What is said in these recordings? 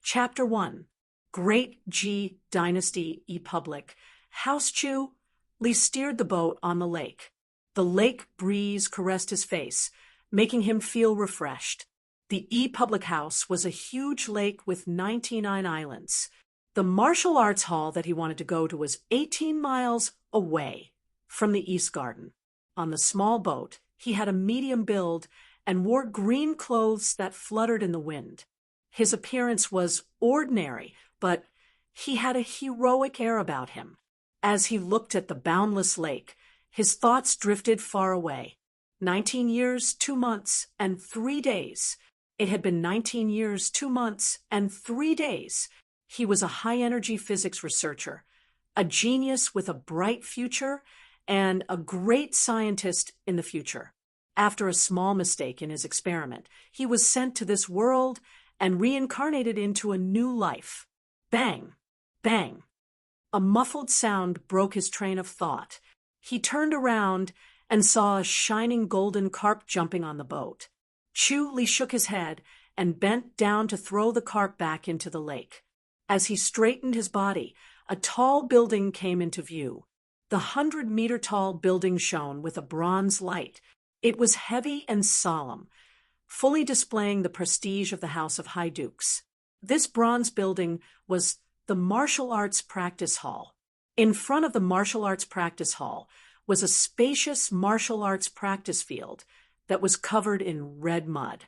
Chapter 1. Great G Dynasty Republic. House Chu. Li steered the boat on the lake. The lake breeze caressed his face, making him feel refreshed. The Public House was a huge lake with 99 islands. The martial arts hall that he wanted to go to was 18 miles away from the East Garden. On the small boat, he had a medium build and wore green clothes that fluttered in the wind. His appearance was ordinary, but he had a heroic air about him. As he looked at the boundless lake, his thoughts drifted far away. 19 years, 2 months, and 3 days. It had been 19 years, 2 months, and 3 days. He was a high-energy physics researcher, a genius with a bright future, and a great scientist in the future. After a small mistake in his experiment, he was sent to this world and reincarnated into a new life. Bang! Bang! A muffled sound broke his train of thought. He turned around and saw a shining golden carp jumping on the boat. Chu Li shook his head and bent down to throw the carp back into the lake. As he straightened his body, a tall building came into view. The 100-meter-tall building shone with a bronze light. It was heavy and solemn, fully displaying the prestige of the House of High Dukes. This bronze building was the Martial Arts Practice Hall. In front of the Martial Arts Practice Hall was a spacious martial arts practice field that was covered in red mud.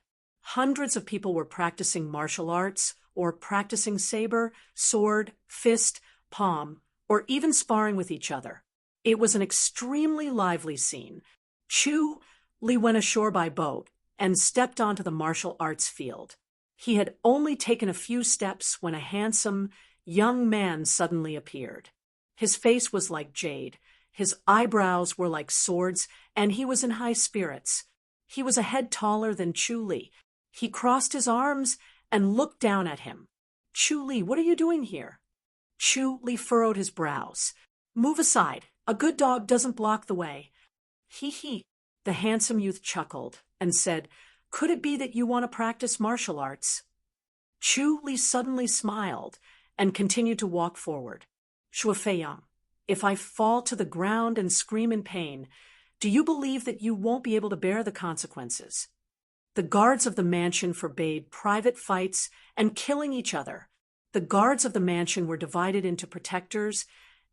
Hundreds of people were practicing martial arts or practicing saber, sword, fist, palm, or even sparring with each other. It was an extremely lively scene. Chu Li went ashore by boat and stepped onto the martial arts field. He had only taken a few steps when a handsome, young man suddenly appeared. His face was like jade, his eyebrows were like swords, and he was in high spirits. He was a head taller than Chu Li. He crossed his arms and looked down at him. Chu Li, what are you doing here? Chu Li furrowed his brows. Move aside. A good dog doesn't block the way. Hee. The handsome youth chuckled and said, Could it be that you want to practice martial arts? Chu Li suddenly smiled and continued to walk forward. Shuofeiyang, if I fall to the ground and scream in pain, do you believe that you won't be able to bear the consequences? The guards of the mansion forbade private fights and killing each other. The guards of the mansion were divided into protectors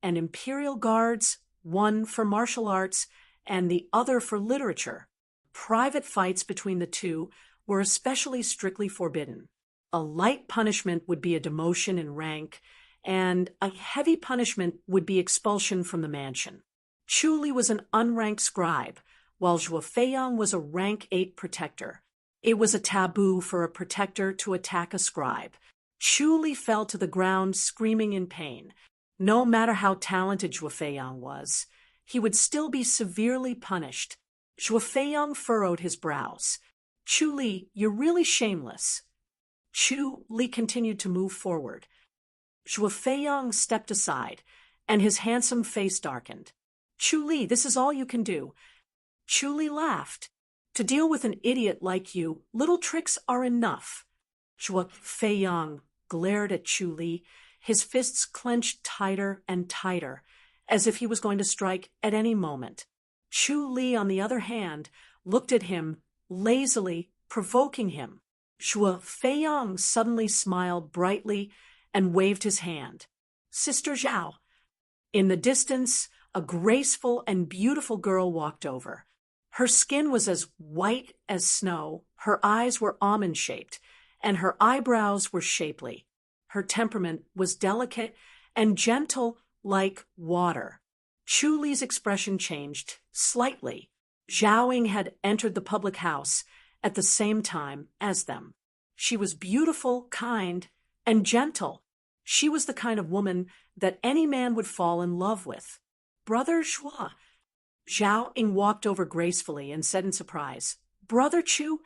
and imperial guards, one for martial arts and the other for literature. Private fights between the two were especially strictly forbidden. A light punishment would be a demotion in rank, and a heavy punishment would be expulsion from the mansion. Chu Li was an unranked scribe, while Shuofeiyang was a rank 8 protector. It was a taboo for a protector to attack a scribe. Chu Li fell to the ground screaming in pain. No matter how talented Shuofeiyang was, he would still be severely punished. Shuofeiyang furrowed his brows. Chu Li, you're really shameless. Chu Li continued to move forward. Shuofeiyang stepped aside, and his handsome face darkened. Chu Li, this is all you can do. Chu Li laughed. To deal with an idiot like you, little tricks are enough. Shuofeiyang glared at Chu Li, his fists clenched tighter and tighter, as if he was going to strike at any moment. Chu Li, on the other hand, looked at him lazily, provoking him. Shuofeiyang suddenly smiled brightly and waved his hand. Sister Zhao. In the distance, a graceful and beautiful girl walked over. Her skin was as white as snow, her eyes were almond-shaped, and her eyebrows were shapely. Her temperament was delicate and gentle like water. Chu Li's expression changed slightly. Zhao Ying had entered the public house at the same time as them. She was beautiful, kind, and gentle. She was the kind of woman that any man would fall in love with. Brother Shua. Zhao Ying walked over gracefully and said in surprise, Brother Chu?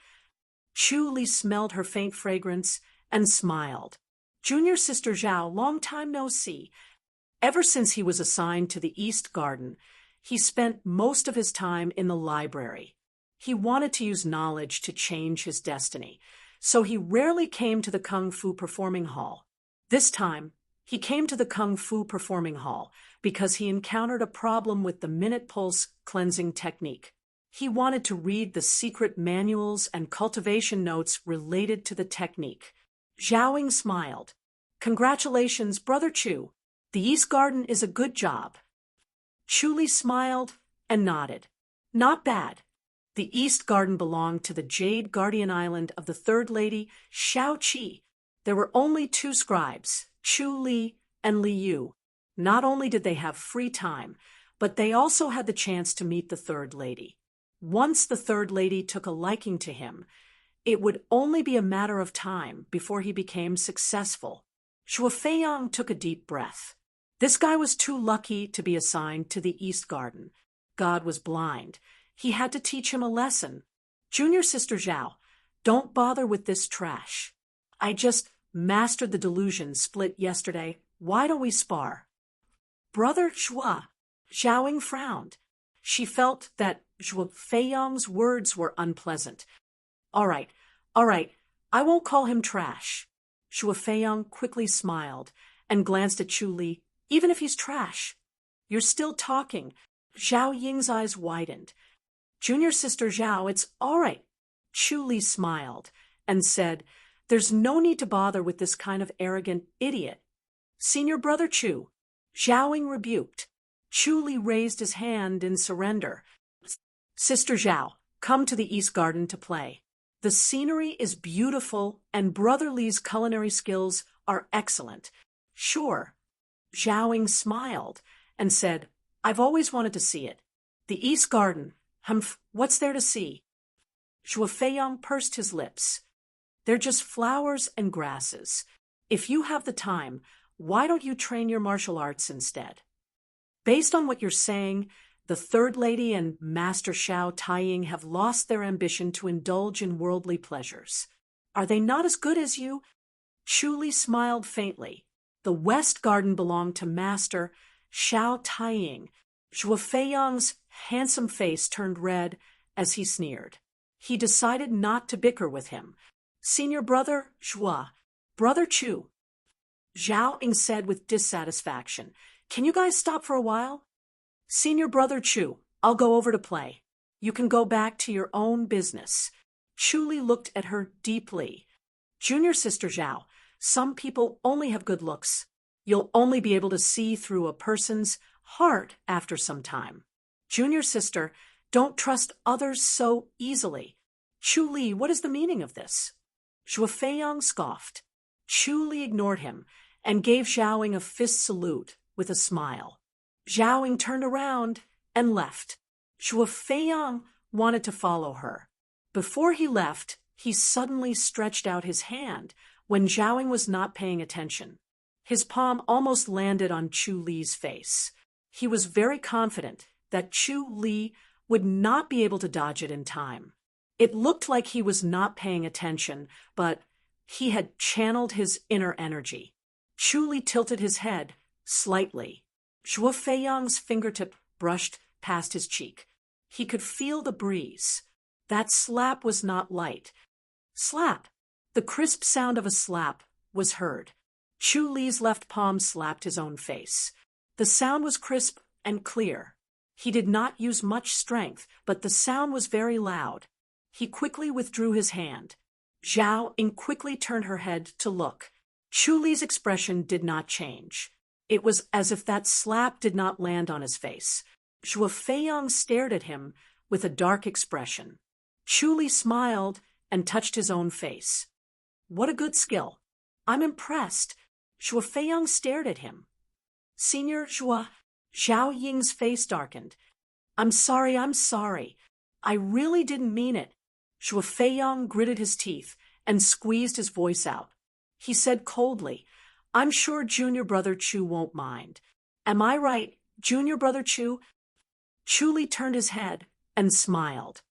Chu Li smelled her faint fragrance and smiled. Junior sister Zhao, long time no see. Ever since he was assigned to the East Garden, he spent most of his time in the library. He wanted to use knowledge to change his destiny, so he rarely came to the Kung Fu performing hall. This time, he came to the Kung Fu performing hall because he encountered a problem with the minute pulse cleansing technique. He wanted to read the secret manuals and cultivation notes related to the technique. Zhao Ying smiled. "Congratulations, Brother Chu. The East Garden is a good job." Chu Li smiled and nodded. "Not bad." The East Garden belonged to the Jade Guardian Island of the third lady, Shao Qi. There were only 2 scribes, Chu Li and Li Yu. Not only did they have free time, but they also had the chance to meet the third lady. Once the third lady took a liking to him, it would only be a matter of time before he became successful. Shuo Feiyang took a deep breath. This guy was too lucky to be assigned to the East Garden. God was blind. He had to teach him a lesson. "Junior Sister Zhao, don't bother with this trash. I just mastered the delusion split yesterday. Why don't we spar?" "Brother Chua," Zhao Ying frowned. She felt that Zhuo Feiyang's words were unpleasant. All right, I won't call him trash." Zhuo Feiyang quickly smiled and glanced at Chu Li. "Even if he's trash, you're still talking." Zhao Ying's eyes widened. "Junior Sister Zhao, it's all right." Chu Li smiled and said, "There's no need to bother with this kind of arrogant idiot." "Senior Brother Chu," Zhao Ying rebuked. Chu Li raised his hand in surrender. "Sister Zhao, come to the East Garden to play. The scenery is beautiful and Brother Li's culinary skills are excellent." "Sure." Zhao Ying smiled and said, "I've always wanted to see it." "The East Garden, what's there to see?" Zhuo Feiyang pursed his lips. "They're just flowers and grasses. If you have the time, why don't you train your martial arts instead?" Based on what you're saying, the third lady and Master Shao Taiying have lost their ambition to indulge in worldly pleasures. Are they not as good as you? Chu Li smiled faintly. The West Garden belonged to Master Shao Taiying. Zhuo Feiyang's handsome face turned red as he sneered. He decided not to bicker with him. "Senior Brother Zhuo, Brother Chu," Zhao Ying said with dissatisfaction, "can you guys stop for a while?" "Senior Brother Chu, I'll go over to play. You can go back to your own business." Chu Li looked at her deeply. "Junior Sister Zhao, some people only have good looks. You'll only be able to see through a person's heart after some time. Junior Sister, don't trust others so easily." "Chu Li, what is the meaning of this?" Zhuo Feiyang scoffed. Chu Li ignored him and gave Zhao Ying a fist salute with a smile. Zhao Ying turned around and left. Zhuo Feiyang wanted to follow her. Before he left, he suddenly stretched out his hand when Zhao Ying was not paying attention. His palm almost landed on Chu Li's face. He was very confident that Chu Li would not be able to dodge it in time. It looked like he was not paying attention, but he had channeled his inner energy. Chu Li tilted his head slightly. Zhuo Feiyang's fingertip brushed past his cheek. He could feel the breeze. That slap was not light. Slap! The crisp sound of a slap was heard. Chu Li's left palm slapped his own face. The sound was crisp and clear. He did not use much strength, but the sound was very loud. He quickly withdrew his hand. Zhao Ying quickly turned her head to look. Chu Li's expression did not change. It was as if that slap did not land on his face. Zhuo Feiyang stared at him with a dark expression. Chu Li smiled and touched his own face. "What a good skill. I'm impressed." Zhuo Feiyang stared at him. "Senior Zhuo," Zhao Ying's face darkened. I'm sorry. I really didn't mean it." Zhuo Feiyang gritted his teeth and squeezed his voice out. He said coldly, "I'm sure Junior Brother Chu won't mind. Am I right, Junior Brother Chu?" Chu Li turned his head and smiled.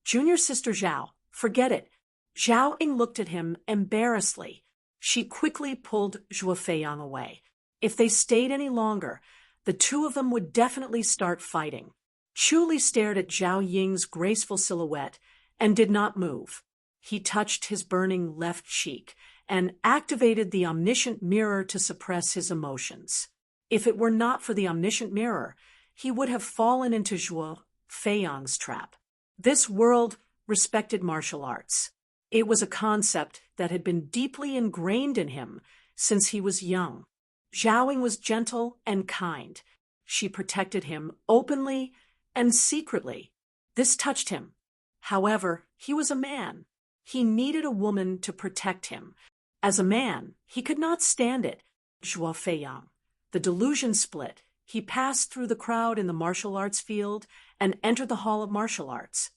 "Junior Sister Zhao, forget it." Zhao Ying looked at him embarrassedly. She quickly pulled Zhuo Feiyang away. If they stayed any longer, the two of them would definitely start fighting. Chu Li stared at Zhao Ying's graceful silhouette and did not move. He touched his burning left cheek and activated the omniscient mirror to suppress his emotions. If it were not for the omniscient mirror, he would have fallen into Zhuo Feiyang's trap. This world respected martial arts. It was a concept that had been deeply ingrained in him since he was young. Zhaoying was gentle and kind. She protected him openly and secretly. This touched him. However, he was a man. He needed a woman to protect him. As a man, he could not stand it. Zhuo Feiyang. The delusion split. He passed through the crowd in the martial arts field and entered the Hall of Martial Arts.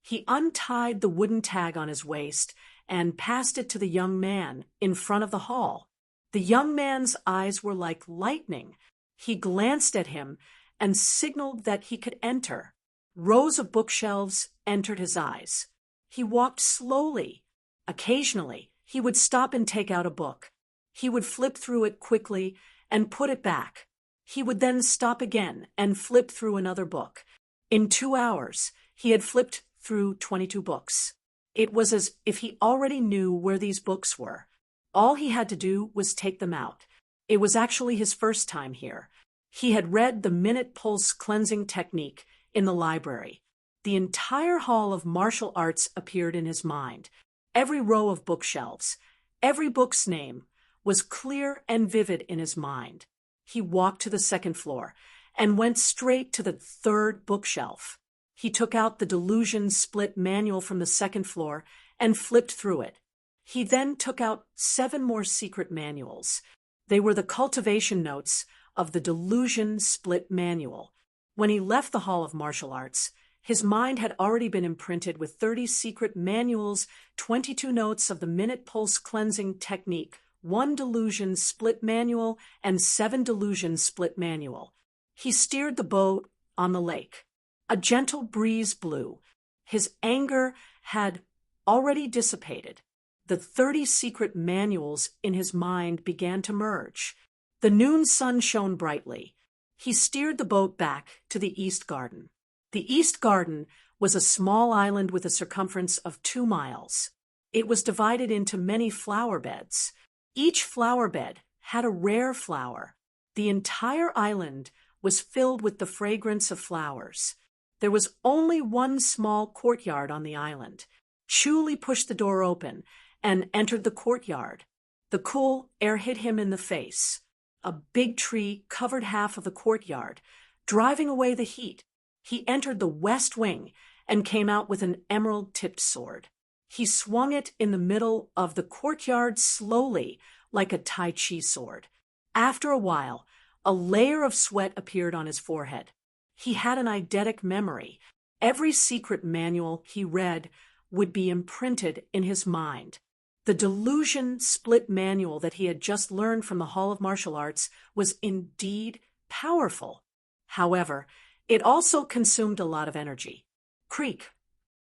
He untied the wooden tag on his waist and passed it to the young man in front of the hall. The young man's eyes were like lightning. He glanced at him and signaled that he could enter. Rows of bookshelves entered his eyes. He walked slowly. Occasionally, he would stop and take out a book. He would flip through it quickly and put it back. He would then stop again and flip through another book. In 2 hours, he had flipped through 22 books. It was as if he already knew where these books were. All he had to do was take them out. It was actually his first time here. He had read the minute pulse cleansing technique in the library. The entire hall of martial arts appeared in his mind. Every row of bookshelves, every book's name, was clear and vivid in his mind. He walked to the second floor and went straight to the third bookshelf. He took out the delusion split manual from the second floor and flipped through it. He then took out 7 more secret manuals. They were the cultivation notes of the delusion split manual. When he left the Hall of Martial Arts, his mind had already been imprinted with 30 secret manuals, 22 notes of the minute pulse cleansing technique, 1 delusion split manual, and 7 delusion split manual. He steered the boat on the lake. A gentle breeze blew. His anger had already dissipated. The 30 secret manuals in his mind began to merge. The noon sun shone brightly. He steered the boat back to the East Garden. The East Garden was a small island with a circumference of 2 miles. It was divided into many flower beds. Each flower bed had a rare flower. The entire island was filled with the fragrance of flowers. There was only one small courtyard on the island. Chu Li pushed the door open and entered the courtyard. The cool air hit him in the face. A big tree covered half of the courtyard, driving away the heat. He entered the west wing and came out with an emerald-tipped sword. He swung it in the middle of the courtyard slowly, like a Tai Chi sword. After a while, a layer of sweat appeared on his forehead. He had an eidetic memory. Every secret manual he read would be imprinted in his mind. The delusion split manual that he had just learned from the Hall of Martial Arts was indeed powerful. However, it also consumed a lot of energy. Creak.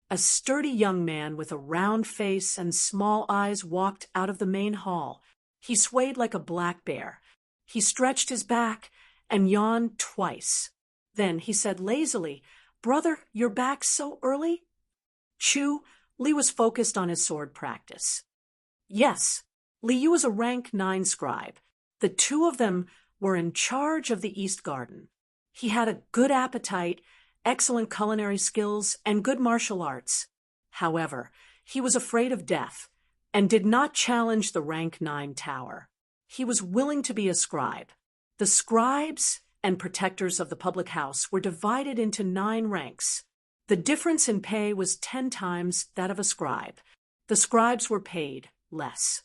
A sturdy young man with a round face and small eyes walked out of the main hall. He swayed like a black bear. He stretched his back and yawned twice. Then he said lazily, "Brother, you're back so early?" Chu Li was focused on his sword practice. Yes, Li Yu was a rank 9 scribe. The 2 of them were in charge of the East Garden. He had a good appetite, excellent culinary skills, and good martial arts. However, he was afraid of death and did not challenge the rank 9 tower. He was willing to be a scribe. The scribes and protectors of the public house were divided into 9 ranks. The difference in pay was 10 times that of a scribe. The scribes were paid less.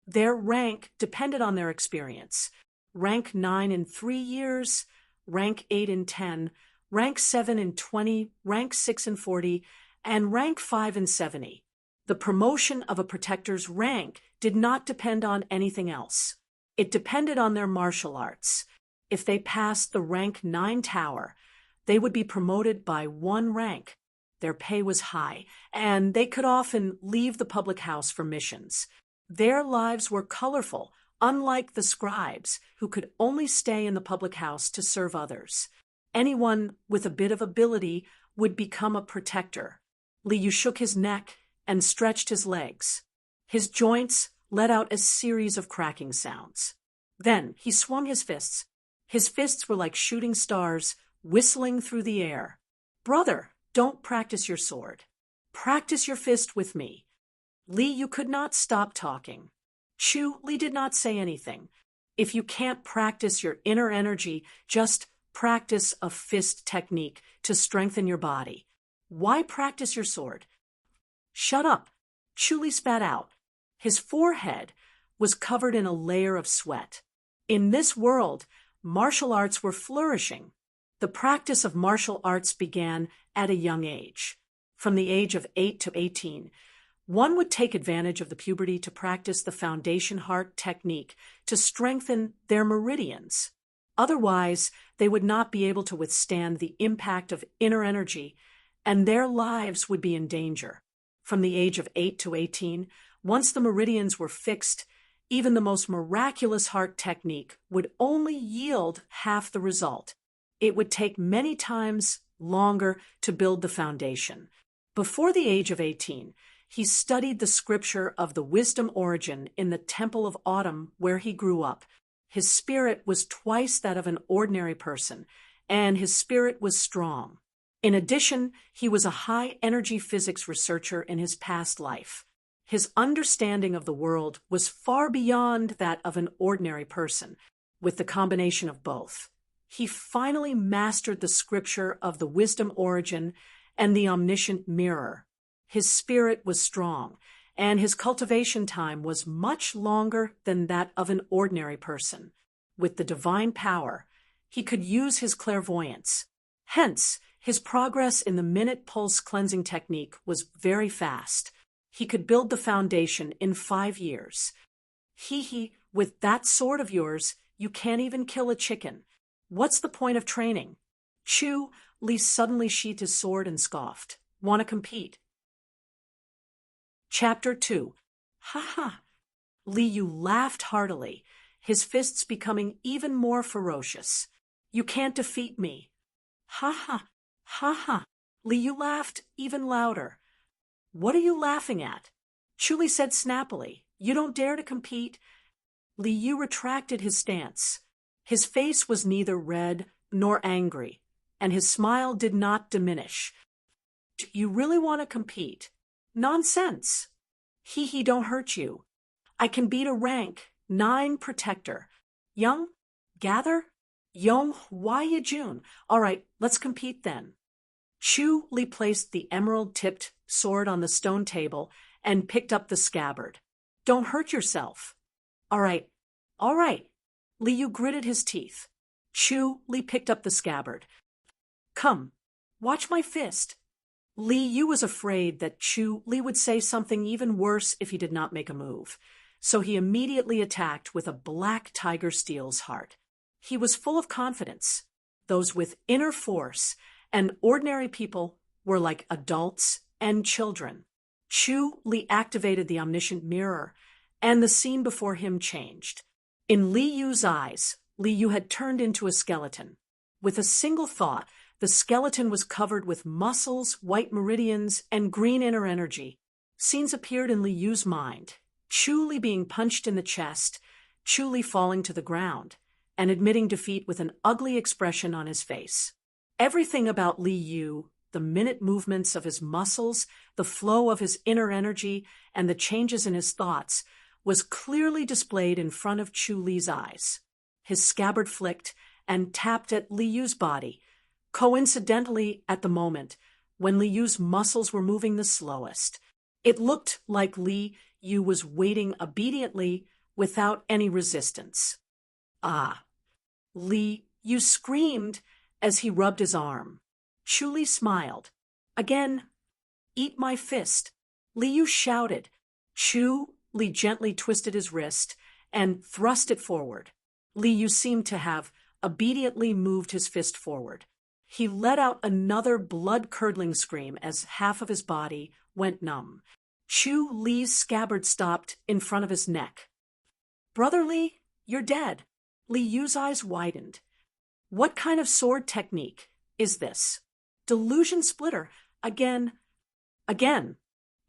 Their rank depended on their experience. Rank 9 in 3 years, rank 8 in 10, rank 7 in 20, rank 6 in 40, and rank 5 in 70. The promotion of a protector's rank did not depend on anything else. It depended on their martial arts. If they passed the rank 9 tower, they would be promoted by 1 rank. Their pay was high, and they could often leave the public house for missions. Their lives were colorful, unlike the scribes, who could only stay in the public house to serve others. Anyone with a bit of ability would become a protector. Li Yu shook his neck and stretched his legs. His joints let out a series of cracking sounds. Then he swung his fists. His fists were like shooting stars, whistling through the air. "Brother, don't practice your sword. Practice your fist with me." Li Yu could not stop talking. Chu Li did not say anything. If you can't practice your inner energy, just practice a fist technique to strengthen your body. Why practice your sword? Shut up, Chu Li spat out. His forehead was covered in a layer of sweat. In this world, martial arts were flourishing. The practice of martial arts began at a young age. From the age of 8 to 18, one would take advantage of the puberty to practice the foundation heart technique to strengthen their meridians. Otherwise, they would not be able to withstand the impact of inner energy, and their lives would be in danger. From the age of 8 to 18, once the meridians were fixed, even the most miraculous heart technique would only yield half the result. It would take many times longer to build the foundation. Before the age of 18, he studied the scripture of the wisdom origin in the Temple of Autumn where he grew up. His spirit was twice that of an ordinary person, and his spirit was strong. In addition, he was a high-energy physics researcher in his past life. His understanding of the world was far beyond that of an ordinary person. With the combination of both, he finally mastered the scripture of the wisdom origin and the omniscient mirror. His spirit was strong, and his cultivation time was much longer than that of an ordinary person. With the divine power, he could use his clairvoyance. Hence, his progress in the minute pulse cleansing technique was very fast. He could build the foundation in 5 years. With that sword of yours, you can't even kill a chicken. What's the point of training? Chu Li suddenly sheathed his sword and scoffed. Want to compete? Chapter 2. Ha ha! Li Yu laughed heartily, his fists becoming even more ferocious. You can't defeat me. Ha ha! Ha ha! Li Yu laughed even louder. What are you laughing at? Chu Li said snappily. You don't dare to compete. Li Yu retracted his stance. His face was neither red nor angry, and his smile did not diminish. You really want to compete? Nonsense. He don't hurt you. I can beat a rank 9 protector. Young? Gather? Yong Hua Jun. All right, let's compete then. Chu Li placed the emerald-tipped sword on the stone table and picked up the scabbard. Don't hurt yourself. All right. Li Yu gritted his teeth. Chu Li picked up the scabbard. Come, watch my fist. Li Yu was afraid that Chu Li would say something even worse if he did not make a move, so he immediately attacked with a black tiger steel's heart. He was full of confidence. Those with inner force and ordinary people were like adults and children. Chu Li activated the omniscient mirror, and the scene before him changed. In Li Yu's eyes, Li Yu had turned into a skeleton. With a single thought, the skeleton was covered with muscles, white meridians, and green inner energy. Scenes appeared in Li Yu's mind. Chu Li being punched in the chest, Chu Li falling to the ground, and admitting defeat with an ugly expression on his face. Everything about Li Yu, the minute movements of his muscles, the flow of his inner energy, and the changes in his thoughts, was clearly displayed in front of Chu Li's eyes. His scabbard flicked and tapped at Li Yu's body, coincidentally at the moment when Li Yu's muscles were moving the slowest. It looked like Li Yu was waiting obediently without any resistance. Ah! Li Yu screamed as he rubbed his arm. Chu Li smiled. Again, eat my fist. Li Yu shouted. Chu Li gently twisted his wrist and thrust it forward. Li Yu seemed to have obediently moved his fist forward. He let out another blood-curdling scream as half of his body went numb. Chu Li's scabbard stopped in front of his neck. Brother Li, you're dead. Li Yu's eyes widened. What kind of sword technique is this? Delusion splitter. Again.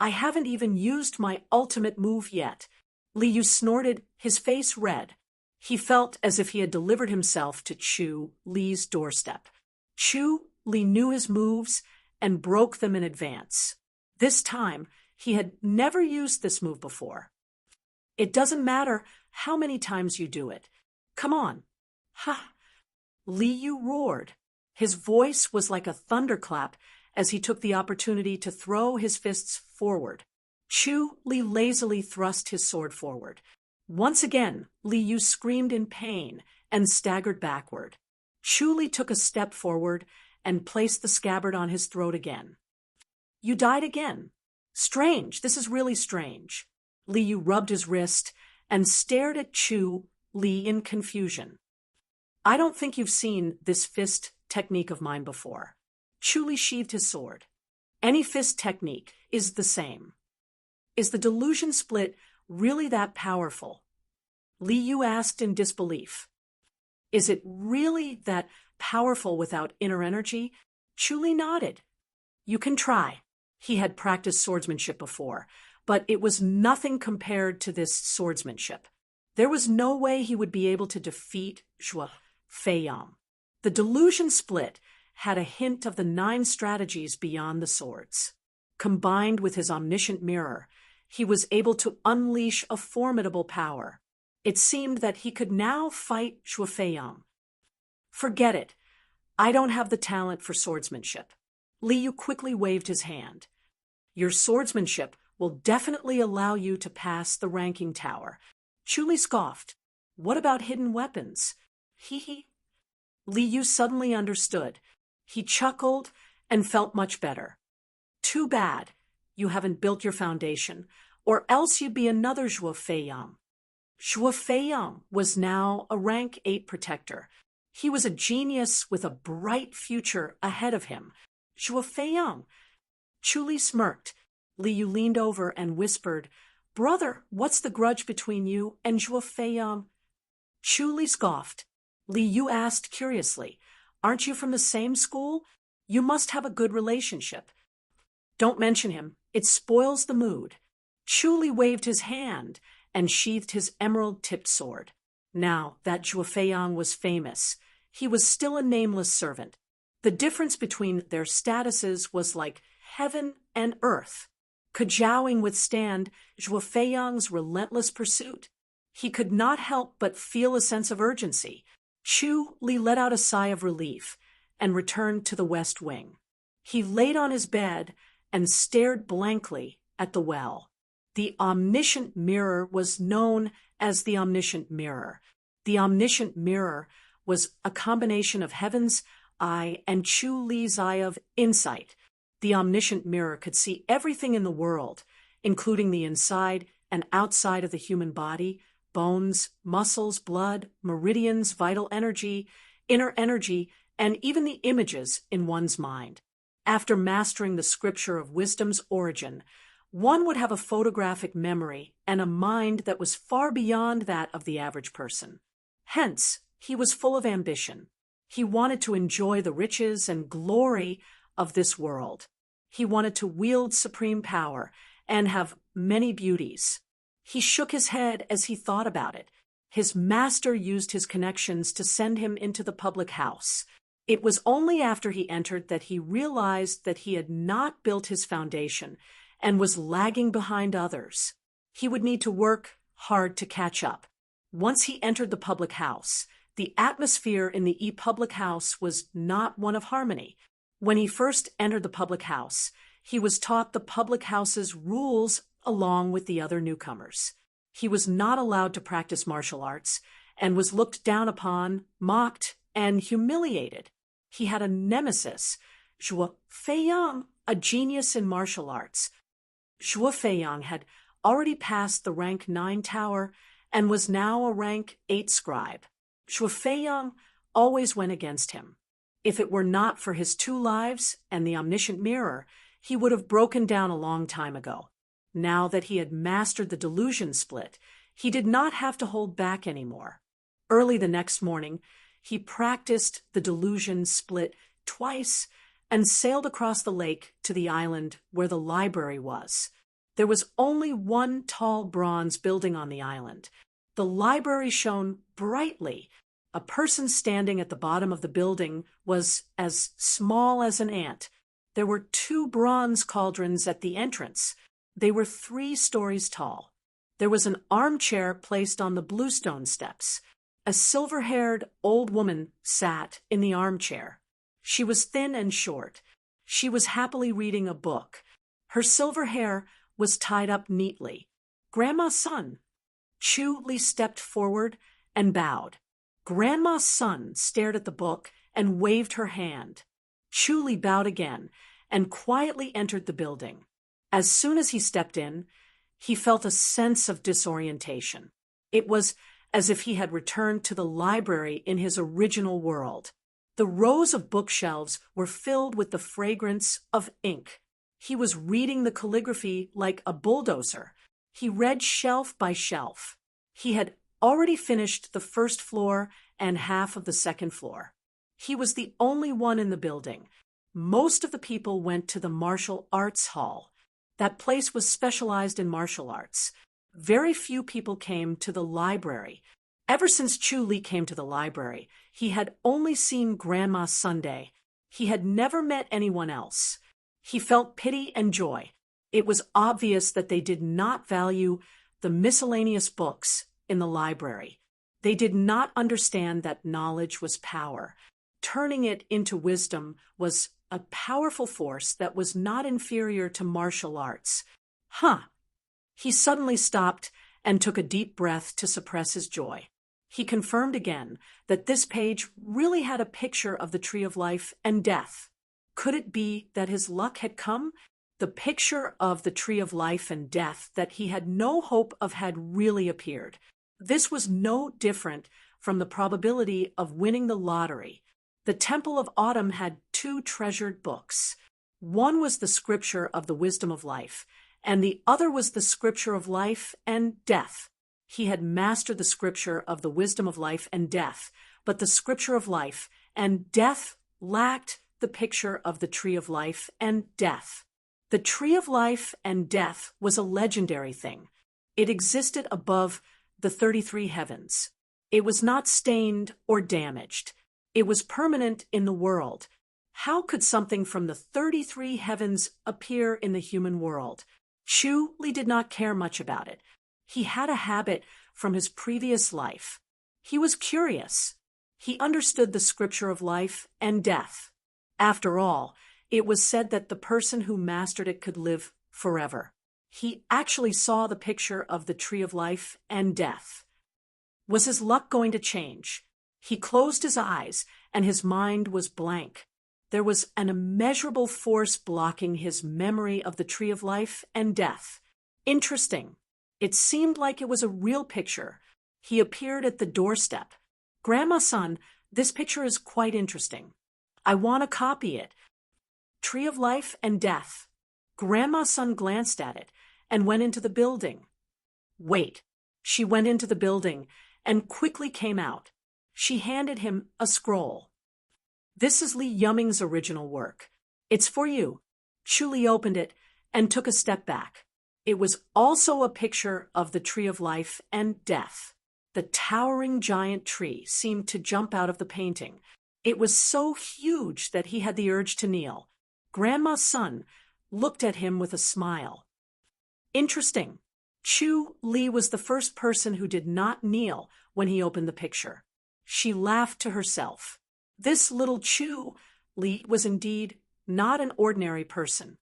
I haven't even used my ultimate move yet. Li Yu snorted, his face red. He felt as if he had delivered himself to Chu Li's doorstep. Chu Li knew his moves and broke them in advance. This time, he had never used this move before. It doesn't matter how many times you do it. Come on. Ha! Li Yu roared. His voice was like a thunderclap as he took the opportunity to throw his fists forward. Chu Li lazily thrust his sword forward. Once again, Li Yu screamed in pain and staggered backward. Chu Li took a step forward and placed the scabbard on his throat again. You died again. Strange, this is really strange. Li Yu rubbed his wrist and stared at Chu Li in confusion. I don't think you've seen this fist technique of mine before. Chu Li sheathed his sword. Any fist technique is the same. Is the delusion split really that powerful? Li Yu asked in disbelief. Is it really that powerful without inner energy? Chu Li nodded. You can try. He had practiced swordsmanship before, but it was nothing compared to this swordsmanship. There was no way he would be able to defeat Zhuo Feiyang. The delusion split had a hint of the 9 strategies beyond the swords. Combined with his omniscient mirror, he was able to unleash a formidable power. It seemed that he could now fight Zhuo Feiyang. Forget it. I don't have the talent for swordsmanship. Li Yu quickly waved his hand. Your swordsmanship will definitely allow you to pass the ranking tower. Chu Li scoffed. What about hidden weapons? Hee. Li Yu suddenly understood. He chuckled and felt much better. Too bad you haven't built your foundation, or else you'd be another Zhuo Feiyang. Zhuo Feiyang was now a rank 8 protector. He was a genius with a bright future ahead of him. Zhuo Feiyang. Chu Li smirked. Li Yu leaned over and whispered, Brother, what's the grudge between you and Zhuo Feiyang? Chu Li scoffed. Li Yu asked curiously, Aren't you from the same school? You must have a good relationship. Don't mention him. It spoils the mood. Chu Li waved his hand and sheathed his emerald-tipped sword. Now that Zhuo Feiyang was famous, he was still a nameless servant. The difference between their statuses was like heaven and earth. Could Zhaoing withstand Zhuo Feiyang's relentless pursuit? He could not help but feel a sense of urgency. Chu Li let out a sigh of relief and returned to the west wing. He laid on his bed and stared blankly at the well. The omniscient mirror was known as the omniscient mirror. The omniscient mirror was a combination of heaven's eye and Chu Li's eye of insight. The omniscient mirror could see everything in the world, including the inside and outside of the human body, bones, muscles, blood, meridians, vital energy, inner energy, and even the images in one's mind. After mastering the scripture of wisdom's origin, one would have a photographic memory and a mind that was far beyond that of the average person. Hence, he was full of ambition. He wanted to enjoy the riches and glory of this world. He wanted to wield supreme power and have many beauties. He shook his head as he thought about it. His master used his connections to send him into the public house. It was only after he entered that he realized that he had not built his foundation and was lagging behind others. He would need to work hard to catch up. Once he entered the public house, the atmosphere in the public house was not one of harmony. When he first entered the public house, he was taught the public house's rules along with the other newcomers. He was not allowed to practice martial arts and was looked down upon, mocked, and humiliated. He had a nemesis, Zhuo Feiyang, a genius in martial arts. Zhuo Feiyang had already passed the rank 9 tower and was now a rank 8 scribe. Zhuo Feiyang always went against him. If it were not for his 2 lives and the omniscient mirror, he would have broken down a long time ago. Now that he had mastered the delusion split, he did not have to hold back anymore. Early the next morning, he practiced the delusion split twice and sailed across the lake to the island where the library was. There was only one tall bronze building on the island. The library shone brightly. A person standing at the bottom of the building was as small as an ant. There were 2 bronze cauldrons at the entrance. They were 3 stories tall. There was an armchair placed on the bluestone steps. A silver-haired old woman sat in the armchair. She was thin and short. She was happily reading a book. Her silver hair was tied up neatly. "Grandma's son." Chu Li stepped forward and bowed. Grandma's son stared at the book and waved her hand. Chu Li bowed again and quietly entered the building. As soon as he stepped in, he felt a sense of disorientation. It was as if he had returned to the library in his original world. The rows of bookshelves were filled with the fragrance of ink. He was reading the calligraphy like a bulldozer. He read shelf by shelf. He had already finished the first floor and half of the second floor. He was the only one in the building. Most of the people went to the martial arts hall. That place was specialized in martial arts. Very few people came to the library. Ever since Chu Li came to the library, he had only seen Grandma Sunday. He had never met anyone else. He felt pity and joy. It was obvious that they did not value the miscellaneous books in the library. They did not understand that knowledge was power. Turning it into wisdom was a powerful force that was not inferior to martial arts. He suddenly stopped and took a deep breath to suppress his joy. He confirmed again that this page really had a picture of the tree of life and death. Could it be that his luck had come? The picture of the tree of life and death that he had no hope of had really appeared. This was no different from the probability of winning the lottery. The Temple of Autumn had 2 treasured books. One was the scripture of the wisdom of life, and the other was the scripture of life and death. He had mastered the scripture of the wisdom of life and death, but the scripture of life and death lacked the picture of the tree of life and death. The tree of life and death was a legendary thing. It existed above the 33 heavens. It was not stained or damaged. It was permanent in the world. How could something from the 33 heavens appear in the human world? Chu Li did not care much about it. He had a habit from his previous life. He was curious. He understood the scripture of life and death. After all, it was said that the person who mastered it could live forever. He actually saw the picture of the tree of life and death. Was his luck going to change? He closed his eyes, and his mind was blank. There was an immeasurable force blocking his memory of the tree of life and death. Interesting. It seemed like it was a real picture. He appeared at the doorstep. "Grandma-san, this picture is quite interesting. I want to copy it." Tree of life and death. Grandma-san glanced at it and went into the building. Wait. She went into the building and quickly came out. She handed him a scroll. "This is Li Yumming's original work. It's for you." Chu Li opened it and took a step back. It was also a picture of the tree of life and death. The towering giant tree seemed to jump out of the painting. It was so huge that he had the urge to kneel. Grandma's son looked at him with a smile. Interesting. Chu Li was the first person who did not kneel when he opened the picture. She laughed to herself. This little Chu Li was indeed not an ordinary person.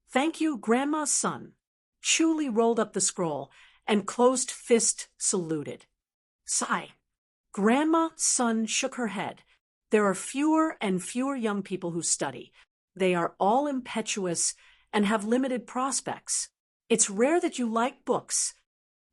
"Thank you, Grandma's son." Chu Li rolled up the scroll and closed fist saluted. Sigh. Grandma's son shook her head. There are fewer and fewer young people who study. They are all impetuous and have limited prospects. It's rare that you like books.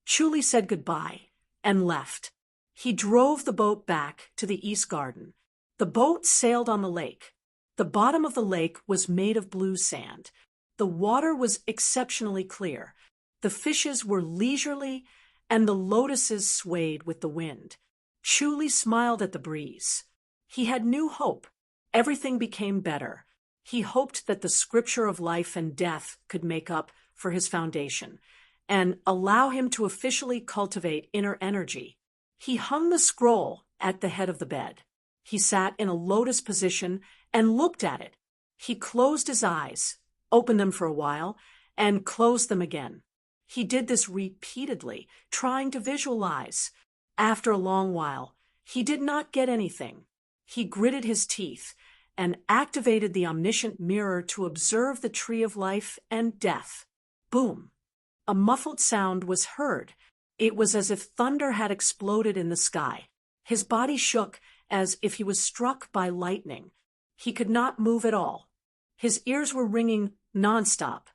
Chu Li said goodbye and left. He drove the boat back to the East Garden. The boat sailed on the lake. The bottom of the lake was made of blue sand. The water was exceptionally clear. The fishes were leisurely, and the lotuses swayed with the wind. Chu Li smiled at the breeze. He had new hope. Everything became better. He hoped that the scripture of life and death could make up for his foundation and allow him to officially cultivate inner energy. He hung the scroll at the head of the bed. He sat in a lotus position and looked at it. He closed his eyes, opened them for a while, and closed them again. He did this repeatedly, trying to visualize. After a long while, he did not get anything. He gritted his teeth and activated the omniscient mirror to observe the tree of life and death. Boom! A muffled sound was heard. It was as if thunder had exploded in the sky. His body shook as if he was struck by lightning. He could not move at all. His ears were ringing nonstop.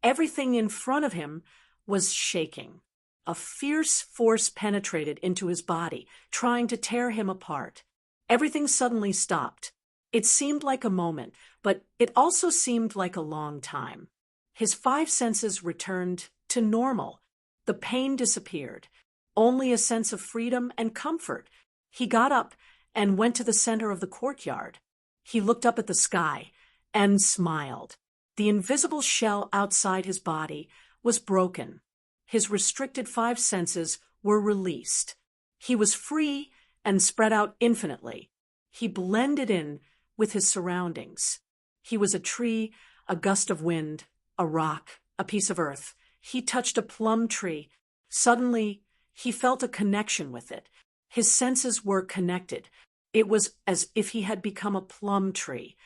Everything in front of him was shaking. A fierce force penetrated into his body, trying to tear him apart. Everything suddenly stopped. It seemed like a moment, but it also seemed like a long time. His 5 senses returned to normal. The pain disappeared. Only a sense of freedom and comfort. He got up and went to the center of the courtyard. He looked up at the sky and smiled. The invisible shell outside his body was broken. His restricted 5 senses were released. He was free and spread out infinitely. He blended in with his surroundings. He was a tree, a gust of wind, a rock, a piece of earth. He touched a plum tree. Suddenly, he felt a connection with it. His senses were connected. It was as if he had become a plum tree.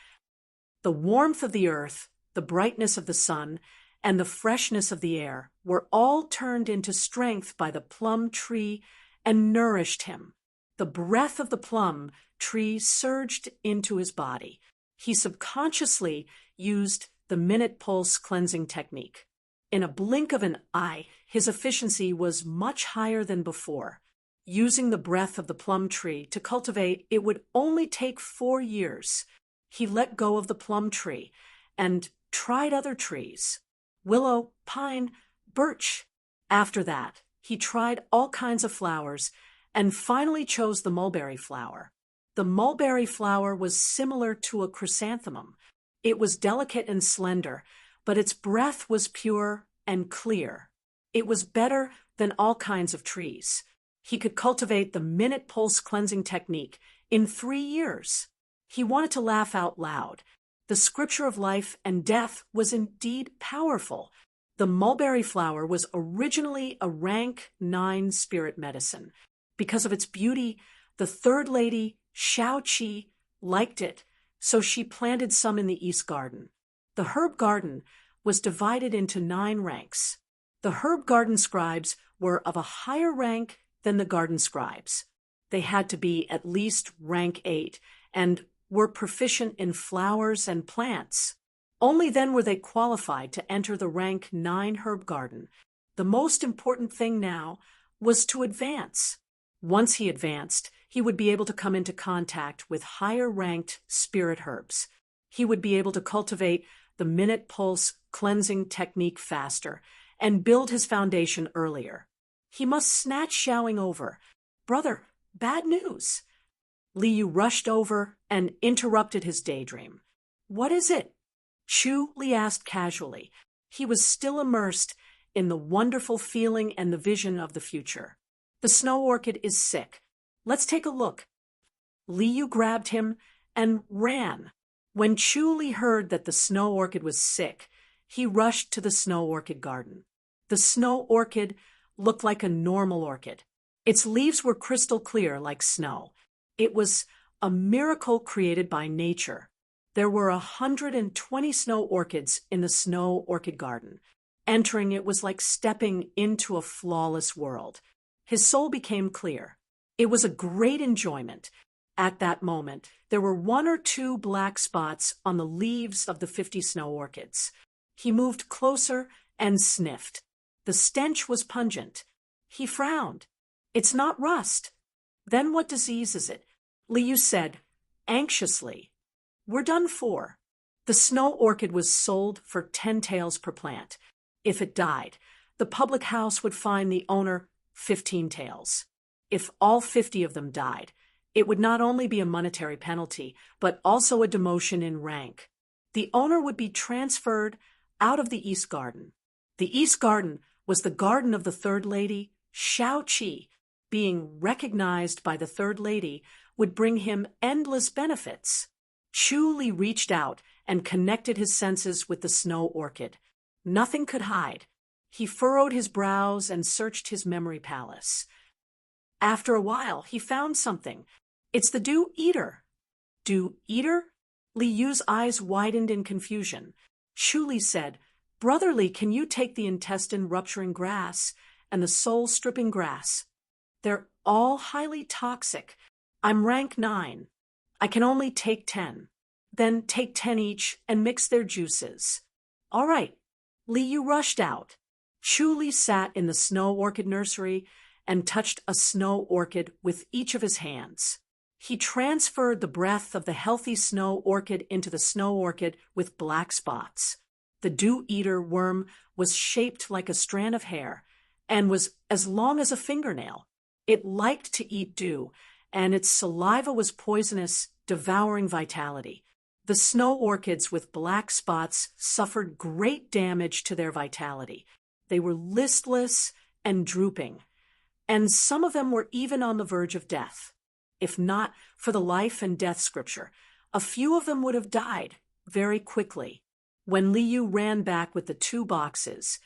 The warmth of the earth, the brightness of the sun, and the freshness of the air were all turned into strength by the plum tree and nourished him. The breath of the plum tree surged into his body. He subconsciously used the minute pulse cleansing technique. In a blink of an eye, his efficiency was much higher than before. Using the breath of the plum tree to cultivate, it would only take 4 years. He let go of the plum tree and tried other trees: willow, pine, birch. After that, he tried all kinds of flowers and finally chose the mulberry flower. The mulberry flower was similar to a chrysanthemum. It was delicate and slender, but its breath was pure and clear. It was better than all kinds of trees. He could cultivate the minute pulse cleansing technique in 3 years. He wanted to laugh out loud. The scripture of life and death was indeed powerful. The mulberry flower was originally a rank 9 spirit medicine. Because of its beauty, the third lady, Shao-Chi, liked it, so she planted some in the East Garden. The herb garden was divided into 9 ranks. The herb garden scribes were of a higher rank than the garden scribes. They had to be at least rank 8 and were proficient in flowers and plants. Only then were they qualified to enter the rank 9 herb garden. The most important thing now was to advance. Once he advanced, he would be able to come into contact with higher-ranked spirit herbs. He would be able to cultivate the minute pulse cleansing technique faster and build his foundation earlier. He must snatch Xiaoing over. "Brother, bad news." Li Yu rushed over and interrupted his daydream. "What is it?" Chu Li asked casually. He was still immersed in the wonderful feeling and the vision of the future. "The snow orchid is sick. Let's take a look." Li Yu grabbed him and ran. When Chu Li heard that the snow orchid was sick, he rushed to the snow orchid garden. The snow orchid looked like a normal orchid. Its leaves were crystal clear like snow. It was a miracle created by nature. There were 120 snow orchids in the snow orchid garden. Entering it was like stepping into a flawless world. His soul became clear. It was a great enjoyment. At that moment, there were 1 or 2 black spots on the leaves of the 50 snow orchids. He moved closer and sniffed. The stench was pungent. He frowned. "It's not rust." "Then what disease is it?" Li Yu said, anxiously. "We're done for." The snow orchid was sold for 10 taels per plant. If it died, the public house would fine the owner 15 taels. If all 50 of them died, it would not only be a monetary penalty, but also a demotion in rank. The owner would be transferred out of the East Garden. The East Garden was the garden of the third lady, Shao-Chi. Being recognized by the third lady would bring him endless benefits. Chu Li reached out and connected his senses with the snow orchid. Nothing could hide. He furrowed his brows and searched his memory palace. After a while, he found something. It's the Dew Eater. Dew Eater? Li Yu's eyes widened in confusion. Chu Li said, "Brother Li, can you take the intestine-rupturing grass and the soul-stripping grass? They're all highly toxic. I'm rank 9. I can only take 10. Then take 10 each and mix their juices." "All right." Li Yu rushed out. Chu Li sat in the snow orchid nursery and touched a snow orchid with each of his hands. He transferred the breath of the healthy snow orchid into the snow orchid with black spots. The dew-eater worm was shaped like a strand of hair and was as long as a fingernail. It liked to eat dew, and its saliva was poisonous, devouring vitality. The snow orchids with black spots suffered great damage to their vitality. They were listless and drooping, and some of them were even on the verge of death. If not for the life and death scripture, a few of them would have died very quickly. When Li Yu ran back with the 2 boxes,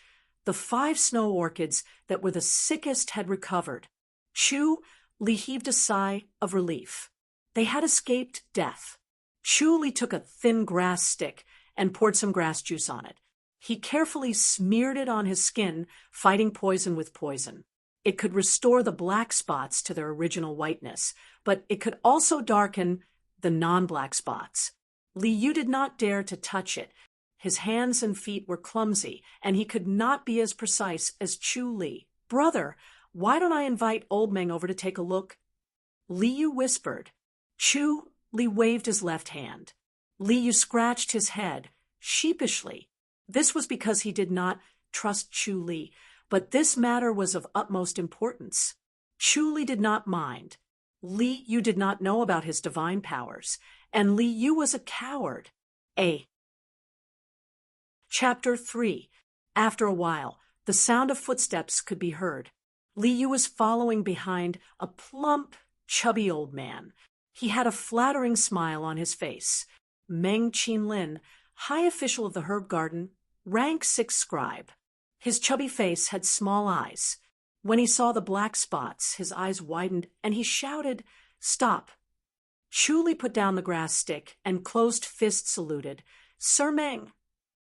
the 5 snow orchids that were the sickest had recovered. Chu Li heaved a sigh of relief. They had escaped death. Chu Li took a thin grass stick and poured some grass juice on it. He carefully smeared it on his skin, fighting poison with poison. It could restore the black spots to their original whiteness, but it could also darken the non-black spots. Li Yu did not dare to touch it. His hands and feet were clumsy, and he could not be as precise as Chu Li. "Brother, why don't I invite Old Meng over to take a look?" Li Yu whispered. Chu Li waved his left hand. Li Yu scratched his head, sheepishly. This was because he did not trust Chu Li, but this matter was of utmost importance. Chu Li did not mind. Li Yu did not know about his divine powers, and Li Yu was a coward. Chapter 3. After a while, the sound of footsteps could be heard. Li Yu was following behind a plump, chubby old man. He had a flattering smile on his face. Meng Qinlin, high official of the herb garden, rank 6 scribe. His chubby face had small eyes. When he saw the black spots, his eyes widened, and he shouted, "Stop!" Chu Li put down the grass stick and closed fist saluted. "Sir Meng."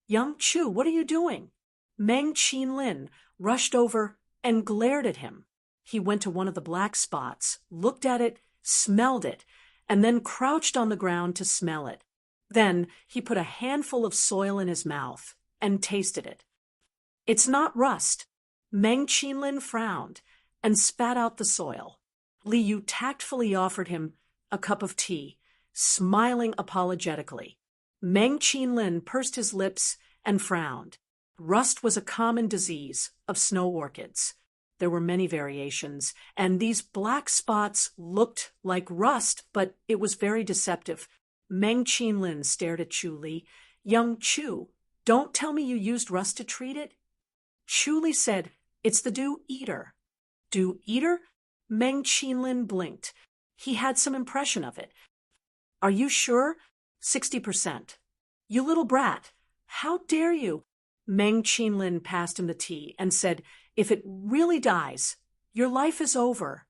"Young Chu, what are you doing?" Meng Qinlin rushed over and glared at him. He went to one of the black spots, looked at it, smelled it, and then crouched on the ground to smell it. Then he put a handful of soil in his mouth and tasted it. "It's not rust." Meng Qinlin frowned and spat out the soil. Li Yu tactfully offered him a cup of tea, smiling apologetically. Meng Qinlin pursed his lips and frowned. Rust was a common disease of snow orchids. There were many variations, and these black spots looked like rust, but it was very deceptive. Meng Qinlin stared at Chu Li. "Young Chu, don't tell me you used rust to treat it?" Chu Li said, "It's the Dew Eater." "Dew Eater?" Meng Qinlin blinked. He had some impression of it. "Are you sure?" 60%. "You little brat. How dare you?" Meng Qinlin passed him the tea and said, "If it really dies, your life is over."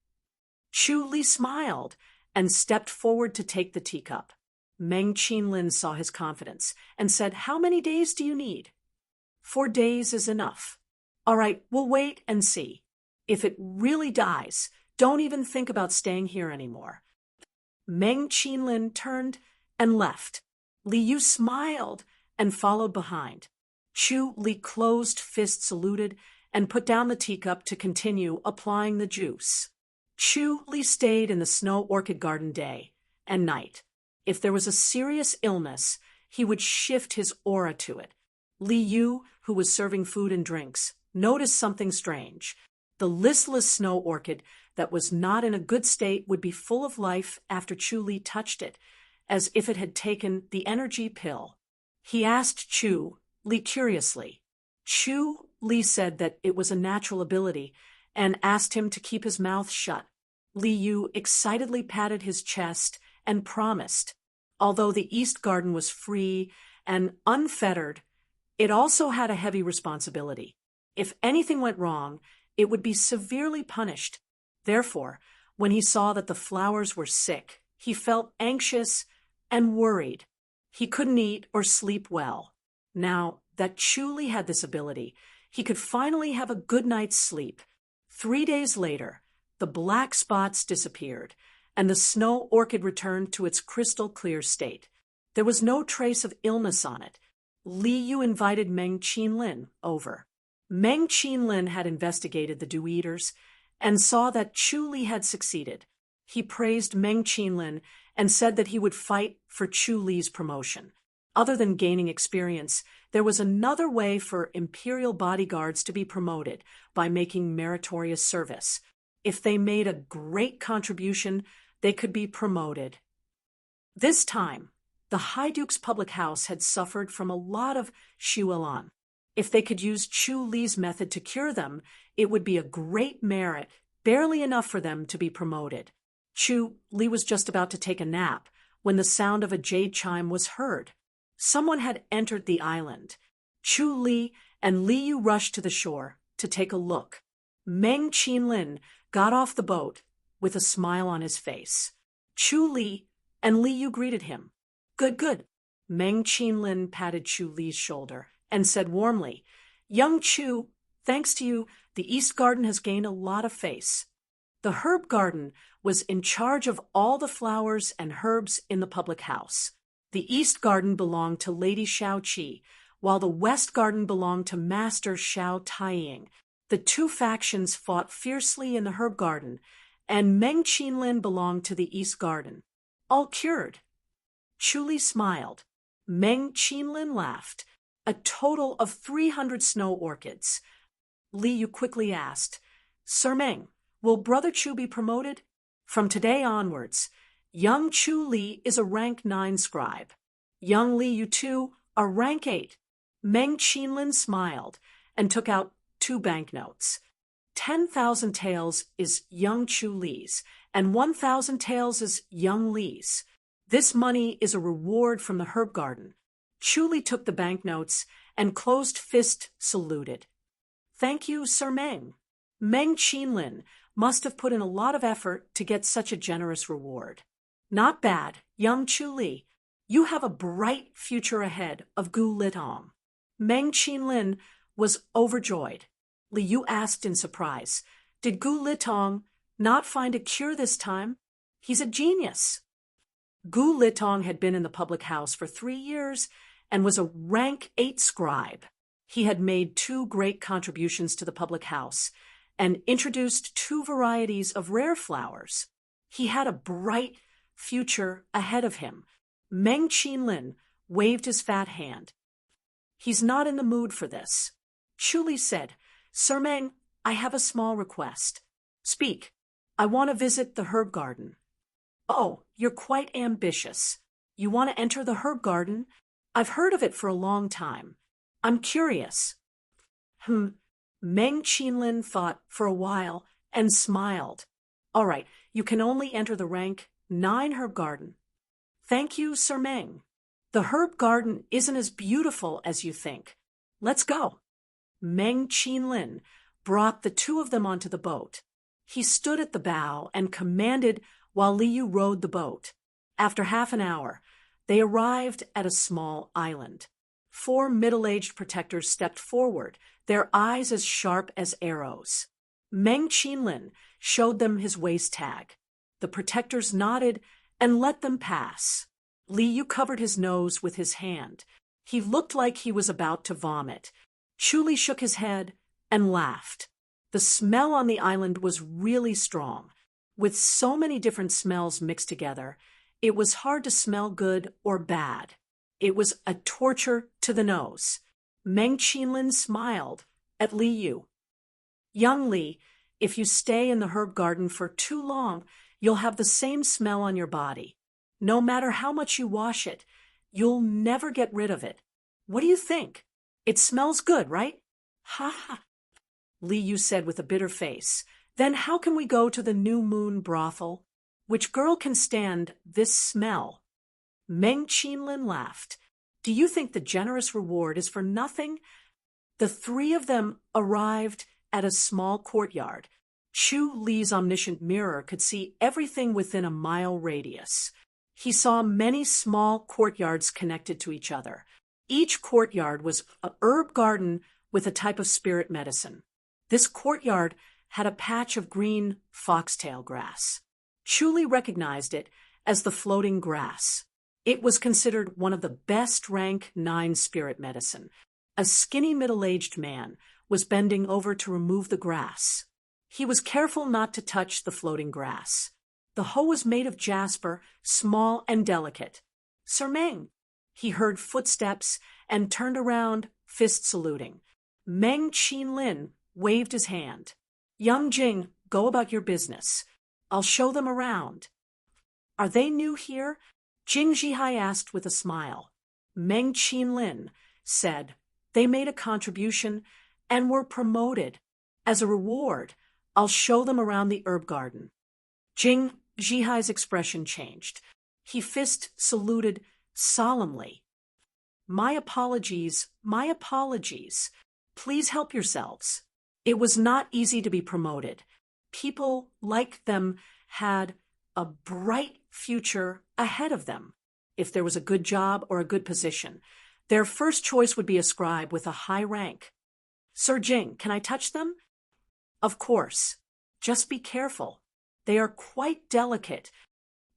Chu Li smiled and stepped forward to take the teacup. Meng Qinlin saw his confidence and said, "How many days do you need?" 4 days is enough." "All right, we'll wait and see. If it really dies, don't even think about staying here anymore." Meng Qinlin turned and left. Li Yu smiled and followed behind. Chu Li closed fist saluted and put down the teacup to continue applying the juice. Chu Li stayed in the snow orchid garden day and night. If there was a serious illness, he would shift his aura to it. Li Yu, who was serving food and drinks, noticed something strange. The listless snow orchid that was not in a good state would be full of life after Chu Li touched it, as if it had taken the energy pill. He asked Chu Li curiously, "Chu Li said that it was a natural ability and asked him to keep his mouth shut. Li Yu excitedly patted his chest and promised. Although the East Garden was free and unfettered, it also had a heavy responsibility. If anything went wrong, it would be severely punished. Therefore, when he saw that the flowers were sick, he felt anxious and worried. He couldn't eat or sleep well. Now that Chu Li had this ability, he could finally have a good night's sleep. 3 days later, the black spots disappeared, and the snow orchid returned to its crystal-clear state. There was no trace of illness on it. Li Yu invited Meng Qinlin over. Meng Qinlin had investigated the Dew Eaters and saw that Chu Li had succeeded. He praised Meng Qinlin and said that he would fight for Chu Li's promotion. Other than gaining experience, there was another way for imperial bodyguards to be promoted by making meritorious service. If they made a great contribution, they could be promoted. This time, the High Duke's public house had suffered from a lot of shuelan. If they could use Chu Li's method to cure them, it would be a great merit, barely enough for them to be promoted. Chu Li was just about to take a nap when the sound of a jade chime was heard. Someone had entered the island. Chu Li and Li Yu rushed to the shore to take a look. Meng Qinlin got off the boat with a smile on his face. Chu Li and Li Yu greeted him. Good, good. Meng Qinlin patted Chu Li's shoulder and said warmly, Young Chu, thanks to you, the East Garden has gained a lot of face. The herb garden was in charge of all the flowers and herbs in the public house. The East Garden belonged to Lady Shao Qi, while the West Garden belonged to Master Shao Taiying. The two factions fought fiercely in the herb garden, and Meng Qinlin belonged to the East Garden. All cured. Chu Li smiled. Meng Qinlin laughed. A total of 300 snow orchids. Li Yu quickly asked, Sir Meng, will Brother Chu be promoted? From today onwards, young Chu Li is a rank 9 scribe. Young Li Yu too, a rank 8. Meng Qinlin smiled and took out 2 banknotes. 10,000 taels is young Chu Li's, and 1,000 taels is young Li's. This money is a reward from the herb garden. Chu Li took the banknotes and closed fist saluted. Thank you, Sir Meng. Meng Qinlin must have put in a lot of effort to get such a generous reward. Not bad, young Chu Li. You have a bright future ahead of Gu Litong. Meng Qinlin was overjoyed. Li Yu asked in surprise, Did Gu Litong not find a cure this time? He's a genius. Gu Litong had been in the public house for 3 years and was a rank 8 scribe. He had made 2 great contributions to the public house and introduced 2 varieties of rare flowers. He had a bright future ahead of him. Meng Qinlin waved his fat hand. He's not in the mood for this. Chu Li said, Sir Meng, I have a small request. Speak. I want to visit the herb garden. Oh, you're quite ambitious. You want to enter the herb garden? I've heard of it for a long time. I'm curious. Meng Qinlin thought for a while and smiled. All right, you can only enter the rank 9 herb garden. Thank you, Sir Meng. The herb garden isn't as beautiful as you think. Let's go. Meng Qinlin brought the 2 of them onto the boat. He stood at the bow and commanded while Li Yu rowed the boat. After half an hour, they arrived at a small island. 4 middle-aged protectors stepped forward, their eyes as sharp as arrows. Meng Qinlin showed them his waist tag. The protectors nodded and let them pass. Li Yu covered his nose with his hand. He looked like he was about to vomit. Chu Li shook his head and laughed. The smell on the island was really strong. With so many different smells mixed together, it was hard to smell good or bad. It was a torture to the nose. Meng Qinlin smiled at Li Yu. Young Li, if you stay in the herb garden for too long, you'll have the same smell on your body. No matter how much you wash it, you'll never get rid of it. What do you think? It smells good, right? Ha ha, Li Yu said with a bitter face. Then how can we go to the new moon brothel? Which girl can stand this smell? Meng Qinlin laughed. Do you think the generous reward is for nothing? The three of them arrived at a small courtyard. Chu Li's omniscient mirror could see everything within a mile radius. He saw many small courtyards connected to each other. Each courtyard was a herb garden with a type of spirit medicine. This courtyard had a patch of green foxtail grass. Chu Li recognized it as the floating grass. It was considered one of the best rank 9 spirit medicine. A skinny middle-aged man was bending over to remove the grass. He was careful not to touch the floating grass. The hoe was made of jasper, small and delicate. Sir Meng. He heard footsteps and turned around, fist saluting. Meng Qinlin waved his hand. Young Jing, go about your business. I'll show them around. Are they new here? Jing Zhihai asked with a smile. Meng Qinlin said, they made a contribution and were promoted. As a reward, I'll show them around the herb garden. Jing Zhihai's expression changed. He fist saluted solemnly. My apologies, my apologies. Please help yourselves. It was not easy to be promoted. People like them had a bright future ahead of them. If there was a good job or a good position, their first choice would be a scribe with a high rank. Sir Jing, can I touch them? Of course. Just be careful. They are quite delicate.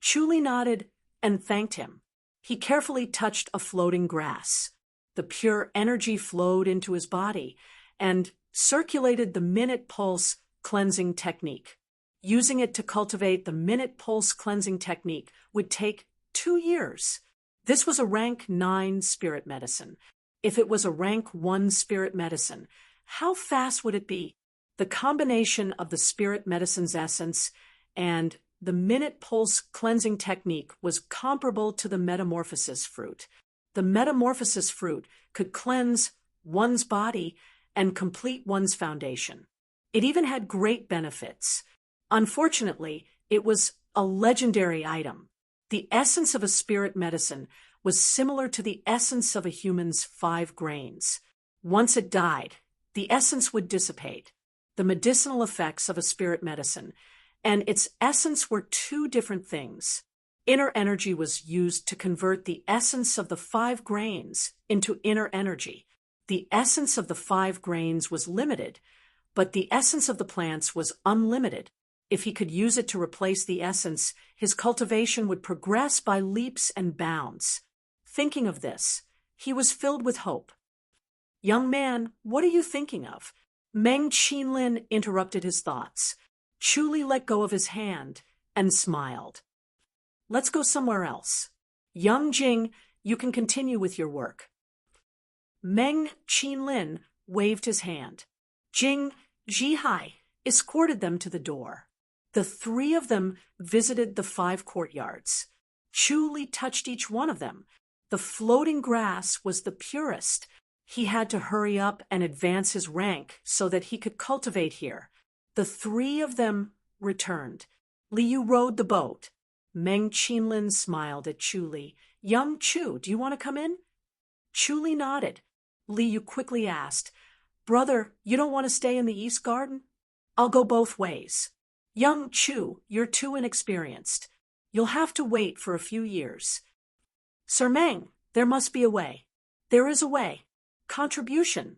Chu Li nodded and thanked him. He carefully touched a floating grass. The pure energy flowed into his body and circulated the minute pulse cleansing technique. Using it to cultivate the minute pulse cleansing technique would take 2 years. This was a rank 9 spirit medicine. If it was a rank 1 spirit medicine, how fast would it be? The combination of the spirit medicine's essence and the minute pulse cleansing technique was comparable to the metamorphosis fruit. The metamorphosis fruit could cleanse one's body and complete one's foundation. It even had great benefits. Unfortunately, it was a legendary item. The essence of a spirit medicine was similar to the essence of a human's 5 grains. Once it died, the essence would dissipate. The medicinal effects of a spirit medicine and its essence were 2 different things. Inner energy was used to convert the essence of the 5 grains into inner energy. The essence of the 5 grains was limited, but the essence of the plants was unlimited. If he could use it to replace the essence, his cultivation would progress by leaps and bounds. Thinking of this, he was filled with hope. Young man, what are you thinking of? Meng Qinlin interrupted his thoughts. Chu Li let go of his hand and smiled. Let's go somewhere else. Young Jing, you can continue with your work. Meng Qinlin waved his hand. Jing Zhihai escorted them to the door. The 3 of them visited the 5 courtyards. Chu Li touched each one of them. The floating grass was the purest. He had to hurry up and advance his rank so that he could cultivate here. The 3 of them returned. Li Yu rowed the boat. Meng Qinlin smiled at Chu Li. Young Chu, do you want to come in? Chu Li nodded. Li Yu quickly asked, Brother, you don't want to stay in the East Garden? I'll go both ways. Young Chu, you're too inexperienced. You'll have to wait for a few years. Sir Meng, there must be a way. There is a way. Contribution.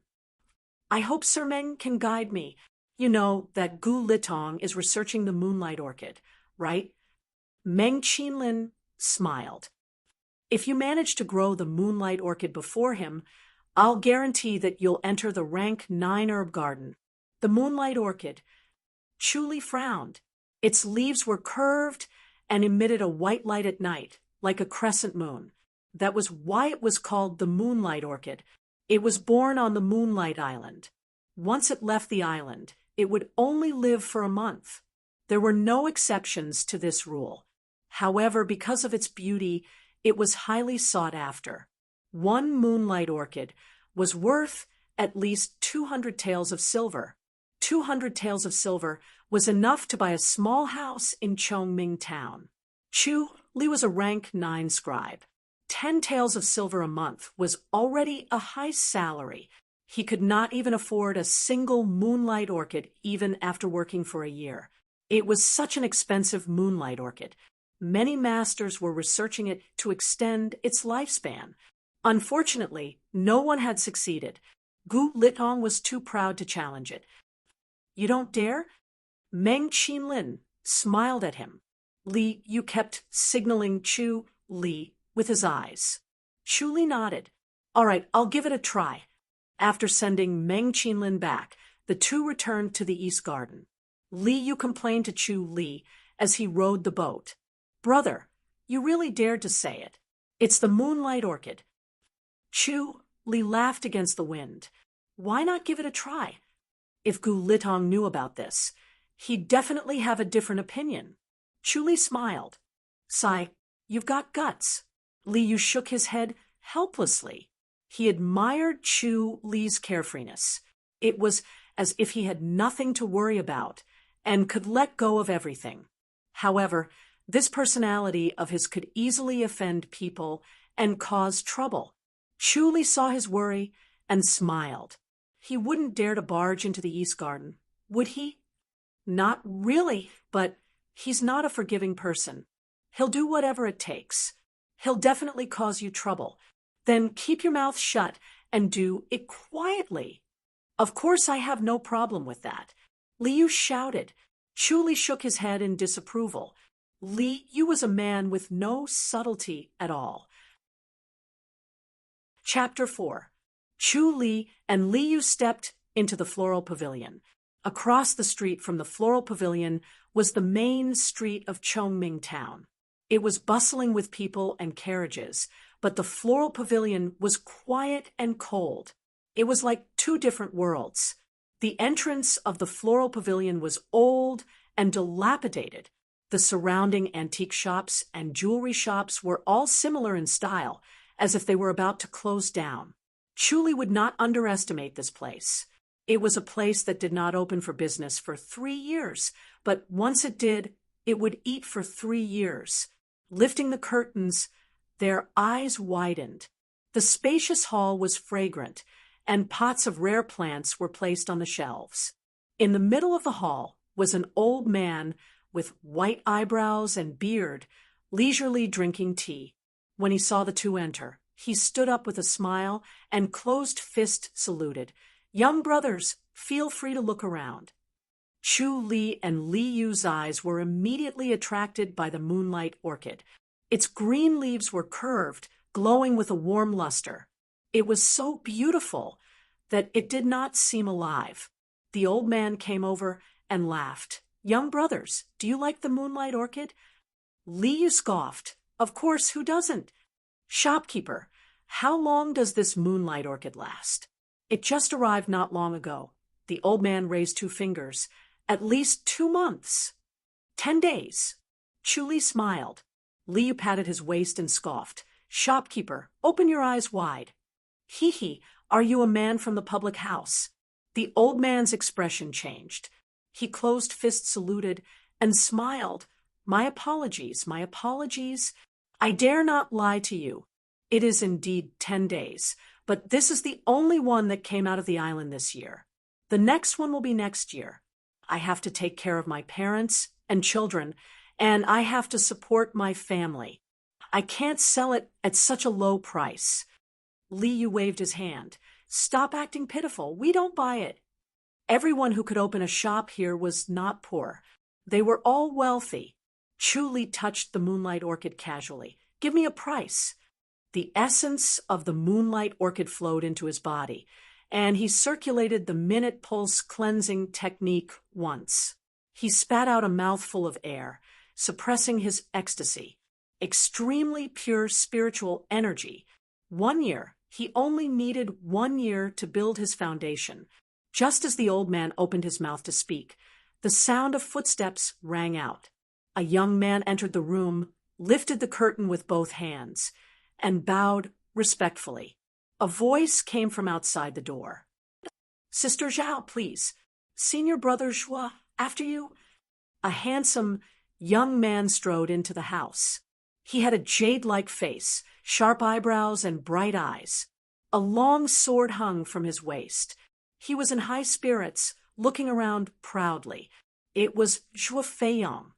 I hope Sir Meng can guide me. You know that Gu Litong is researching the moonlight orchid, right? Meng Qinlin smiled. If you manage to grow the moonlight orchid before him, I'll guarantee that you'll enter the rank 9 herb garden. The moonlight orchid. Chu Li frowned. Its leaves were curved and emitted a white light at night, like a crescent moon. That was why it was called the moonlight orchid. It was born on the Moonlight Island. Once it left the island, it would only live for a month. There were no exceptions to this rule. However, because of its beauty, it was highly sought after. One moonlight orchid was worth at least 200 taels of silver. 200 taels of silver was enough to buy a small house in Chongming town. Chu Li was a rank 9 scribe. 10 taels of silver a month was already a high salary. He could not even afford a single moonlight orchid even after working for a year. It was such an expensive moonlight orchid. Many masters were researching it to extend its lifespan. Unfortunately, no one had succeeded. Gu Litong was too proud to challenge it. "You don't dare?" Meng Qinlin smiled at him. Li Yu kept signaling Chu Li with his eyes. Chu Li nodded. "All right, I'll give it a try." After sending Meng Qinlin back, the two returned to the East Garden. Li Yu complained to Chu Li as he rowed the boat. "Brother, you really dared to say it. It's the moonlight orchid." Chu Li laughed against the wind. Why not give it a try? If Gu Litong knew about this, he'd definitely have a different opinion. Chu Li smiled. "Sai, you've got guts." Li Yu shook his head helplessly. He admired Chu Li's carefreeness. It was as if he had nothing to worry about and could let go of everything. However, this personality of his could easily offend people and cause trouble. Chu Li saw his worry and smiled. He wouldn't dare to barge into the East Garden, would he? Not really, but he's not a forgiving person. He'll do whatever it takes. He'll definitely cause you trouble. Then keep your mouth shut and do it quietly. Of course, I have no problem with that. Li Yu shouted. Chu Li shook his head in disapproval. Li Yu was a man with no subtlety at all. Chapter 4. Chu Li and Li Yu stepped into the floral pavilion. Across the street from the floral pavilion was the main street of Chongming town. It was bustling with people and carriages, but the floral pavilion was quiet and cold. It was like two different worlds. The entrance of the floral pavilion was old and dilapidated. The surrounding antique shops and jewelry shops were all similar in style, as if they were about to close down. Chu Li would not underestimate this place. It was a place that did not open for business for 3 years, but once it did, it would eat for 3 years. Lifting the curtains, their eyes widened. The spacious hall was fragrant, and pots of rare plants were placed on the shelves. In the middle of the hall was an old man with white eyebrows and beard, leisurely drinking tea. When he saw the two enter, he stood up with a smile and closed fist saluted. "Young brothers, feel free to look around." Chu Li and Li Yu's eyes were immediately attracted by the moonlight orchid. Its green leaves were curved, glowing with a warm luster. It was so beautiful that it did not seem alive. The old man came over and laughed. "Young brothers, do you like the moonlight orchid?" Li Yu scoffed. "Of course, who doesn't?" "Shopkeeper, how long does this moonlight orchid last?" "It just arrived not long ago." The old man raised 2 fingers. "At least 2 months." 10 days. Chu Li smiled. Li Yu patted his waist and scoffed. "Shopkeeper, open your eyes wide." "Hee, are you a man from the public house?" The old man's expression changed. He closed fist saluted and smiled. My apologies. I dare not lie to you. It is indeed 10 days, but this is the only one that came out of the island this year. The next one will be next year. I have to take care of my parents and children, and I have to support my family. I can't sell it at such a low price." Li Yu waved his hand. "Stop acting pitiful. We don't buy it." Everyone who could open a shop here was not poor. They were all wealthy. Chu Li touched the moonlight orchid casually. "Give me a price." The essence of the moonlight orchid flowed into his body, and he circulated the minute pulse cleansing technique once. He spat out a mouthful of air, suppressing his ecstasy. Extremely pure spiritual energy. 1 year. He only needed 1 year to build his foundation. Just as the old man opened his mouth to speak, the sound of footsteps rang out. A young man entered the room, lifted the curtain with both hands, and bowed respectfully. A voice came from outside the door. Sister Zhao, please. Senior brother Zhua, after you. A handsome young man strode into the house. He had a jade-like face, sharp eyebrows, and bright eyes. A long sword hung from his waist. He was in high spirits, looking around proudly. It was Zhuo Feiyang.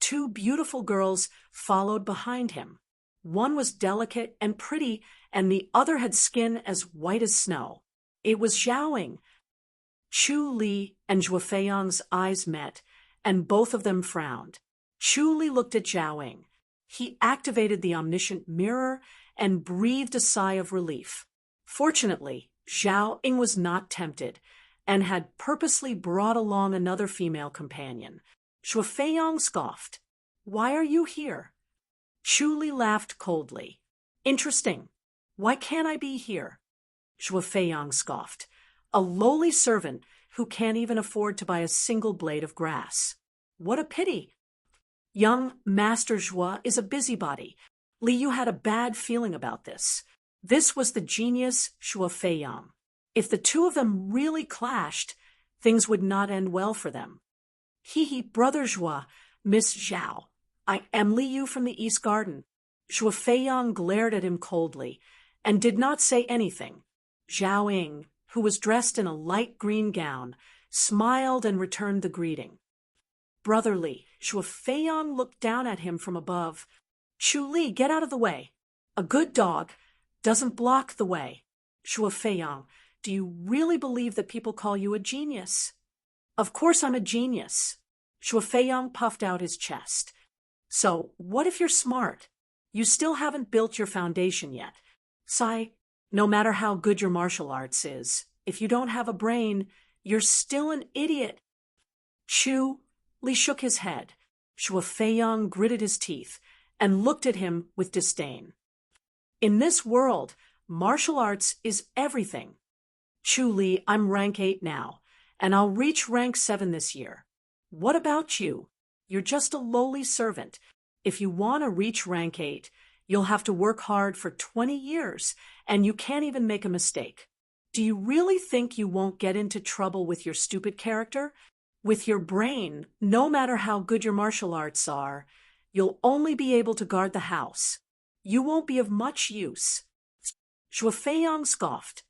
Two beautiful girls followed behind him. One was delicate and pretty, and the other had skin as white as snow. It was Zhaoying. Chu Li and Zhuo Feiyang's eyes met, and both of them frowned. Chu Li looked at Zhaoying. He activated the omniscient mirror and breathed a sigh of relief. Fortunately, Zhaoying was not tempted and had purposely brought along another female companion. Zhuo Feiyang scoffed. Why are you here? Chu Li laughed coldly. Interesting. Why can't I be here? Zhuo Feiyang scoffed. A lowly servant who can't even afford to buy a single blade of grass. What a pity. Young Master Zhuo is a busybody. Li Yu had a bad feeling about this. This was the genius Zhuo Feiyang. If the two of them really clashed, things would not end well for them. He, brother Zhuo, Miss Zhao. I am Li Yu from the East Garden. Zhuo Feiyang glared at him coldly and did not say anything. Zhaoying, who was dressed in a light green gown, smiled and returned the greeting. Brotherly, Zhuo Feiyang looked down at him from above. Chu Li, get out of the way. A good dog doesn't block the way. Zhuo Feiyang, do you really believe that people call you a genius? Of course I'm a genius. Zhuo Feiyang puffed out his chest. So, what if you're smart? You still haven't built your foundation yet. Sai, no matter how good your martial arts is, if you don't have a brain, you're still an idiot. Chu Li shook his head. Zhuo Feiyang gritted his teeth and looked at him with disdain. In this world, martial arts is everything. Chu Li, I'm rank 8 now, and I'll reach rank 7 this year. What about you? You're just a lowly servant. If you want to reach rank 8, you'll have to work hard for 20 years, and you can't even make a mistake. Do you really think you won't get into trouble with your stupid character? With your brain, no matter how good your martial arts are, you'll only be able to guard the house. You won't be of much use. Zhuo Feiyang scoffed.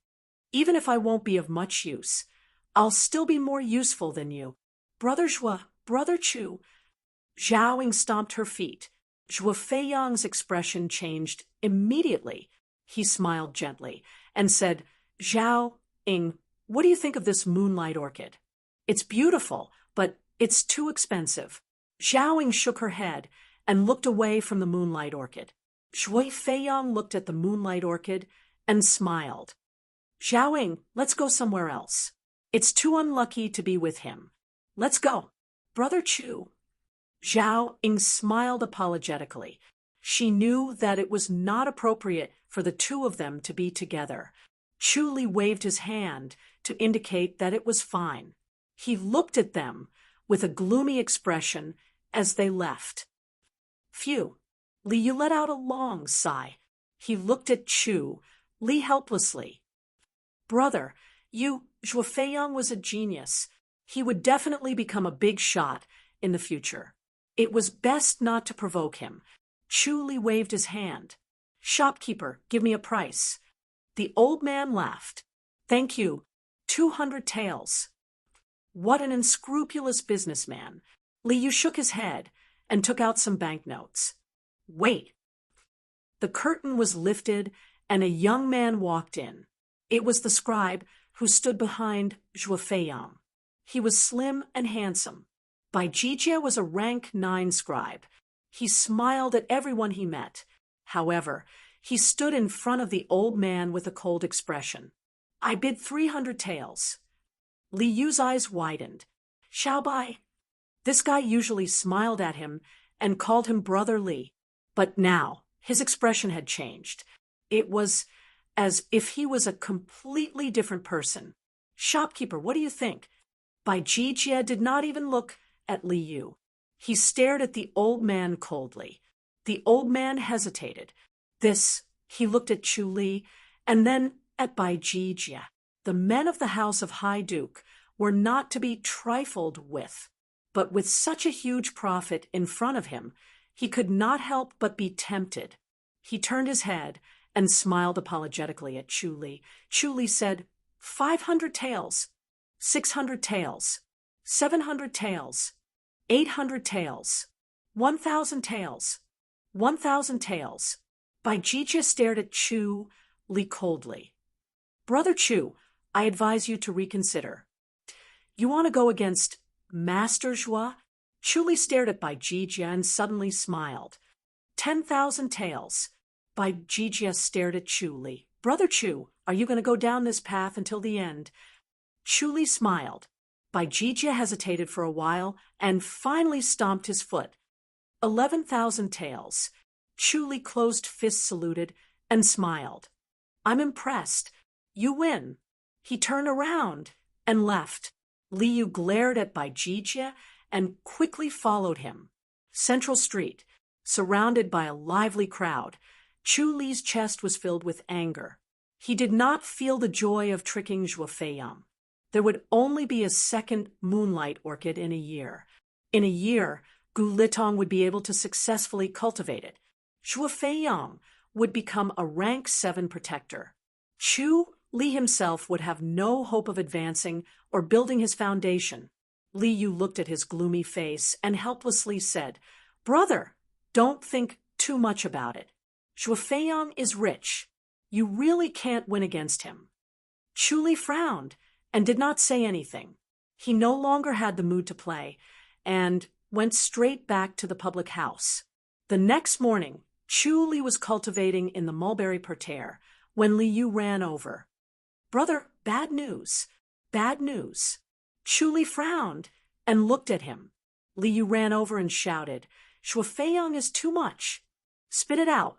Even if I won't be of much use, I'll still be more useful than you. Brother Zhuo, Brother Chu. Zhaoying stomped her feet. Zhuo Feiyang's expression changed immediately. He smiled gently and said, Zhaoying, what do you think of this moonlight orchid? It's beautiful, but it's too expensive. Zhaoying shook her head and looked away from the moonlight orchid. Zhuo Feiyang looked at the moonlight orchid and smiled. Zhaoying, let's go somewhere else. It's too unlucky to be with him. Let's go. Brother Chu. Zhaoying smiled apologetically. She knew that it was not appropriate for the two of them to be together. Chu Li waved his hand to indicate that it was fine. He looked at them with a gloomy expression as they left. Phew. Li Yu let out a long sigh. He looked at Chu Li helplessly. Brother, Zhuo Feiyang was a genius. He would definitely become a big shot in the future. It was best not to provoke him. Chu Li waved his hand. Shopkeeper, give me a price. The old man laughed. Thank you. 200 taels. What an unscrupulous businessman. Li Yu shook his head and took out some banknotes. Wait. The curtain was lifted and a young man walked in. It was the scribe who stood behind Zhuo Feiyang. He was slim and handsome. Bai Jijie was a rank 9 scribe. He smiled at everyone he met. However, he stood in front of the old man with a cold expression. I bid 300 taels. Li Yu's eyes widened. Xiao Bai. This guy usually smiled at him and called him Brother Li. But now, his expression had changed. It was as if he was a completely different person. Shopkeeper, what do you think? Bai Jijie did not even look at Li Yu. He stared at the old man coldly. The old man hesitated. He looked at Chu Li and then at Bai Jijie. The men of the house of High Duke were not to be trifled with, but with such a huge profit in front of him, he could not help but be tempted. He turned his head and smiled apologetically at Chu Li. Chu Li said, 500 taels, 600 taels, 700 taels, 800 taels, 1,000 taels, 1,000 taels. Bai Jijia stared at Chu Li coldly. Brother Chu, I advise you to reconsider. You want to go against Master Zhua? Chu Li stared at Bai Jijia and suddenly smiled. 10,000 taels. Bai Jijia stared at Chu Li. Brother Chu, are you going to go down this path until the end? Chu Li smiled. Bai Jijia hesitated for a while and finally stomped his foot. 11,000 taels. Chu Li closed fists saluted and smiled. I'm impressed. You win. He turned around and left. Li Yu glared at Bai Jijia and quickly followed him. Central Street, surrounded by a lively crowd, Chu Li's chest was filled with anger. He did not feel the joy of tricking Zhuo Feiyang. There would only be a second moonlight orchid in a year. In a year, Gu Litong would be able to successfully cultivate it. Zhuo Feiyang would become a rank 7 protector. Chu Li himself would have no hope of advancing or building his foundation. Li Yu looked at his gloomy face and helplessly said, Brother, don't think too much about it. Zhuo Feiyang is rich. You really can't win against him. Chu Li frowned and did not say anything. He no longer had the mood to play and went straight back to the public house. The next morning, Chu Li was cultivating in the mulberry parterre when Li Yu ran over. Brother, bad news. Bad news. Chu Li frowned and looked at him. Li Yu ran over and shouted, Zhuo Feiyang is too much. Spit it out.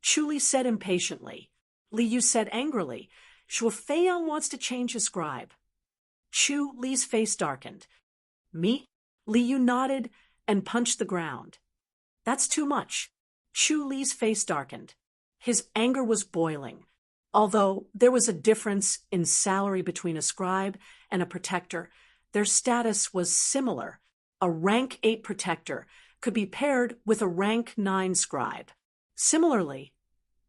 Chu Li said impatiently. Li Yu said angrily, Zhuo Feiyang wants to change his scribe. Chu Li's face darkened. Me? Li Yu nodded and punched the ground. That's too much. Chu Li's face darkened. His anger was boiling. Although there was a difference in salary between a scribe and a protector, their status was similar. A rank 8 protector could be paired with a rank 9 scribe. Similarly,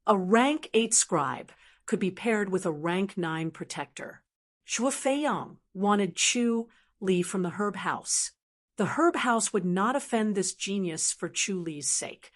a rank 8 scribe could be paired with a rank 9 protector. Zhuo Feiyang wanted Chu Li from the herb house. The herb house would not offend this genius for Chu Li's sake.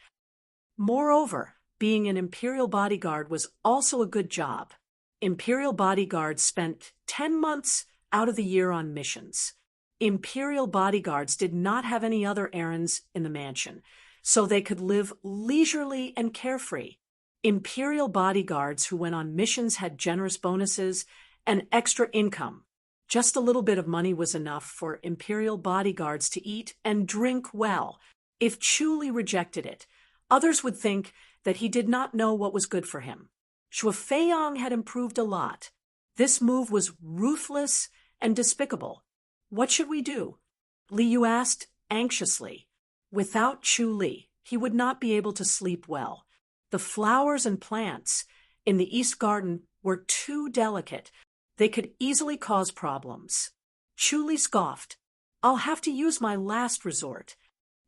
Moreover, being an imperial bodyguard was also a good job. Imperial bodyguards spent 10 months out of the year on missions. Imperial bodyguards did not have any other errands in the mansion, so they could live leisurely and carefree. Imperial bodyguards who went on missions had generous bonuses and extra income. Just a little bit of money was enough for imperial bodyguards to eat and drink well. If Chu Li rejected it, others would think that he did not know what was good for him. Zhuo Feiyang had improved a lot. This move was ruthless and despicable. What should we do? Li Yu asked anxiously. Without Chu Li, he would not be able to sleep well. The flowers and plants in the East Garden were too delicate. They could easily cause problems. Chu Li scoffed. I'll have to use my last resort.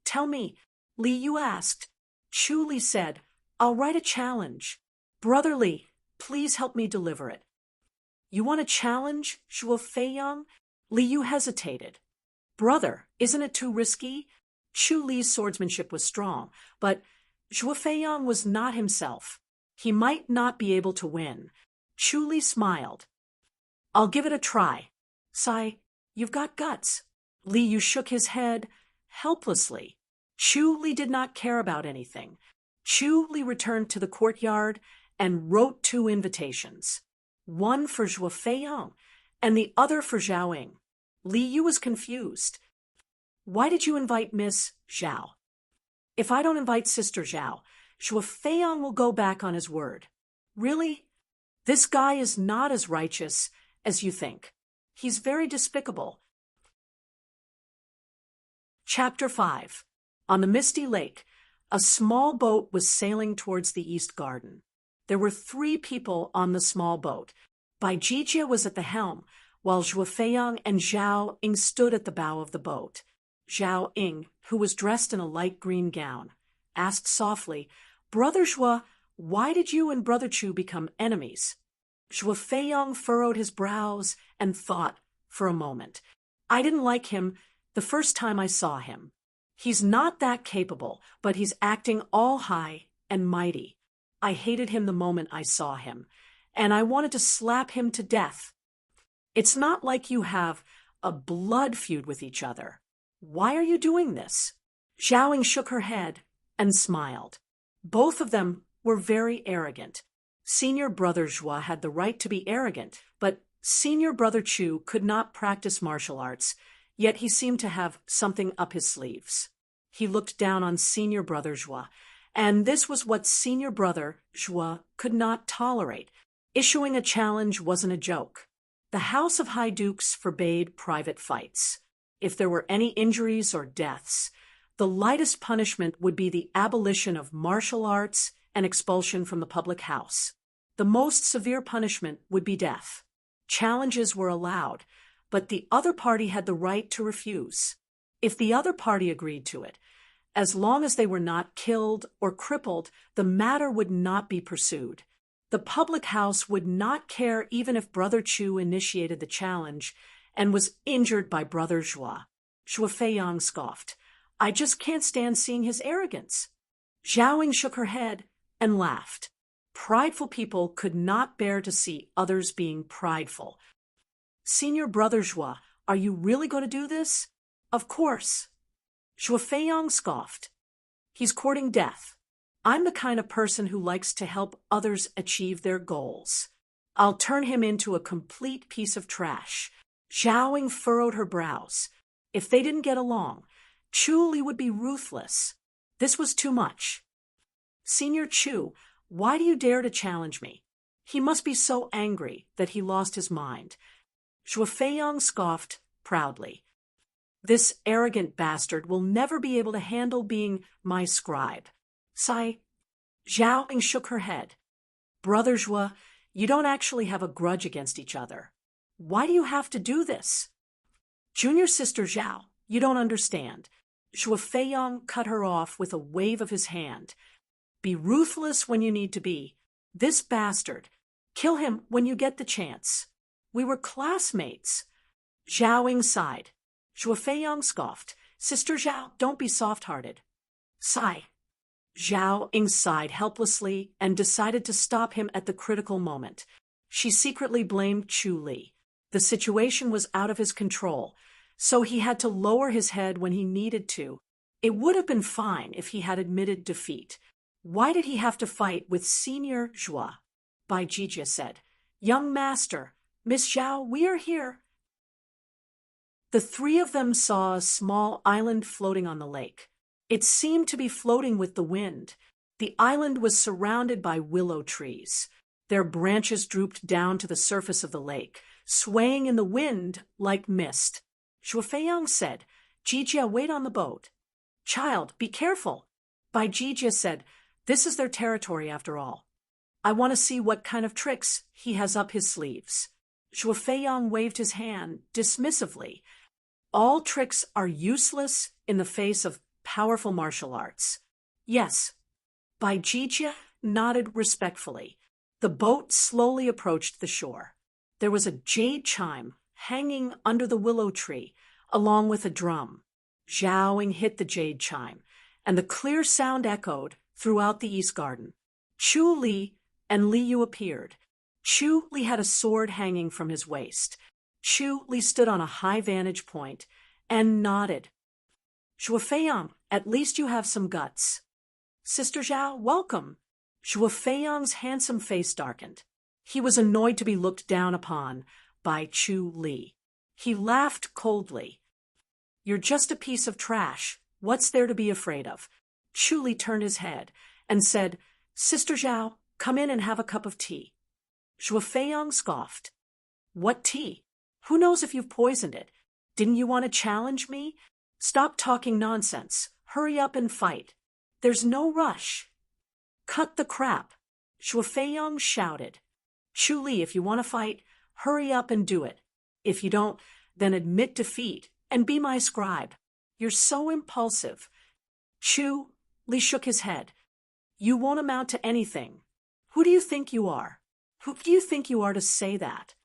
Tell me, Li Yu asked. Chu Li said, I'll write a challenge. Brother Li, please help me deliver it. You want a challenge, Zhuo Feiyang? Li Yu hesitated. Brother, isn't it too risky? Chu Li's swordsmanship was strong, but Zhuo Feiyang was not himself. He might not be able to win. Chu Li smiled. I'll give it a try. Sai, you've got guts. Li Yu shook his head helplessly. Chu Li did not care about anything. Chu Li returned to the courtyard and wrote 2 invitations. One for Zhuo Feiyang and the other for Zhao Ying. Li Yu was confused. Why did you invite Miss Zhao? If I don't invite Sister Zhao, Zhuo Feiyang will go back on his word. Really? This guy is not as righteous as you think. He's very despicable. Chapter 5. On the misty lake, a small boat was sailing towards the East Garden. There were 3 people on the small boat. Bai Jijia was at the helm, while Zhuo Feiyang and Zhao Ying stood at the bow of the boat. Zhao Ying, who was dressed in a light green gown, asked softly, "Brother Zhuo, why did you and Brother Chu become enemies?" Zhuo Feiyang furrowed his brows and thought for a moment. "I didn't like him the first time I saw him. He's not that capable, but he's acting all high and mighty. I hated him the moment I saw him, and I wanted to slap him to death. It's not like you have a blood feud with each other. Why are you doing this?" Zhao Ying shook her head and smiled. Both of them were very arrogant. Senior brother Zhuo had the right to be arrogant, but senior brother Chu could not practice martial arts, yet he seemed to have something up his sleeves. He looked down on senior brother Zhuo, and this was what senior brother Zhuo could not tolerate. Issuing a challenge wasn't a joke. The House of High Dukes forbade private fights. If there were any injuries or deaths, the lightest punishment would be the abolition of martial arts and expulsion from the public house. The most severe punishment would be death. Challenges were allowed, but the other party had the right to refuse. If the other party agreed to it, as long as they were not killed or crippled, the matter would not be pursued. The public house would not care even if Brother Chu initiated the challenge and was injured by Brother Zhuo. Zhuo Feiyang scoffed. "I just can't stand seeing his arrogance." Zhao Ying shook her head and laughed. Prideful people could not bear to see others being prideful. "Senior brother Zhuo, are you really going to do this?" "Of course." Zhuo Feiyang scoffed. "He's courting death. I'm the kind of person who likes to help others achieve their goals. I'll turn him into a complete piece of trash." Zhao Ying furrowed her brows. If they didn't get along, Chu Li would be ruthless. This was too much. "Senior Chu, why do you dare to challenge me?" He must be so angry that he lost his mind. Zhuo Feiyang scoffed proudly. "This arrogant bastard will never be able to handle being my scribe." Sigh. Zhao Ying shook her head. "Brother Zhuo, you don't actually have a grudge against each other. Why do you have to do this?" "Junior sister Zhao, you don't understand." Zhuo Feiyang cut her off with a wave of his hand. "Be ruthless when you need to be. This bastard, kill him when you get the chance. We were classmates." Zhao Ying sighed. Zhuo Feiyang scoffed. "Sister Zhao, don't be soft-hearted." Sigh. Zhao Ying sighed helplessly and decided to stop him at the critical moment. She secretly blamed Chu Li. The situation was out of his control, so he had to lower his head when he needed to. It would have been fine if he had admitted defeat. Why did he have to fight with Senior Zhuo? Bai Jijia said, "Young master, Miss Zhao, we are here." The three of them saw a small island floating on the lake. It seemed to be floating with the wind. The island was surrounded by willow trees. Their branches drooped down to the surface of the lake, swaying in the wind like mist. Zhuo Feiyang said, "Jijia, wait on the boat." "Child, be careful." Bai Jijia said, "This is their territory after all. I want to see what kind of tricks he has up his sleeves." Zhuo Feiyang waved his hand dismissively. "All tricks are useless in the face of powerful martial arts." "Yes." Bai Jijia nodded respectfully. The boat slowly approached the shore. There was a jade chime hanging under the willow tree, along with a drum. Zhao Ying hit the jade chime, and the clear sound echoed throughout the East Garden. Chu Li and Li Yu appeared. Chu Li had a sword hanging from his waist. Chu Li stood on a high vantage point and nodded. "Zhuo Feiyang, at least you have some guts." "Sister Zhao, welcome." Zhuo Feiyang's handsome face darkened. He was annoyed to be looked down upon by Chu Li. He laughed coldly. "You're just a piece of trash. What's there to be afraid of?" Chu Li turned his head and said, "Sister Zhao, come in and have a cup of tea." Zhuo Feiyang scoffed. "What tea? Who knows if you've poisoned it? Didn't you want to challenge me? Stop talking nonsense. Hurry up and fight. There's no rush." "Cut the crap," Zhuo Feiyang shouted. "Chu Li, if you want to fight, Hurry up and do it. If you don't, then admit defeat and be my scribe. You're so impulsive. Chu Li shook his head. You won't amount to anything. Who do you think you are? Who do you think you are to say that?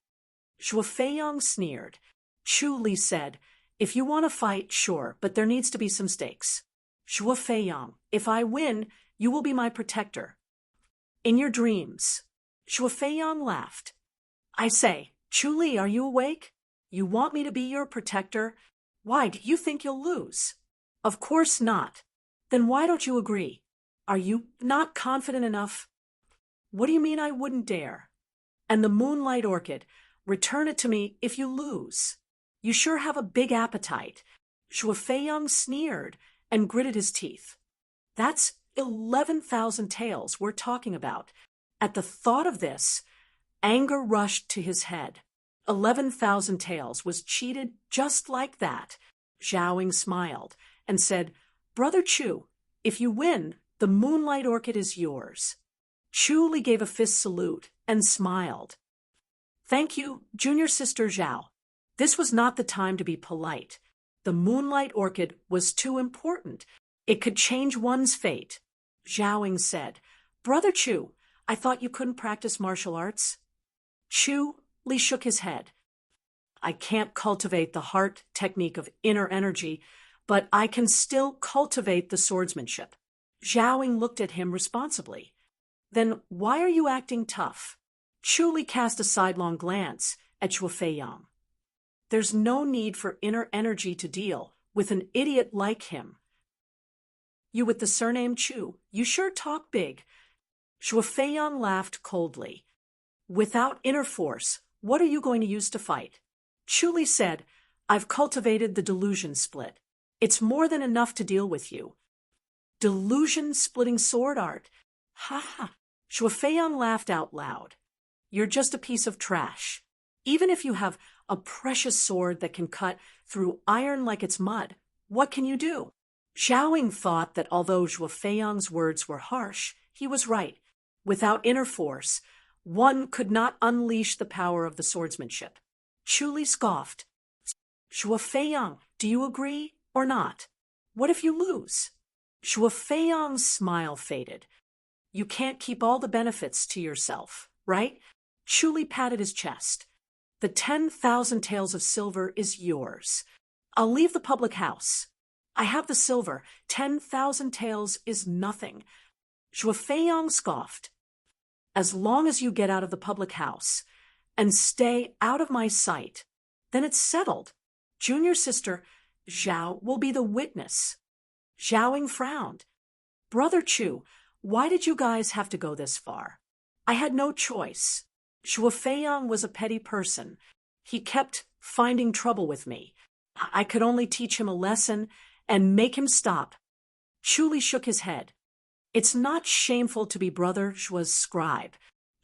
Zhuo Feiyang sneered. Chu Li said, if you want to fight, sure, but there needs to be some stakes. Zhuo Feiyang, if I win, you will be my protector. In your dreams. Zhuo Feiyang laughed. I say, Chu Li, are you awake? You want me to be your protector? Why, do you think you'll lose? Of course not. Then why don't you agree? Are you not confident enough? What do you mean I wouldn't dare? And the Moonlight Orchid, return it to me if you lose. You sure have a big appetite. Zhuo Feiyang sneered and gritted his teeth. That's 11,000 taels we're talking about. At the thought of this, anger rushed to his head. 11,000 taels was cheated just like that. Zhaoing smiled and said, Brother Chu, if you win, the Moonlight Orchid is yours. Chu Li gave a fist salute and smiled. Thank you, junior sister Zhao. This was not the time to be polite. The Moonlight Orchid was too important. It could change one's fate. Zhaoing said, Brother Chu, I thought you couldn't practice martial arts. Chu Li shook his head. I can't cultivate the heart technique of inner energy, but I can still cultivate the swordsmanship. Zhaoing looked at him responsibly. Then why are you acting tough? Chu Li cast a sidelong glance at Zhuo Feiyang. There's no need for inner energy to deal with an idiot like him. You with the surname Chu, you sure talk big. Zhuo Feiyang laughed coldly. Without inner force, what are you going to use to fight? Chu Li said, I've cultivated the delusion split. It's more than enough to deal with you. Delusion-splitting sword art. Ha ha. Zhuo Feiyang laughed out loud. You're just a piece of trash. Even if you have a precious sword that can cut through iron like it's mud, what can you do? Zhaoing thought that although Zhuo Feiyang's words were harsh, he was right. Without inner force, one could not unleash the power of the swordsmanship. Chu Li scoffed. Zhuo Feiyang, do you agree or not? What if you lose? Zhuo Feiyang's smile faded. You can't keep all the benefits to yourself, right? Chu Li patted his chest. The 10,000 taels of silver is yours. I'll leave the public house. I have the silver. 10,000 taels is nothing. Zhuo Feiyang scoffed. As long as you get out of the public house and stay out of my sight, then it's settled. Junior sister Zhao will be the witness. Zhaoing frowned. Brother Chu, why did you guys have to go this far? I had no choice. Zhuo Feiyang was a petty person. He kept finding trouble with me. I could only teach him a lesson and make him stop. Chu Li shook his head. It's not shameful to be Brother Zhuo's scribe.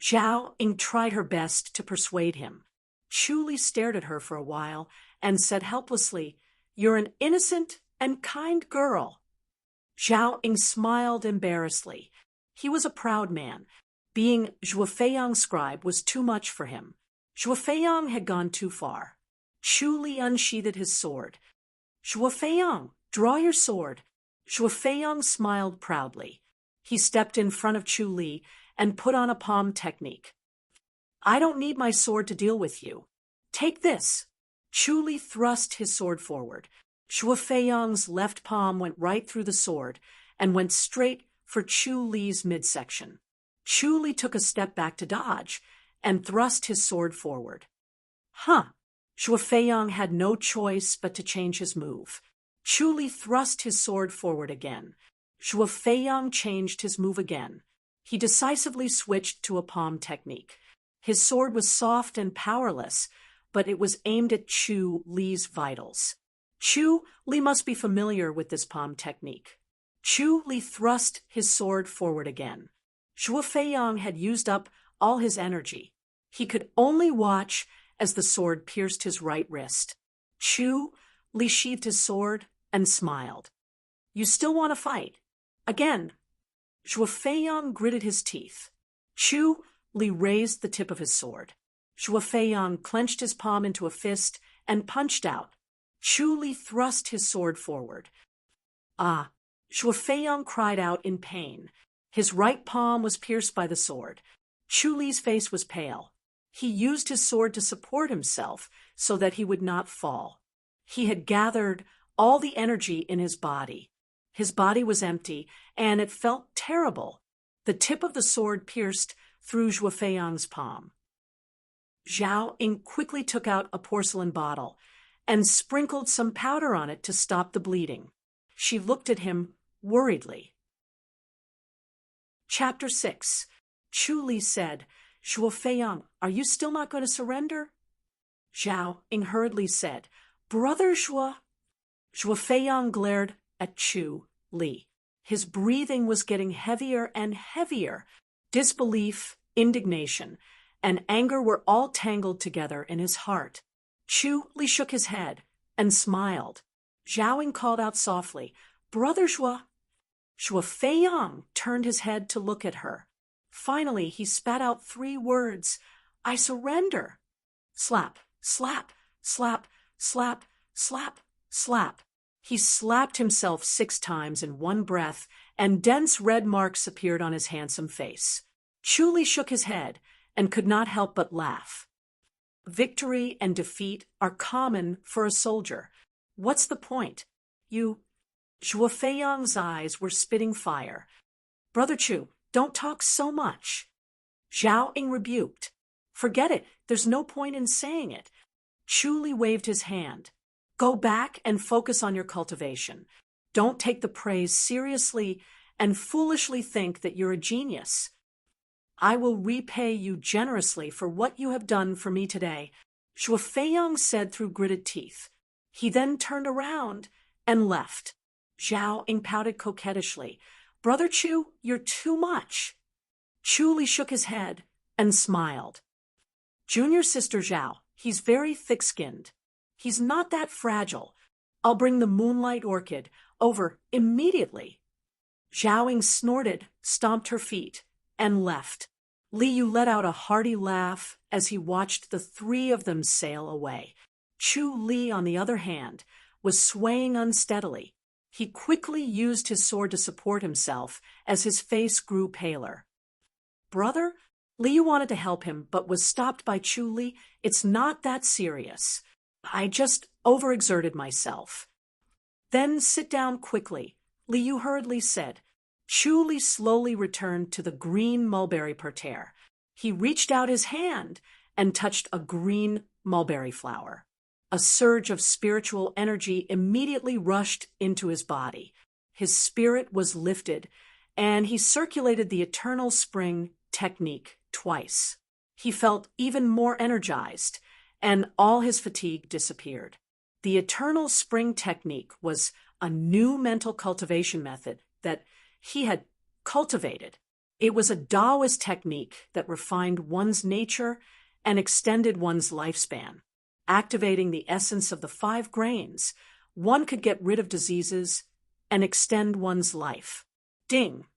Zhaoing tried her best to persuade him. Chu Li stared at her for a while and said helplessly, You're an innocent and kind girl. Zhaoing smiled embarrassedly. He was a proud man. Being Zhuo Feiyang's scribe was too much for him. Zhuo Feiyang had gone too far. Chu Li unsheathed his sword. Zhuo Feiyang, draw your sword. Zhuo Feiyang smiled proudly. He stepped in front of Chu Li and put on a palm technique. I don't need my sword to deal with you. Take this. Chu Li thrust his sword forward. Zhuo Feiyang's left palm went right through the sword and went straight for Chu Li's midsection. Chu Li took a step back to dodge and thrust his sword forward. Huh. Zhuo Feiyang had no choice but to change his move. Chu Li thrust his sword forward again. Zhuo Feiyang changed his move again. He decisively switched to a palm technique. His sword was soft and powerless, but it was aimed at Chu Li's vitals. Chu Li must be familiar with this palm technique. Chu Li thrust his sword forward again. Zhuo Feiyang had used up all his energy. He could only watch as the sword pierced his right wrist. Chu Li sheathed his sword and smiled. You still want to fight? Again. Zhuo Feiyang gritted his teeth. Chu Li raised the tip of his sword. Zhuo Feiyang clenched his palm into a fist and punched out. Chu Li thrust his sword forward. Ah! Zhuo Feiyang cried out in pain. His right palm was pierced by the sword. Chu Li's face was pale. He used his sword to support himself so that he would not fall. He had gathered all the energy in his body. His body was empty, and it felt terrible. The tip of the sword pierced through Zhuo Feiyang's palm. Zhao Ying quickly took out a porcelain bottle and sprinkled some powder on it to stop the bleeding. She looked at him worriedly. Chapter 6. Chu Li said, "Zhuo Feiyang, are you still not going to surrender?" Zhao Ying hurriedly said, "Brother Zhuo." Zhuo Feiyang glared at Chu Li. His breathing was getting heavier and heavier. Disbelief, indignation, and anger were all tangled together in his heart. Chu Li shook his head and smiled. Zhao Ying called out softly, "Brother Zhuo." Zhuo Feiyang turned his head to look at her. Finally, he spat out 3 words, "I surrender." Slap, slap, slap, slap, slap, slap. He slapped himself 6 times in one breath, and dense red marks appeared on his handsome face. Chu Li shook his head and could not help but laugh. Victory and defeat are common for a soldier. What's the point? Zhuo Feiyang's eyes were spitting fire. "Brother Chu, don't talk so much." Zhao Ying rebuked. "Forget it. There's no point in saying it." Chu Li waved his hand. "Go back and focus on your cultivation. Don't take the praise seriously and foolishly think that you're a genius. I will repay you generously for what you have done for me today," Zhuo Feiyang said through gritted teeth. He then turned around and left. Zhao Ying pouted coquettishly. "Brother Chu, you're too much." Chu Li shook his head and smiled. "Junior sister Zhao, he's very thick-skinned. He's not that fragile. I'll bring the moonlight orchid over immediately." Zhao Ying snorted, stomped her feet, and left. Li Yu let out a hearty laugh as he watched the 3 of them sail away. Chu Li, on the other hand, was swaying unsteadily. He quickly used his sword to support himself as his face grew paler. "Brother?" Li Yu wanted to help him, but was stopped by Chu Li. "It's not that serious. I just overexerted myself." "Then sit down quickly," Li Yu hurriedly said. Chu Li slowly returned to the green mulberry parterre. He reached out his hand and touched a green mulberry flower. A surge of spiritual energy immediately rushed into his body. His spirit was lifted, and he circulated the eternal spring technique twice. He felt even more energized, and all his fatigue disappeared. The eternal spring technique was a new mental cultivation method that he had cultivated. It was a Taoist technique that refined one's nature and extended one's lifespan. Activating the essence of the 5 grains, one could get rid of diseases and extend one's life. Ding!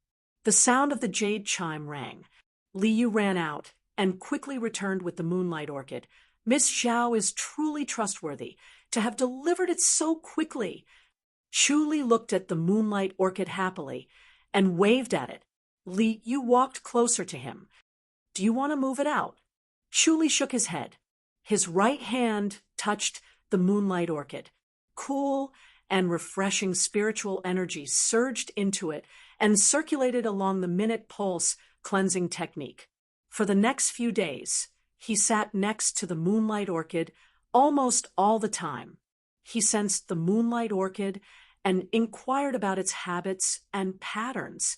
The sound of the jade chime rang. Li Yu ran out and quickly returned with the moonlight orchid. "Miss Zhao is truly trustworthy to have delivered it so quickly." Chu Li looked at the moonlight orchid happily and waved at it. Li Yu walked closer to him. "Do you want to move it out?" Chu Li shook his head. His right hand touched the moonlight orchid. Cool and refreshing spiritual energy surged into it and circulated along the minute pulse cleansing technique. For the next few days, he sat next to the moonlight orchid almost all the time. He sensed the moonlight orchid and inquired about its habits and patterns.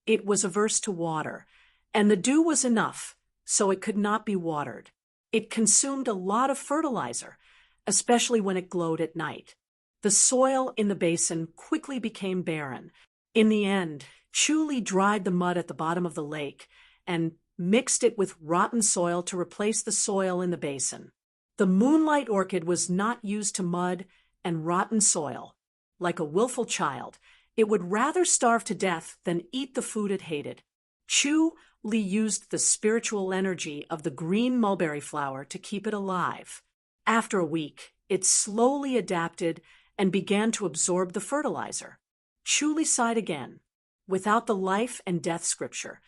It was averse to water, and the dew was enough, so it could not be watered. It consumed a lot of fertilizer, especially when it glowed at night. The soil in the basin quickly became barren. In the end, Chu Li dried the mud at the bottom of the lake and mixed it with rotten soil to replace the soil in the basin. The moonlight orchid was not used to mud and rotten soil. Like a willful child, it would rather starve to death than eat the food it hated. Chu Li used the spiritual energy of the green mulberry flower to keep it alive. After a week, it slowly adapted and began to absorb the fertilizer. Chu Li sighed again. Without the life and death scripture,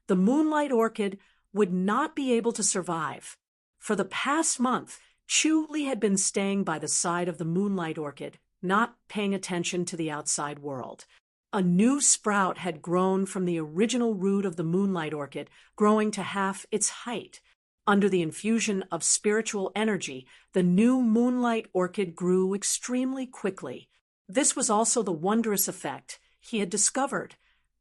the moonlight orchid would not be able to survive. For the past month, Chu Li had been staying by the side of the moonlight orchid, not paying attention to the outside world. A new sprout had grown from the original root of the moonlight orchid, growing to half its height. Under the infusion of spiritual energy, the new moonlight orchid grew extremely quickly. This was also the wondrous effect he had discovered: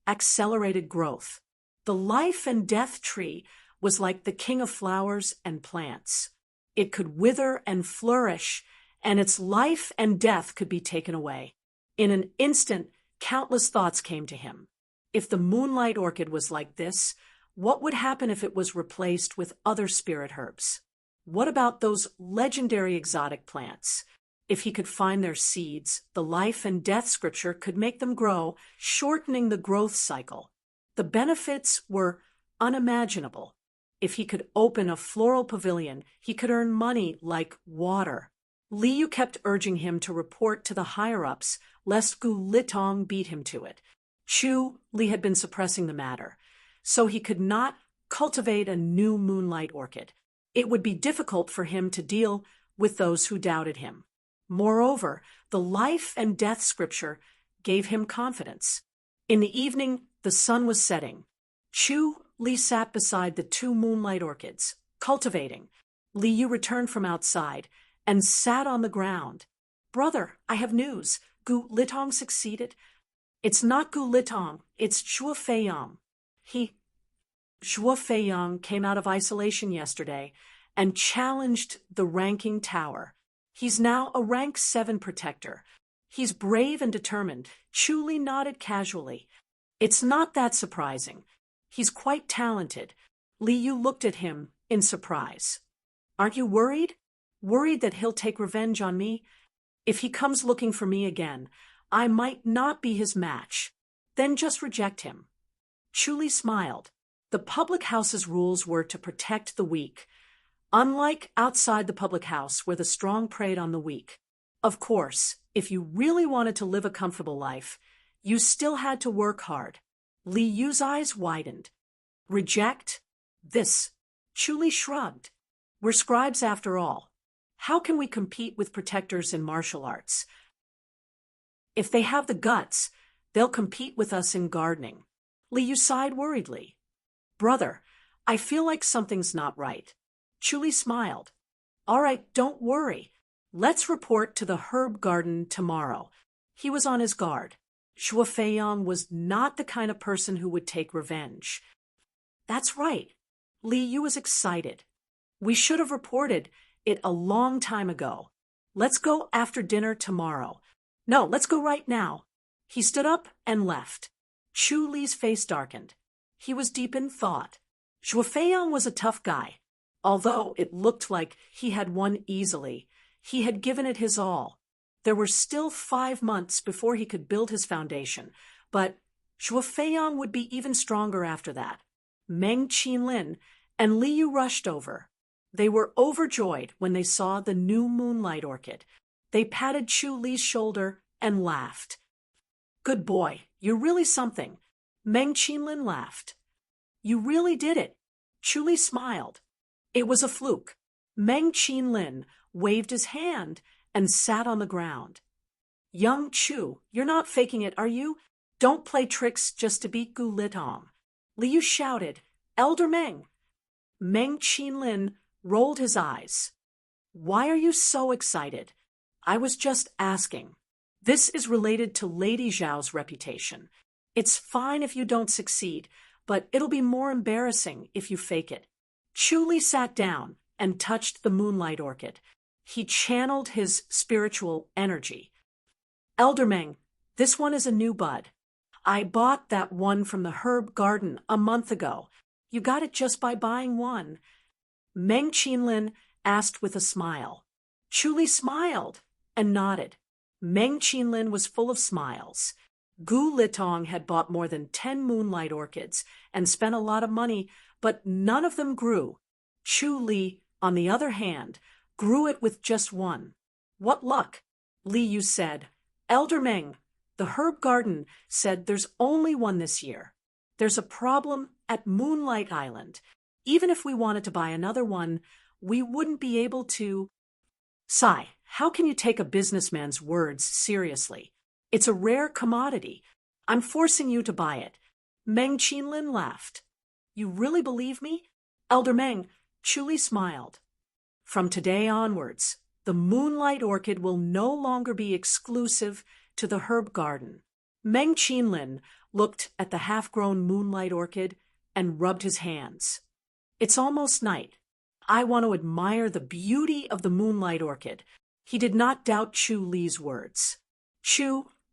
accelerated growth. The life and death tree was like the king of flowers and plants. It could wither and flourish, and its life and death could be taken away. In an instant, countless thoughts came to him. If the moonlight orchid was like this, what would happen if it was replaced with other spirit herbs? What about those legendary exotic plants? If he could find their seeds, the life and death scripture could make them grow, shortening the growth cycle. The benefits were unimaginable. If he could open a floral pavilion, he could earn money like water. Liu kept urging him to report to the higher-ups, lest Gu Litong beat him to it. Chu Li had been suppressing the matter, so he could not cultivate a new moonlight orchid. It would be difficult for him to deal with those who doubted him. Moreover, the life and death scripture gave him confidence. In the evening, the sun was setting. Chu Li sat beside the two moonlight orchids, cultivating. Liu returned from outside and sat on the ground. "Brother, I have news. Gu Litong succeeded." "It's not Gu Litong, it's Zhuo Feiyang. Zhuo Feiyang came out of isolation yesterday and challenged the ranking tower. He's now a rank 7 protector. He's brave and determined." Chu Li nodded casually. "It's not that surprising. He's quite talented." Liu looked at him in surprise. "Aren't you worried? Worried that he'll take revenge on me? If he comes looking for me again, I might not be his match. Then just reject him." Chu Li smiled. The public house's rules were to protect the weak, unlike outside the public house where the strong preyed on the weak. Of course, if you really wanted to live a comfortable life, you still had to work hard. Li Yu's eyes widened. "Reject? This?" Chu Li shrugged. "We're scribes after all. How can we compete with protectors in martial arts? If they have the guts, they'll compete with us in gardening." Li Yu sighed worriedly. "Brother, I feel like something's not right." Chu Li smiled. "All right, don't worry. Let's report to the herb garden tomorrow." He was on his guard. Zhuo Feiyang was not the kind of person who would take revenge. "That's right." Li Yu was excited. "We should have reported it a long time ago. Let's go after dinner tomorrow. No, let's go right now." He stood up and left. Chu Li's face darkened. He was deep in thought. Zhuo Feiyang was a tough guy. Although it looked like he had won easily, he had given it his all. There were still 5 months before he could build his foundation, but Zhuo Feiyang would be even stronger after that. Meng Qinlin and Liu rushed over. They were overjoyed when they saw the new moonlight orchid. They patted Chu Li's shoulder and laughed. "Good boy, you're really something." Meng Qinlin laughed. "You really did it." Chu Li smiled. It was a fluke. Meng Qinlin waved his hand and sat on the ground. "Young Chu, you're not faking it, are you? Don't play tricks just to beat Gu Litong." Liu shouted, "Elder Meng." Meng Qinlin rolled his eyes. "Why are you so excited?" "I was just asking. This is related to Lady Zhao's reputation. It's fine if you don't succeed, but it'll be more embarrassing if you fake it." Chu Li sat down and touched the moonlight orchid. He channeled his spiritual energy. "Elder Meng, this one is a new bud. I bought that one from the herb garden a month ago. You got it just by buying one." Meng Qinlin asked with a smile. Chu Li smiled and nodded. Meng Qinlin was full of smiles. Gu Litong had bought more than 10 moonlight orchids and spent a lot of money, but none of them grew. Chu Li, on the other hand, grew it with just one. What luck? Li Yu said. Elder Meng, the herb garden, said there's only one this year. There's a problem at Moonlight Island. Even if we wanted to buy another one, we wouldn't be able to. Sai, how can you take a businessman's words seriously? It's a rare commodity. I'm forcing you to buy it. Meng Qinlin laughed. You really believe me? Elder Meng, Chu Li smiled. From today onwards, the moonlight orchid will no longer be exclusive to the herb garden. Meng Qinlin looked at the half-grown moonlight orchid and rubbed his hands. It's almost night. I want to admire the beauty of the moonlight orchid. He did not doubt Chu Li's words.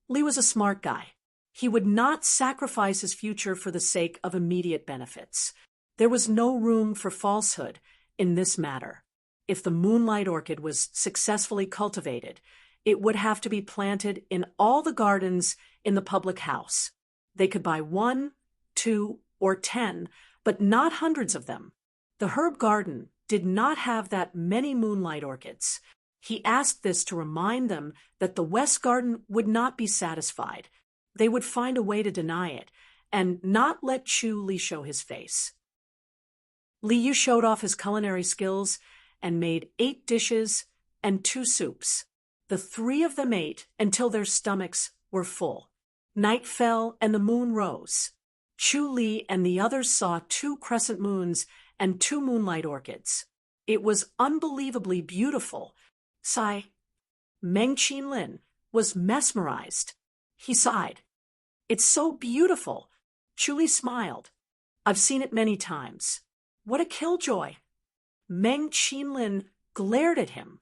Li was a smart guy. He would not sacrifice his future for the sake of immediate benefits. There was no room for falsehood in this matter. If the moonlight orchid was successfully cultivated, it would have to be planted in all the gardens in the public house. They could buy 1, 2, or 10, but not hundreds of them. The herb garden did not have that many moonlight orchids. He asked this to remind them that the West Garden would not be satisfied. They would find a way to deny it, and not let Chu Li show his face. Li Yu showed off his culinary skills and made 8 dishes and 2 soups. The 3 of them ate until their stomachs were full. Night fell and the moon rose. Chu Li and the others saw 2 crescent moons and 2 moonlight orchids. It was unbelievably beautiful. Meng Qinlin was mesmerized. He sighed. It's so beautiful. Chu Li smiled. I've seen it many times. What a killjoy. Meng Qinlin glared at him.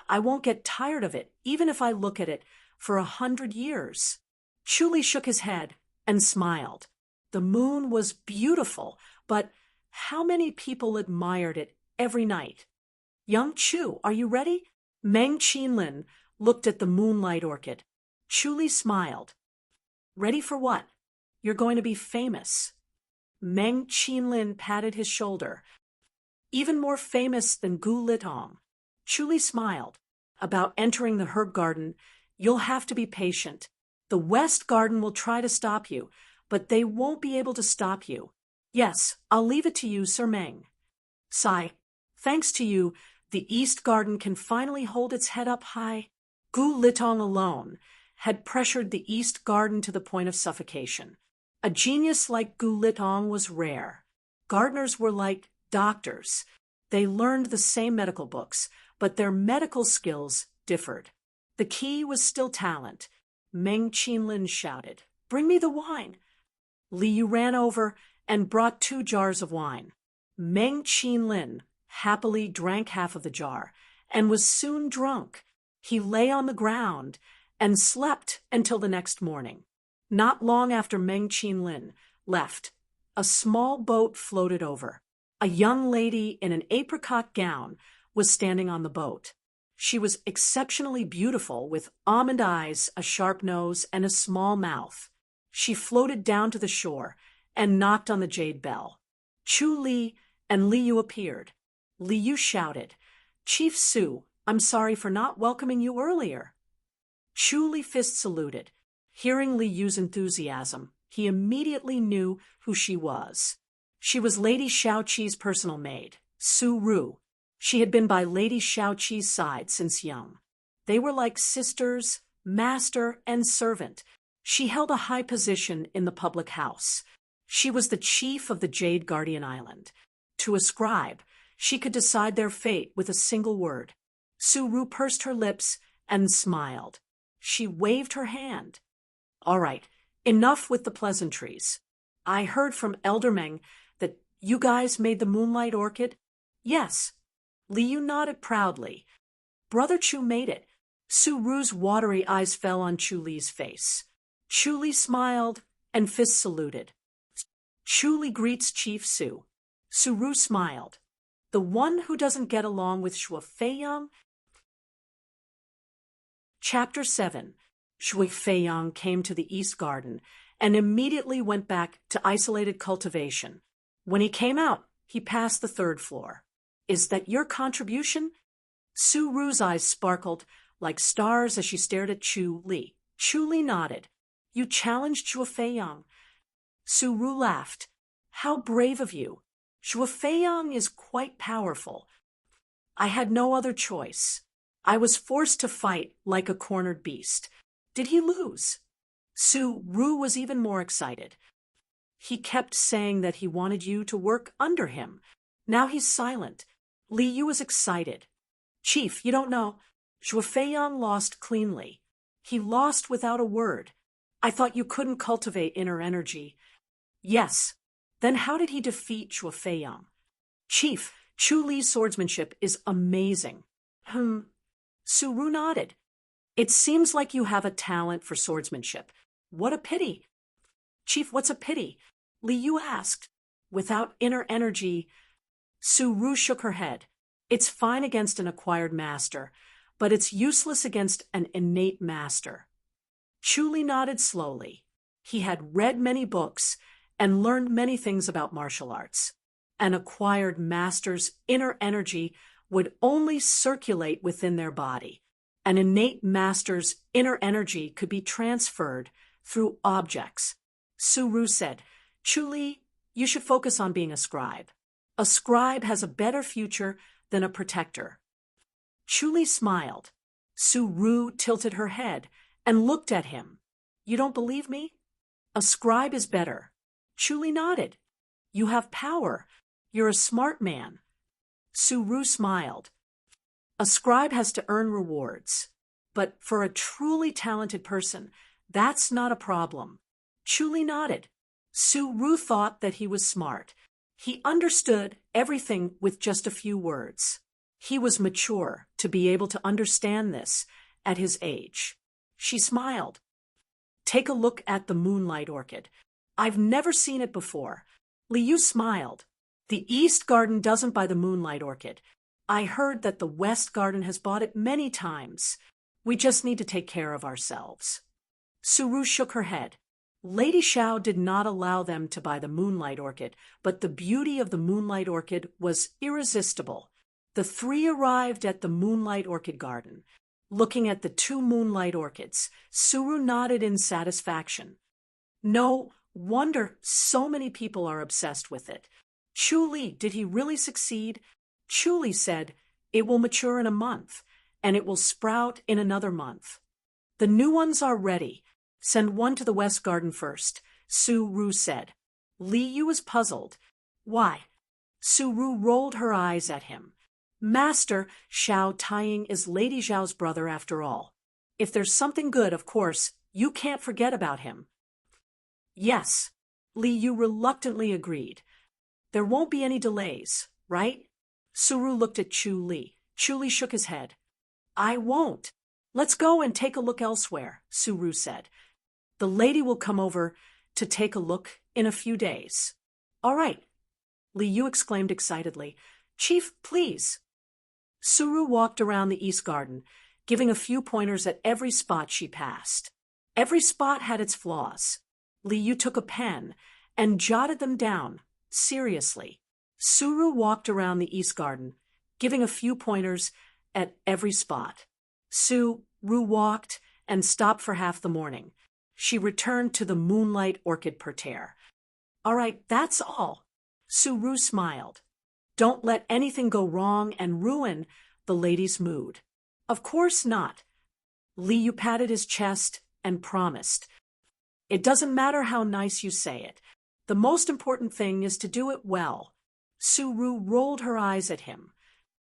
I won't get tired of it, even if I look at it for 100 years. Chu Li shook his head and smiled. The moon was beautiful, but how many people admired it every night? Young Chu, are you ready? Meng Qinlin looked at the moonlight orchid. Chu Li smiled. Ready for what? You're going to be famous. Meng Qinlin patted his shoulder. Even more famous than Gu Litong. Chu Li smiled. About entering the herb garden, you'll have to be patient. The West Garden will try to stop you, but they won't be able to stop you. Yes, I'll leave it to you, Sir Meng. Thanks to you, the East Garden can finally hold its head up high. Gu Litong alone had pressured the East Garden to the point of suffocation. A genius like Gu Litong was rare. Gardeners were like doctors. They learned the same medical books, but their medical skills differed. The key was still talent. Meng Qinlin shouted, "Bring me the wine." Li Yu ran over and brought 2 jars of wine. Meng Qinlin happily drank half of the jar and was soon drunk. He lay on the ground and slept until the next morning. Not long after Meng Qinlin left, a small boat floated over. A young lady in an apricot gown was standing on the boat. She was exceptionally beautiful, with almond eyes, a sharp nose, and a small mouth. She floated down to the shore and knocked on the jade bell. Chu Li and Li Yu appeared. Li Yu shouted, "Chief Su, I'm sorry for not welcoming you earlier." Chu Li fist saluted. Hearing Li Yu's enthusiasm, he immediately knew who she was. She was Lady Shaoqi's personal maid, Su Ru. She had been by Lady Shaoqi's side since young. They were like sisters, master and servant. She held a high position in the public house. She was the chief of the Jade Guardian Island. To a scribe, she could decide their fate with a single word. Su Ru pursed her lips and smiled. She waved her hand. All right, enough with the pleasantries. I heard from Elder Meng that you guys made the moonlight orchid? Yes. Li Yu nodded proudly. Brother Chu made it. Su Ru's watery eyes fell on Chu Li's face. Chu Li smiled and fist saluted. Chu Li greets Chief Su. Su Ru smiled. The one who doesn't get along with Shuo Feiyang? Chapter 7. Shui Feiyang came to the East Garden and immediately went back to isolated cultivation. When he came out, he passed the third floor. Is that your contribution? Su Ru's eyes sparkled like stars as she stared at Chu Li. Chu Li nodded. You challenged Shui Feiyang. Su Ru laughed. How brave of you. Shui Feiyang is quite powerful. I had no other choice. I was forced to fight like a cornered beast. Did he lose? Su Ru was even more excited. He kept saying that he wanted you to work under him. Now he's silent. Li Yu was excited. Chief, you don't know. Shui Feiyang lost cleanly. He lost without a word. I thought you couldn't cultivate inner energy. Yes. Then how did he defeat Shui Feiyang? Chief, Chu Li's swordsmanship is amazing. Su Ru nodded. It seems like you have a talent for swordsmanship. What a pity. Chief, what's a pity? Li Yu asked. Without inner energy, Su Ru shook her head. It's fine against an acquired master, but it's useless against an innate master. Chu Li nodded slowly. He had read many books and learned many things about martial arts. An acquired master's inner energy would only circulate within their body. An innate master's inner energy could be transferred through objects. Su Ru said, Chu Li, you should focus on being a scribe. A scribe has a better future than a protector. Chu Li smiled. Su Ru tilted her head and looked at him. You don't believe me? A scribe is better. Chu Li nodded. You have power. You're a smart man. Su Ru smiled. A scribe has to earn rewards. But for a truly talented person, that's not a problem. Chu Li nodded. Su Ru thought that he was smart. He understood everything with just a few words. He was mature to be able to understand this at his age. She smiled. Take a look at the moonlight orchid. I've never seen it before. Li Yu smiled. The East Garden doesn't buy the moonlight orchid. I heard that the West Garden has bought it many times. We just need to take care of ourselves. Su Ru shook her head. Lady Xiao did not allow them to buy the moonlight orchid, but the beauty of the moonlight orchid was irresistible. The three arrived at the moonlight orchid garden. Looking at the two moonlight orchids, Su Ru nodded in satisfaction. No wonder so many people are obsessed with it. Chu Li, did he really succeed? Chu Li said, it will mature in a month, and it will sprout in another month. The new ones are ready. Send one to the West Garden first, Su Ru said. Li Yu was puzzled. Why? Su Ru rolled her eyes at him. Master, Xiao Taiying is Lady Xiao's brother after all. If there's something good, of course, you can't forget about him. Yes, Li Yu reluctantly agreed. There won't be any delays, right? Su Ru looked at Chu Li. Chu Li shook his head. I won't. Let's go and take a look elsewhere, Su Ru said. The lady will come over to take a look in a few days. All right, Li Yu exclaimed excitedly. Chief, please. Su Ru walked around the East Garden, giving a few pointers at every spot she passed. Every spot had its flaws. Li Yu took a pen and jotted them down, seriously. Su Ru walked around the East Garden, giving a few pointers at every spot. Su Ru walked and stopped for half the morning. She returned to the moonlight orchid parterre. All right, that's all. Su Ru smiled. Don't let anything go wrong and ruin the lady's mood. Of course not. Li Yu patted his chest and promised. It doesn't matter how nice you say it. The most important thing is to do it well. Su Ru rolled her eyes at him.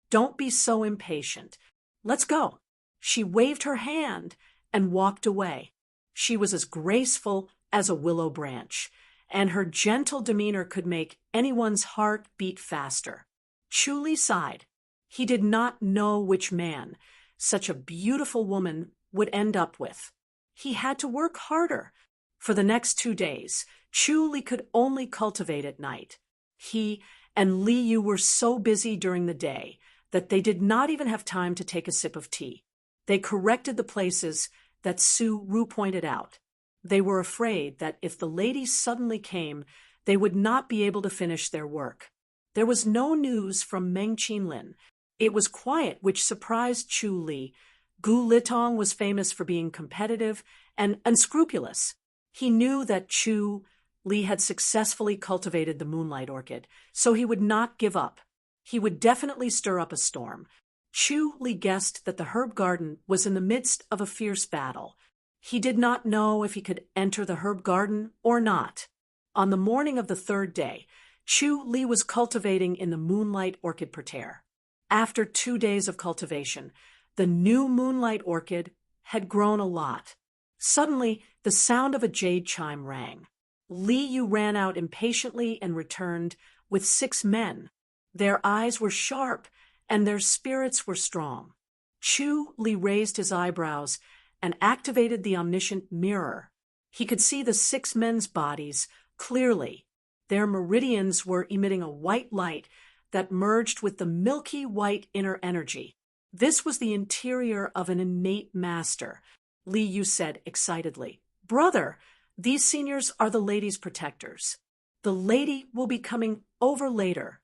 Don't be so impatient. Let's go. She waved her hand and walked away. She was as graceful as a willow branch, and her gentle demeanor could make anyone's heart beat faster. Chu Li sighed. He did not know which man such a beautiful woman would end up with. He had to work harder. For the next 2 days, Chu Li could only cultivate at night. He and Li Yu were so busy during the day that they did not even have time to take a sip of tea. They corrected the places that Su Ru pointed out. They were afraid that if the ladies suddenly came, they would not be able to finish their work. There was no news from Meng Qinlin. It was quiet, which surprised Chu Li. Gu Litong was famous for being competitive and unscrupulous. He knew that Chu Li had successfully cultivated the moonlight orchid, so he would not give up. He would definitely stir up a storm. Chu Li guessed that the herb garden was in the midst of a fierce battle. He did not know if he could enter the herb garden or not. On the morning of the third day, Chu Li was cultivating in the moonlight orchid parterre. After 2 days of cultivation, the new moonlight orchid had grown a lot. Suddenly, the sound of a jade chime rang. Li Yu ran out impatiently and returned with 6 men. Their eyes were sharp and their spirits were strong. Chu Li raised his eyebrows and activated the omniscient mirror. He could see the 6 men's bodies clearly. Their meridians were emitting a white light that merged with the milky white inner energy. This was the interior of an innate master. Li Yu said excitedly, "Brother, these seniors are the ladies' protectors. The lady will be coming over later."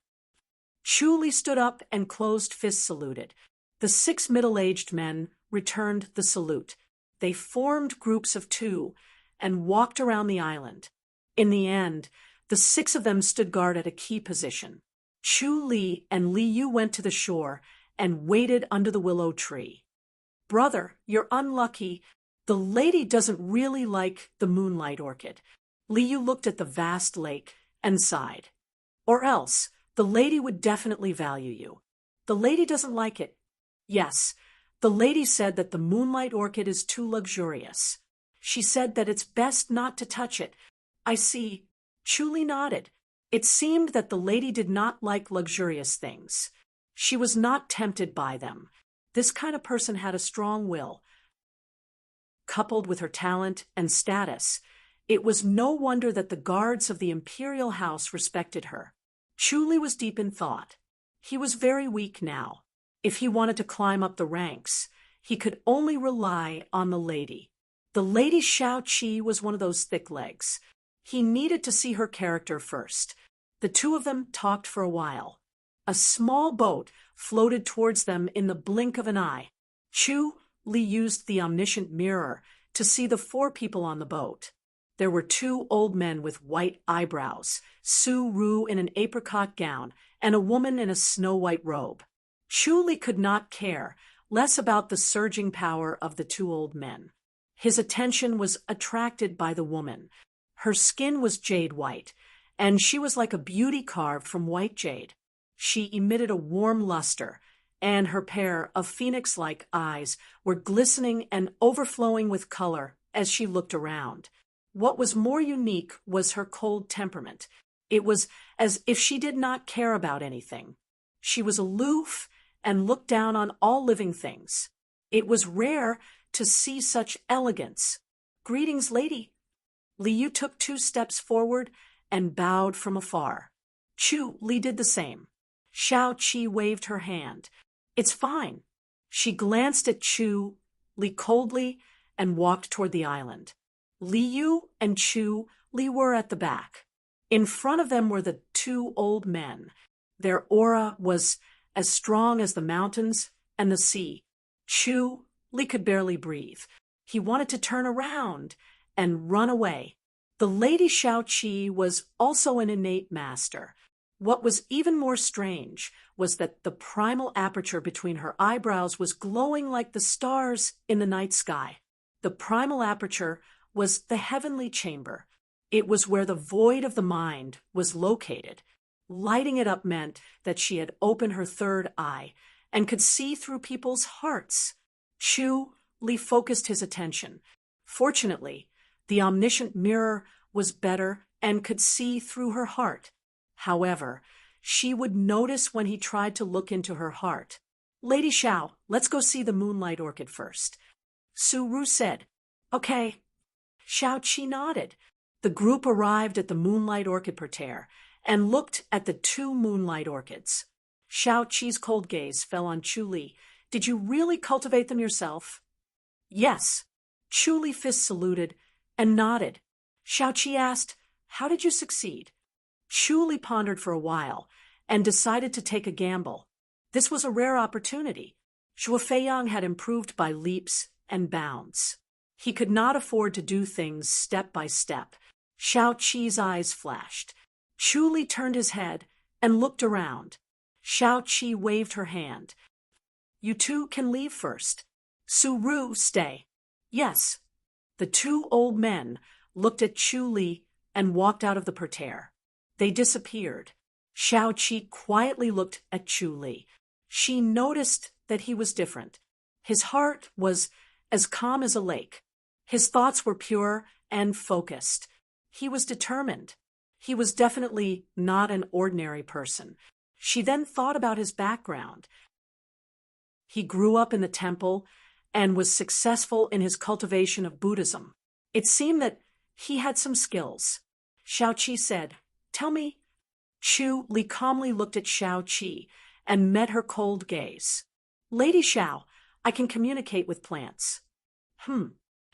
Chu Li stood up and closed fist saluted. The 6 middle-aged men returned the salute. They formed groups of 2 and walked around the island. In the end, the 6 of them stood guard at a key position. Chu Li and Li Yu went to the shore and waited under the willow tree. "Brother, you're unlucky. The lady doesn't really like the moonlight orchid." Li Yu looked at the vast lake and sighed. "Or else, the lady would definitely value you." "The lady doesn't like it." "Yes, the lady said that the moonlight orchid is too luxurious. She said that it's best not to touch it." "I see." Chu Li nodded. It seemed that the lady did not like luxurious things. She was not tempted by them. This kind of person had a strong will. Coupled with her talent and status, it was no wonder that the guards of the imperial house respected her. Chu Li was deep in thought. He was very weak now. If he wanted to climb up the ranks, he could only rely on the lady. The lady Shao Qi was one of those thick legs. He needed to see her character first. The 2 of them talked for a while. A small boat floated towards them in the blink of an eye. Chu Li used the omniscient mirror to see the 4 people on the boat. There were 2 old men with white eyebrows, Su Ru in an apricot gown, and a woman in a snow-white robe. Chu Li could not care less about the surging power of the 2 old men. His attention was attracted by the woman. Her skin was jade white, and she was like a beauty carved from white jade. She emitted a warm luster, and her pair of phoenix-like eyes were glistening and overflowing with color as she looked around. What was more unique was her cold temperament. It was as if she did not care about anything. She was aloof and looked down on all living things. It was rare to see such elegance. "Greetings, lady." Li Yu took 2 steps forward and bowed from afar. Chu Li did the same. Shao Qi waved her hand. "It's fine." She glanced at Chu Li coldly and walked toward the island. Li Yu and Chu Li were at the back. In front of them were the 2 old men. Their aura was as strong as the mountains and the sea. Chu Li could barely breathe. He wanted to turn around and run away. The lady Shao Qi was also an innate master. What was even more strange was that the primal aperture between her eyebrows was glowing like the stars in the night sky. The primal aperture was the heavenly chamber. It was where the void of the mind was located. Lighting it up meant that she had opened her 3rd eye and could see through people's hearts. Chu Li focused his attention. Fortunately, the omniscient mirror was better and could see through her heart. However, she would notice when he tried to look into her heart. "Lady Shao, let's go see the moonlight orchid first." Su Ru said, "Okay." Shao Qi nodded. The group arrived at the moonlight orchid parterre and looked at the 2 moonlight orchids. Shao Qi's cold gaze fell on Chu Li. "Did you really cultivate them yourself?" "Yes." Chu Li fist saluted and nodded. Xiaoqi asked, "How did you succeed?" Chu Li pondered for a while and decided to take a gamble. This was a rare opportunity. Zhuo Feiyang had improved by leaps and bounds. He could not afford to do things step by step. Xiaoqi's eyes flashed. Chu Li turned his head and looked around. Xiaoqi waved her hand. "You two can leave first. Su Ru, stay." "Yes." The two old men looked at Chu Li and walked out of the parterre. They disappeared. Xiaoqi quietly looked at Chu Li. She noticed that he was different. His heart was as calm as a lake. His thoughts were pure and focused. He was determined. He was definitely not an ordinary person. She then thought about his background. He grew up in the temple and was successful in his cultivation of Buddhism. It seemed that he had some skills. Xiaoqi said, "Tell me." Chu Li calmly looked at Xiaoqi and met her cold gaze. "Lady Xiao, I can communicate with plants."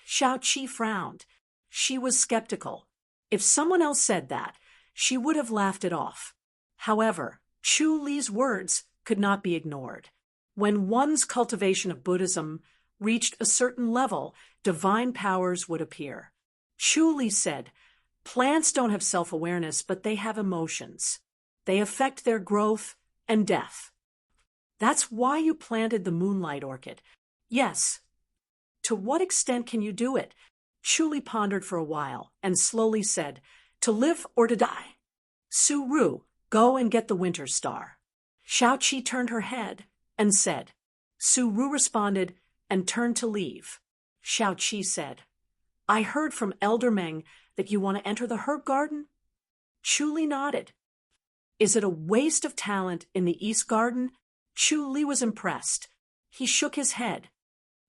Xiaoqi frowned. She was skeptical. If someone else said that, she would have laughed it off. However, Chu Li's words could not be ignored. When one's cultivation of Buddhism reached a certain level, divine powers would appear. Chu Li said, "Plants don't have self-awareness, but they have emotions. They affect their growth and death." "That's why you planted the moonlight orchid." "Yes." "To what extent can you do it?" Chu Li pondered for a while and slowly said, "To live or to die." "Su Ru, go and get the winter star." Xiaoqi turned her head and said. Su Ru responded and turned to leave. Xiaoqi said, "I heard from Elder Meng that you want to enter the herb garden?" Chu Li nodded. "Is it a waste of talent in the East Garden?" Chu Li was impressed. He shook his head.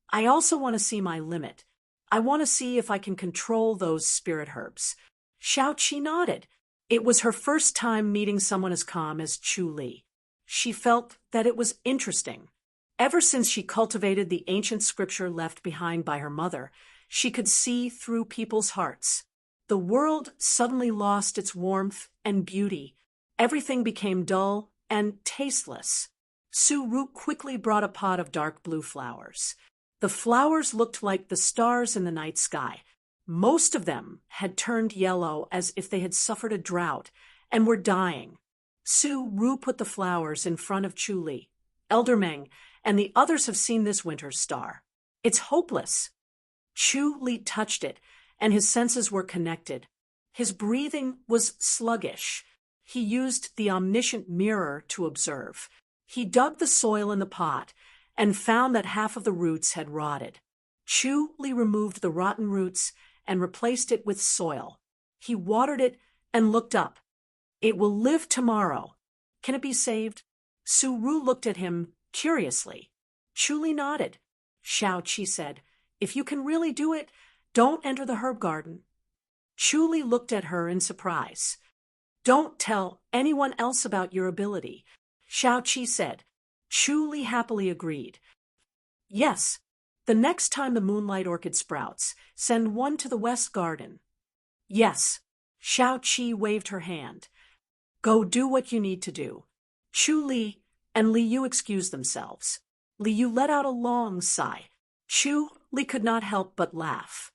"I also want to see my limit. I want to see if I can control those spirit herbs." Xiaoqi nodded. It was her first time meeting someone as calm as Chu Li. She felt that it was interesting. Ever since she cultivated the ancient scripture left behind by her mother, she could see through people's hearts. The world suddenly lost its warmth and beauty. Everything became dull and tasteless. Su Ru quickly brought a pot of dark blue flowers. The flowers looked like the stars in the night sky. Most of them had turned yellow as if they had suffered a drought and were dying. Su Ru put the flowers in front of Chu Li. "Elder Meng and the others have seen this winter star. It's hopeless." Chu Li touched it, and his senses were connected. His breathing was sluggish. He used the omniscient mirror to observe. He dug the soil in the pot and found that half of the roots had rotted. Chu Li removed the rotten roots and replaced it with soil. He watered it and looked up. "It will live tomorrow. Can it be saved?" Su Ru looked at him curiously. Chu Li nodded. Xiaoqi said, "If you can really do it, don't enter the herb garden." Chu Li looked at her in surprise. "Don't tell anyone else about your ability," Xiaoqi said. Chu Li happily agreed. "Yes, the next time the moonlight orchid sprouts, send one to the west garden." "Yes." Xiaoqi waved her hand. "Go do what you need to do." Chu Li and Li Yu excused themselves. Li Yu let out a long sigh. Chu Li could not help but laugh.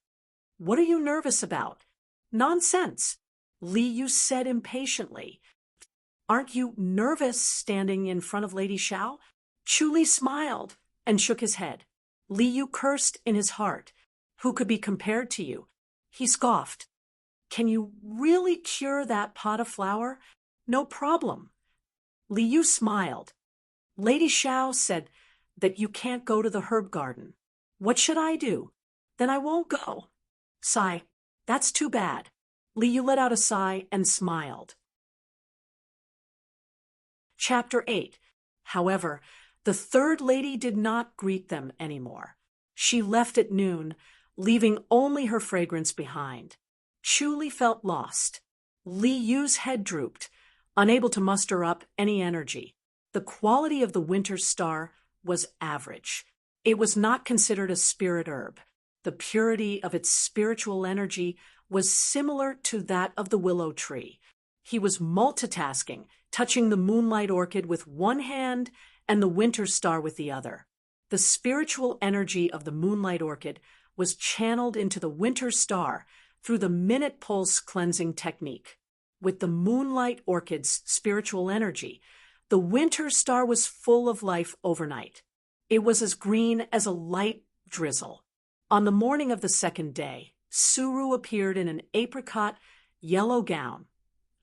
"What are you nervous about?" "Nonsense," Li Yu said impatiently. "Aren't you nervous standing in front of Lady Xiao?" Chu Li smiled and shook his head. Li Yu cursed in his heart. "Who could be compared to you?" He scoffed. "Can you really cure that pot of flower?" "No problem." Li Yu smiled. "Lady Xiao said that you can't go to the herb garden. What should I do?" "Then I won't go." Sigh. "That's too bad." Li Yu let out a sigh and smiled. Chapter 8. However, the third lady did not greet them anymore. She left at noon, leaving only her fragrance behind. Chu Li felt lost. Li Yu's head drooped, unable to muster up any energy. The quality of the winter star was average. It was not considered a spirit herb. The purity of its spiritual energy was similar to that of the willow tree. He was multitasking, touching the moonlight orchid with one hand and the winter star with the other. The spiritual energy of the moonlight orchid was channeled into the winter star through the minute pulse cleansing technique. With the moonlight orchid's spiritual energy, the winter star was full of life overnight. It was as green as a light drizzle. On the morning of the second day, Suru appeared in an apricot yellow gown,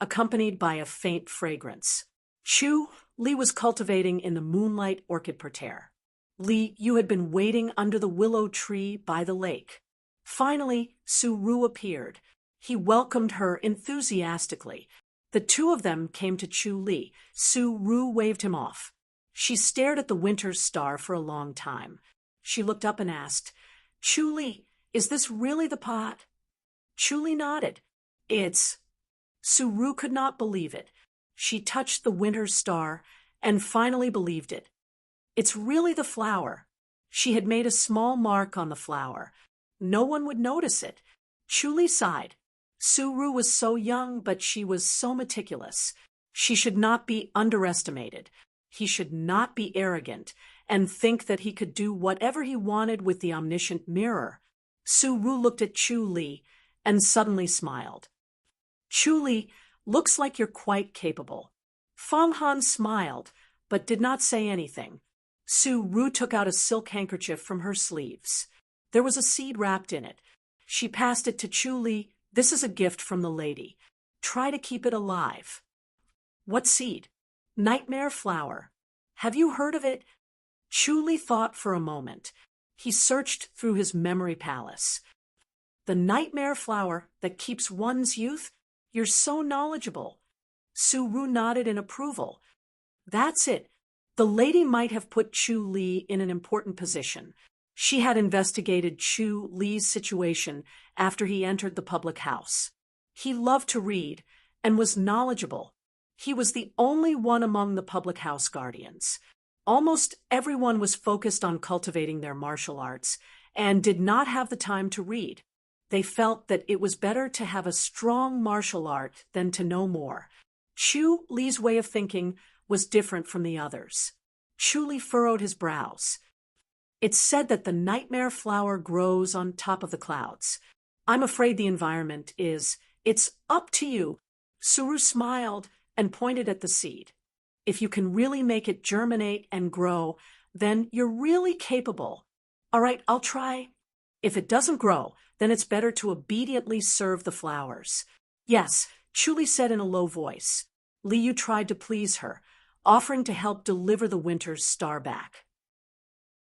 accompanied by a faint fragrance. Chu, Li was cultivating in the moonlight orchid parterre. Li, you had been waiting under the willow tree by the lake. Finally, Suru appeared. He welcomed her enthusiastically. The two of them came to Chu Li. Suru waved him off. She stared at the winter star for a long time. She looked up and asked, "Chu Li, is this really the pot?" Chu Li nodded. "It's—" Suru could not believe it. She touched the winter star and finally believed it. "It's really the flower." She had made a small mark on the flower. No one would notice it. Chu Li sighed. Suru was so young, but she was so meticulous. She should not be underestimated. He should not be arrogant and think that he could do whatever he wanted with the omniscient mirror. Suru looked at Chu Li and suddenly smiled. "Chu Li, looks like you're quite capable." Fang Han smiled, but did not say anything. Suru took out a silk handkerchief from her sleeves. There was a seed wrapped in it. She passed it to Chu Li. "This is a gift from the lady. Try to keep it alive." "What seed?" "Nightmare flower. Have you heard of it?" Chu Li thought for a moment. He searched through his memory palace. "The nightmare flower that keeps one's youth? You're so knowledgeable." Suru nodded in approval. "That's it." The lady might have put Chu Li in an important position. She had investigated Chu Li's situation after he entered the public house. He loved to read and was knowledgeable. He was the only one among the public house guardians. Almost everyone was focused on cultivating their martial arts and did not have the time to read. They felt that it was better to have a strong martial art than to know more. Chu Li's way of thinking was different from the others. Chu Li furrowed his brows. "It's said that the nightmare flower grows on top of the clouds. I'm afraid the environment is. It's up to you." Suru smiled and pointed at the seed. "If you can really make it germinate and grow, then you're really capable. All right, I'll try. If it doesn't grow, then it's better to obediently serve the flowers." "Yes," Chu Li said in a low voice. Liu tried to please her, offering to help deliver the winter's star back.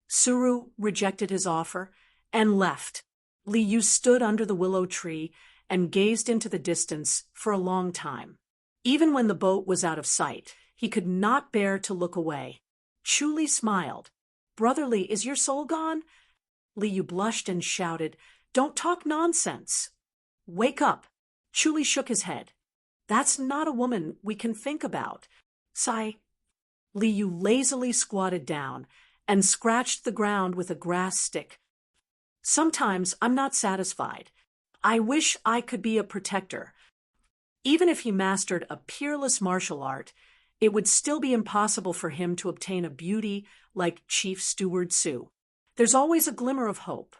Suru rejected his offer and left. Liu stood under the willow tree and gazed into the distance for a long time. Even when the boat was out of sight, he could not bear to look away. Chu Li smiled. "Brother Li, is your soul gone?" Liu blushed and shouted, "Don't talk nonsense." "Wake up." Chu Li shook his head. "That's not a woman we can think about." Sigh. Liu lazily squatted down and scratched the ground with a grass stick. "Sometimes I'm not satisfied. I wish I could be a protector." Even if he mastered a peerless martial art, it would still be impossible for him to obtain a beauty like Chief Steward Su. There's always a glimmer of hope.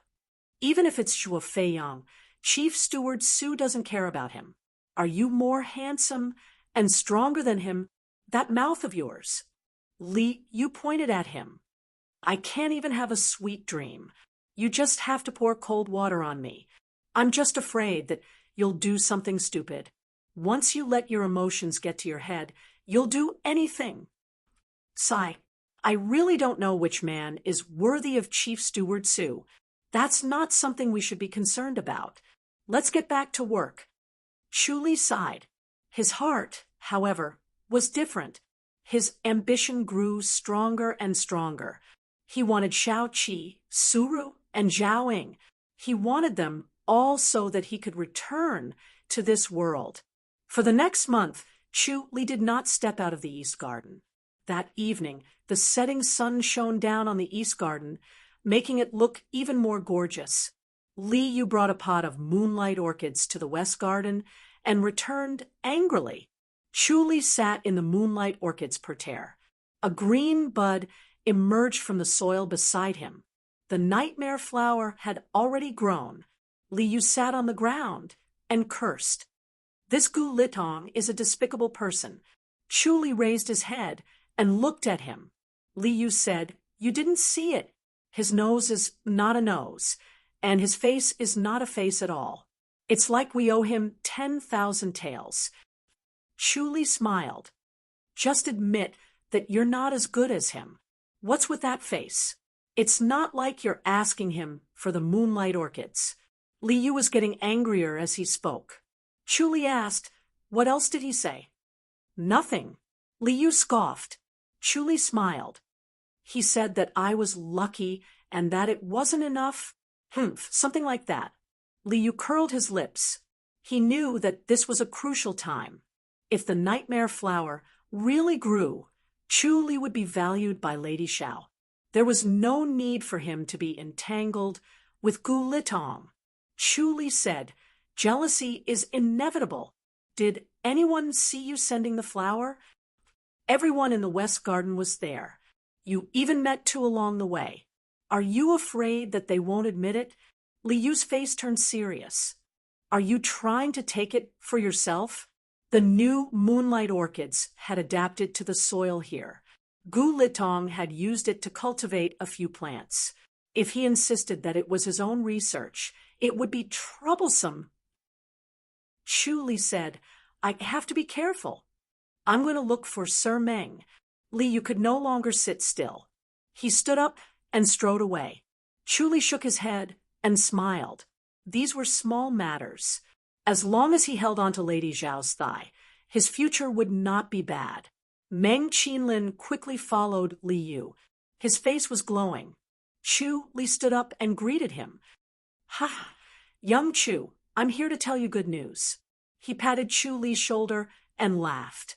Even if it's Zhuo Feiyang, Chief Steward Su doesn't care about him. Are you more handsome and stronger than him? That mouth of yours. Li, you pointed at him. I can't even have a sweet dream. You just have to pour cold water on me. I'm just afraid that you'll do something stupid. Once you let your emotions get to your head, you'll do anything. Sigh. I really don't know which man is worthy of Chief Steward Su. That's not something we should be concerned about. Let's get back to work. Chu Li sighed. His heart, however, was different. His ambition grew stronger and stronger. He wanted Shao Qi, Suru, and Zhao Ying. He wanted them all so that he could return to this world. For the next month, Chu Li did not step out of the East Garden. That evening, the setting sun shone down on the East Garden, making it look even more gorgeous. Li Yu brought a pot of moonlight orchids to the west garden and returned angrily. Chu Li sat in the moonlight orchids parterre. A green bud emerged from the soil beside him. The nightmare flower had already grown. Li Yu sat on the ground and cursed. This Gu Litong is a despicable person. Chu Li raised his head and looked at him. Li Yu said, "You didn't see it. His nose is not a nose, and his face is not a face at all. It's like we owe him 10,000 taels." Chu Li smiled. "Just admit that you're not as good as him. What's with that face? It's not like you're asking him for the moonlight orchids." Li Yu was getting angrier as he spoke. Chu Li asked, "What else did he say?" "Nothing." Li Yu scoffed. Chu Li smiled. "He said that I was lucky and that it wasn't enough. Something like that." Li Yu curled his lips. He knew that this was a crucial time. If the nightmare flower really grew, Chu Li would be valued by Lady Xiao. There was no need for him to be entangled with Gu Litong. Chu Li said, "Jealousy is inevitable. Did anyone see you sending the flower?" "Everyone in the West Garden was there. You even met two along the way. Are you afraid that they won't admit it?" Li Yu's face turned serious. "Are you trying to take it for yourself?" The new moonlight orchids had adapted to the soil here. Gu Litong had used it to cultivate a few plants. If he insisted that it was his own research, it would be troublesome. Chu Li said, "I have to be careful. I'm going to look for Sir Meng." Li Yu could no longer sit still. He stood up and strode away. Chu Li shook his head and smiled. These were small matters. As long as he held on to Lady Zhao's thigh, his future would not be bad. Meng Qinlin quickly followed Li Yu. His face was glowing. Chu Li stood up and greeted him. "Ha! Young Chu, I'm here to tell you good news." He patted Chu Li's shoulder and laughed.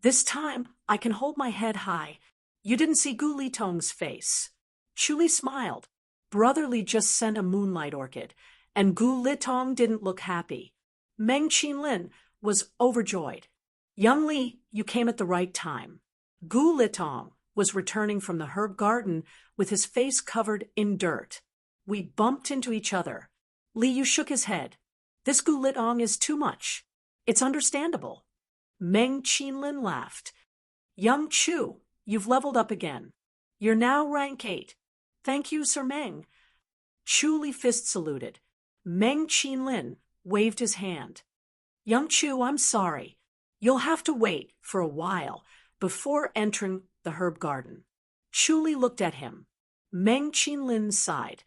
"This time I can hold my head high. You didn't see Gu Litong's face." Chu Li smiled. Brother Li just sent a moonlight orchid, and Gu Litong didn't look happy. Meng Qinlin was overjoyed. "Young Li, you came at the right time." Gu Litong was returning from the herb garden with his face covered in dirt. "We bumped into each other." Li Yu shook his head. "This Gu Litong is too much. It's understandable." Meng Qinlin laughed. "Young Chu, you've leveled up again. You're now rank 8. "Thank you, Sir Meng." Chu Li fist saluted. Meng Qinlin waved his hand. "Young Chu, I'm sorry. You'll have to wait for a while before entering the herb garden." Chu Li looked at him. Meng Qinlin sighed.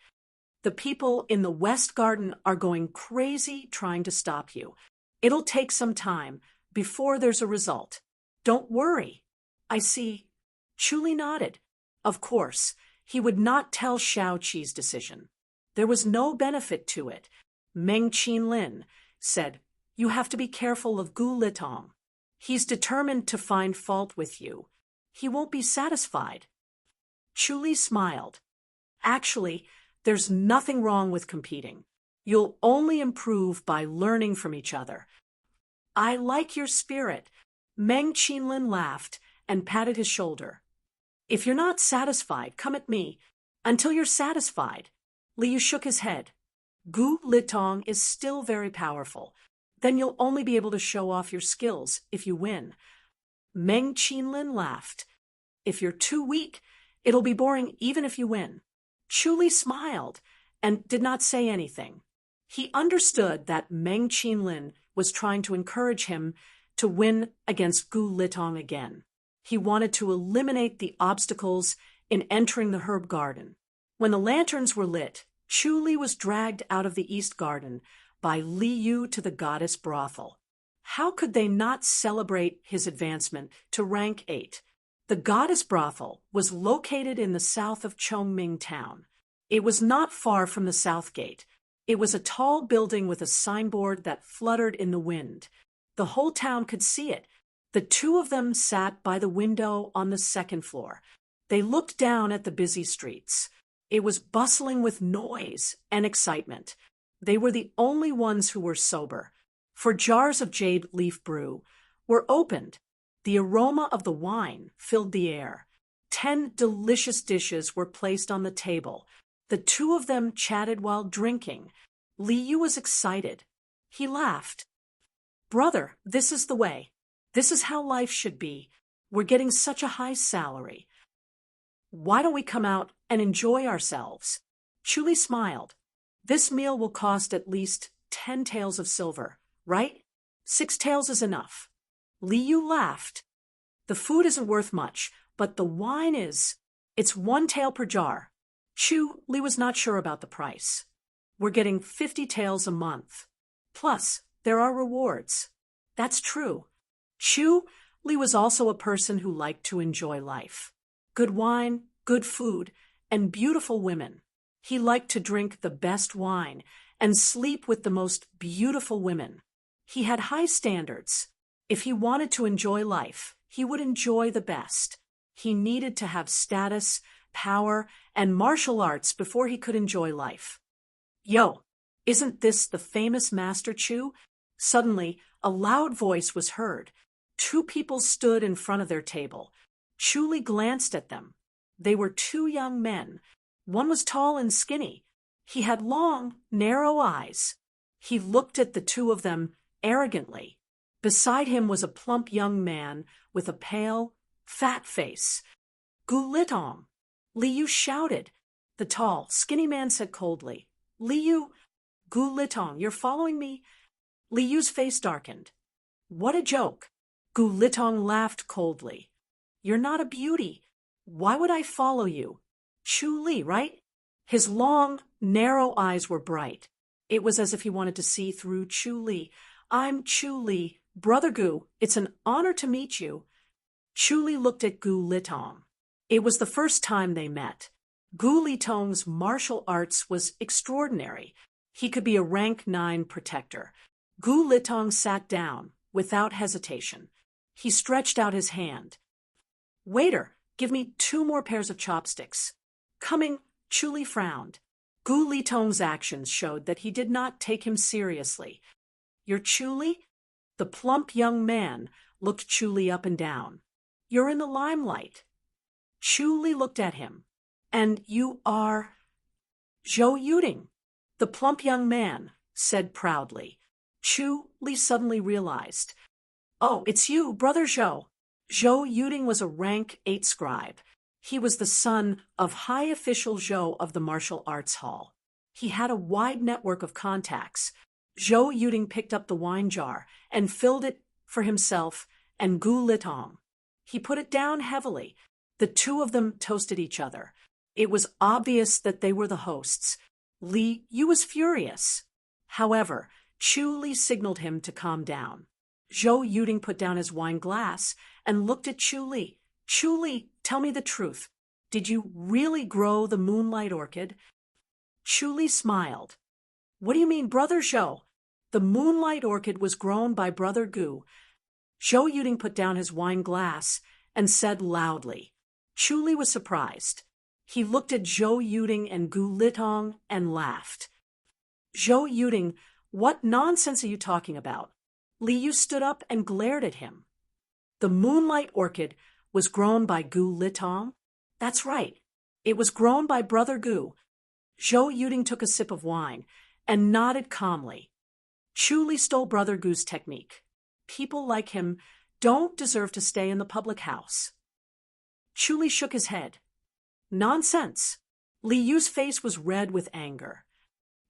"The people in the West Garden are going crazy trying to stop you. It'll take some time before there's a result. Don't worry." "I see." Chu Li nodded. Of course, he would not tell Xiao Qi's decision. There was no benefit to it. Meng Qinlin said, "You have to be careful of Gu Litong. He's determined to find fault with you. He won't be satisfied." Chu Li smiled. "Actually, there's nothing wrong with competing. You'll only improve by learning from each other." "I like your spirit." Meng Qinlin laughed and patted his shoulder. "If you're not satisfied, come at me until you're satisfied." Li Yu shook his head. "Gu Litong is still very powerful. Then you'll only be able to show off your skills if you win." Meng Qinlin laughed. "If you're too weak, it'll be boring even if you win." Chu Li smiled and did not say anything. He understood that Meng Qinlin was trying to encourage him to win against Gu Litong again. He wanted to eliminate the obstacles in entering the herb garden. When the lanterns were lit, Chu Li was dragged out of the East Garden by Li Yu to the goddess brothel. How could they not celebrate his advancement to rank 8? The goddess brothel was located in the south of Chongming town. It was not far from the south gate. It was a tall building with a signboard that fluttered in the wind. The whole town could see it. The two of them sat by the window on the second floor. They looked down at the busy streets. It was bustling with noise and excitement. They were the only ones who were sober, for jars of jade leaf brew were opened. The aroma of the wine filled the air. 10 delicious dishes were placed on the table. The two of them chatted while drinking. Liu was excited. He laughed. "Brother, this is the way. This is how life should be. We're getting such a high salary. Why don't we come out and enjoy ourselves?" Chuli smiled. "This meal will cost at least 10 taels of silver, right? 6 taels is enough." Liu laughed. "The food isn't worth much, but the wine is. It's 1 tael per jar." Li was not sure about the price. "We're getting 50 taels a month. Plus, there are rewards." "That's true." Li was also a person who liked to enjoy life. Good wine, good food, and beautiful women. He liked to drink the best wine and sleep with the most beautiful women. He had high standards. If he wanted to enjoy life, he would enjoy the best. He needed to have status, power, and martial arts before he could enjoy life. "Yo, isn't this the famous Master Chu?" Suddenly, a loud voice was heard. 2 people stood in front of their table. Chuli glanced at them. They were 2 young men. One was tall and skinny. He had long, narrow eyes. He looked at the 2 of them arrogantly. Beside him was a plump young man with a pale, fat face. "Gulitong!" Liu shouted. The tall, skinny man said coldly, "Liu, Gulitong, you're following me?" Liu's face darkened. "What a joke!" Gulitong laughed coldly. "You're not a beauty. Why would I follow you? Chu Li, right?" His long, narrow eyes were bright. It was as if he wanted to see through Chu Li. "I'm Chu Li, Brother Gu. It's an honor to meet you." Chu Li looked at Gu Litong. It was the first time they met. Gu Litong's martial arts was extraordinary. He could be a rank 9 protector. Gu Litong sat down, without hesitation. He stretched out his hand. "Waiter, give me 2 more pairs of chopsticks." "Coming," Chu Li frowned. Gu Litong's actions showed that he did not take him seriously. "You're Chu Li?" The plump young man looked Chu Li up and down. "You're in the limelight." Chu Li looked at him. "And you are—" "Zhou Yuding," the plump young man said proudly. Chu Li suddenly realized. "Oh, it's you, Brother Zhou." Zhou Yuding was a rank 8 scribe. He was the son of High Official Zhou of the Martial Arts Hall. He had a wide network of contacts. Zhou Yuding picked up the wine jar and filled it for himself and Gu Litong. He put it down heavily. The 2 of them toasted each other. It was obvious that they were the hosts. Liu was furious. However, Chu Li signaled him to calm down. Zhou Yuding put down his wine glass and looked at Chu Li. "Chu Li, tell me the truth. Did you really grow the moonlight orchid?" Chu Li smiled. "What do you mean, Brother Zhou?" "The moonlight orchid was grown by Brother Gu." Zhou Yuding put down his wine glass and said loudly. Chu Li was surprised. He looked at Zhou Yuding and Gu Litong and laughed. "Zhou Yuding, what nonsense are you talking about?" Liu stood up and glared at him. "The moonlight orchid was grown by Gu Litong?" "That's right. It was grown by Brother Gu." Zhou Yuding took a sip of wine and nodded calmly. Chu Li stole Brother Gu's technique. People like him don't deserve to stay in the public house. Chu Li shook his head. "Nonsense." Liu's face was red with anger.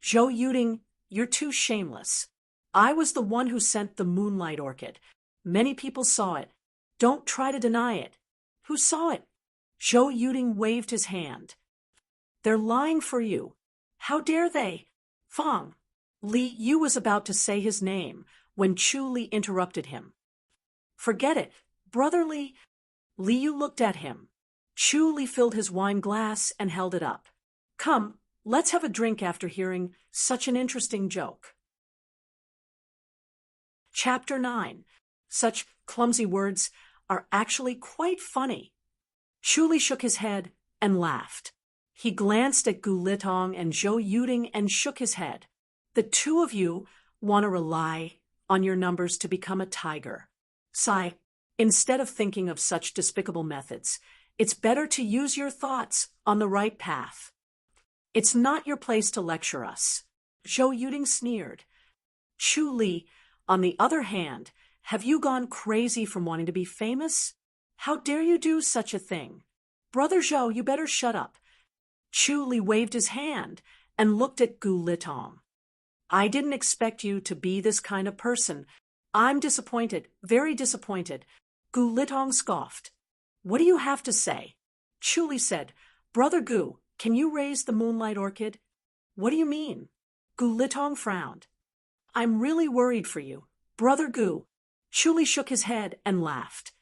"Zhou Yuding, you're too shameless. I was the one who sent the moonlight orchid. Many people saw it. Don't try to deny it." "Who saw it?" Zhou Yuding waved his hand. "They're lying for you. How dare they?" "Fang." Liu was about to say his name when Chu Li interrupted him. "Forget it, Brother Li." Liu looked at him. Chu Li filled his wine glass and held it up. "Come, let's have a drink after hearing such an interesting joke." Chapter 9. Such clumsy words are actually quite funny. Chu Li shook his head and laughed. He glanced at Gu Litong and Zhou Yuding and shook his head. The two of you want to rely on your numbers to become a tiger. Sigh, instead of thinking of such despicable methods, it's better to use your thoughts on the right path. It's not your place to lecture us. Zhou Yuding sneered. Chu Li, on the other hand, have you gone crazy from wanting to be famous? How dare you do such a thing? Brother Zhou, you better shut up. Chu Li waved his hand and looked at Gu Litong. I didn't expect you to be this kind of person. I'm disappointed, very disappointed. Gu Litong scoffed. What do you have to say? Chu Li said, Brother Gu, can you raise the moonlight orchid? What do you mean? Gu Litong frowned. I'm really worried for you. Brother Gu. Chu Li shook his head and laughed.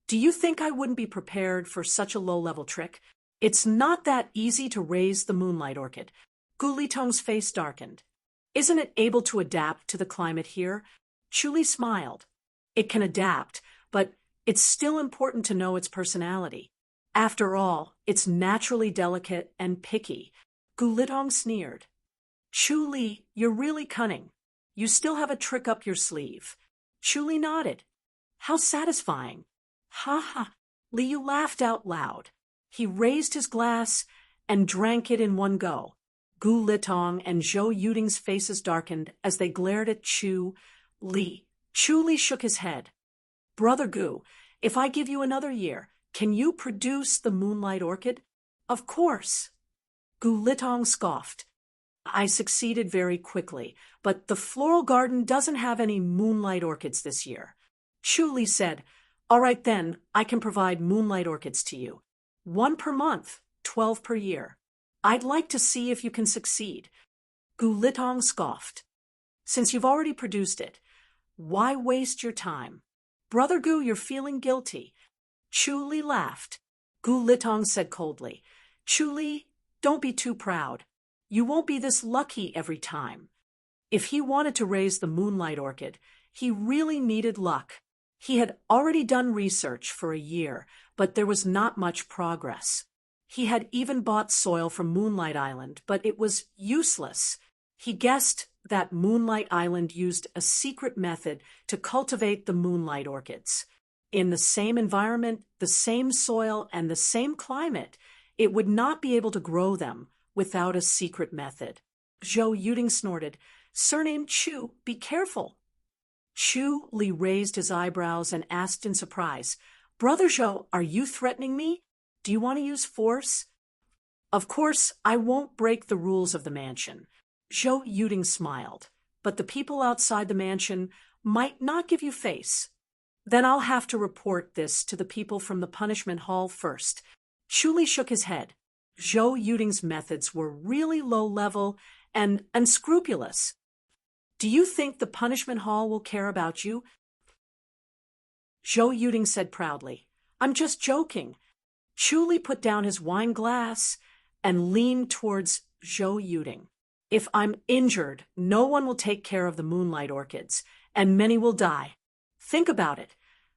Do you think I wouldn't be prepared for such a low-level trick? It's not that easy to raise the moonlight orchid. Gu Litong's face darkened. Isn't it able to adapt to the climate here? Chu Li smiled. It can adapt, but it's still important to know its personality. After all, it's naturally delicate and picky. Gu Litong sneered. Chu Li, you're really cunning. You still have a trick up your sleeve. Chu Li nodded. How satisfying. Ha ha. Liu laughed out loud. He raised his glass and drank it in one go. Gu Litong and Zhou Yuding's faces darkened as they glared at Chu Li. Chu Li shook his head. Brother Gu, if I give you another year, can you produce the moonlight orchid? Of course. Gu Litong scoffed. I succeeded very quickly, but the floral garden doesn't have any moonlight orchids this year. Chu Li said, All right then, I can provide moonlight orchids to you. 1 per month, 12 per year. I'd like to see if you can succeed. Gu Litong scoffed. Since you've already produced it, why waste your time? Brother Gu, you're feeling guilty. Chu Li laughed. Gu Litong said coldly, Chu Li, don't be too proud. You won't be this lucky every time. If he wanted to raise the moonlight orchid, he really needed luck. He had already done research for a year, but there was not much progress. He had even bought soil from Moonlight Island, but it was useless. He guessed that Moonlight Island used a secret method to cultivate the moonlight orchids. In the same environment, the same soil, and the same climate, it would not be able to grow them without a secret method. Zhou Yuding snorted, Surname Chu, be careful. Chu Li raised his eyebrows and asked in surprise, Brother Zhou, are you threatening me? Do you want to use force? Of course, I won't break the rules of the mansion. Zhou Yuding smiled, but the people outside the mansion might not give you face. Then I'll have to report this to the people from the punishment hall first. Chu Li shook his head. Zhou Yuding's methods were really low-level and unscrupulous. Do you think the punishment hall will care about you? Zhou Yuding said proudly, I'm just joking. Chu Li put down his wine glass and leaned towards Zhou Yuding. If I'm injured, no one will take care of the moonlight orchids, and many will die. Think about it.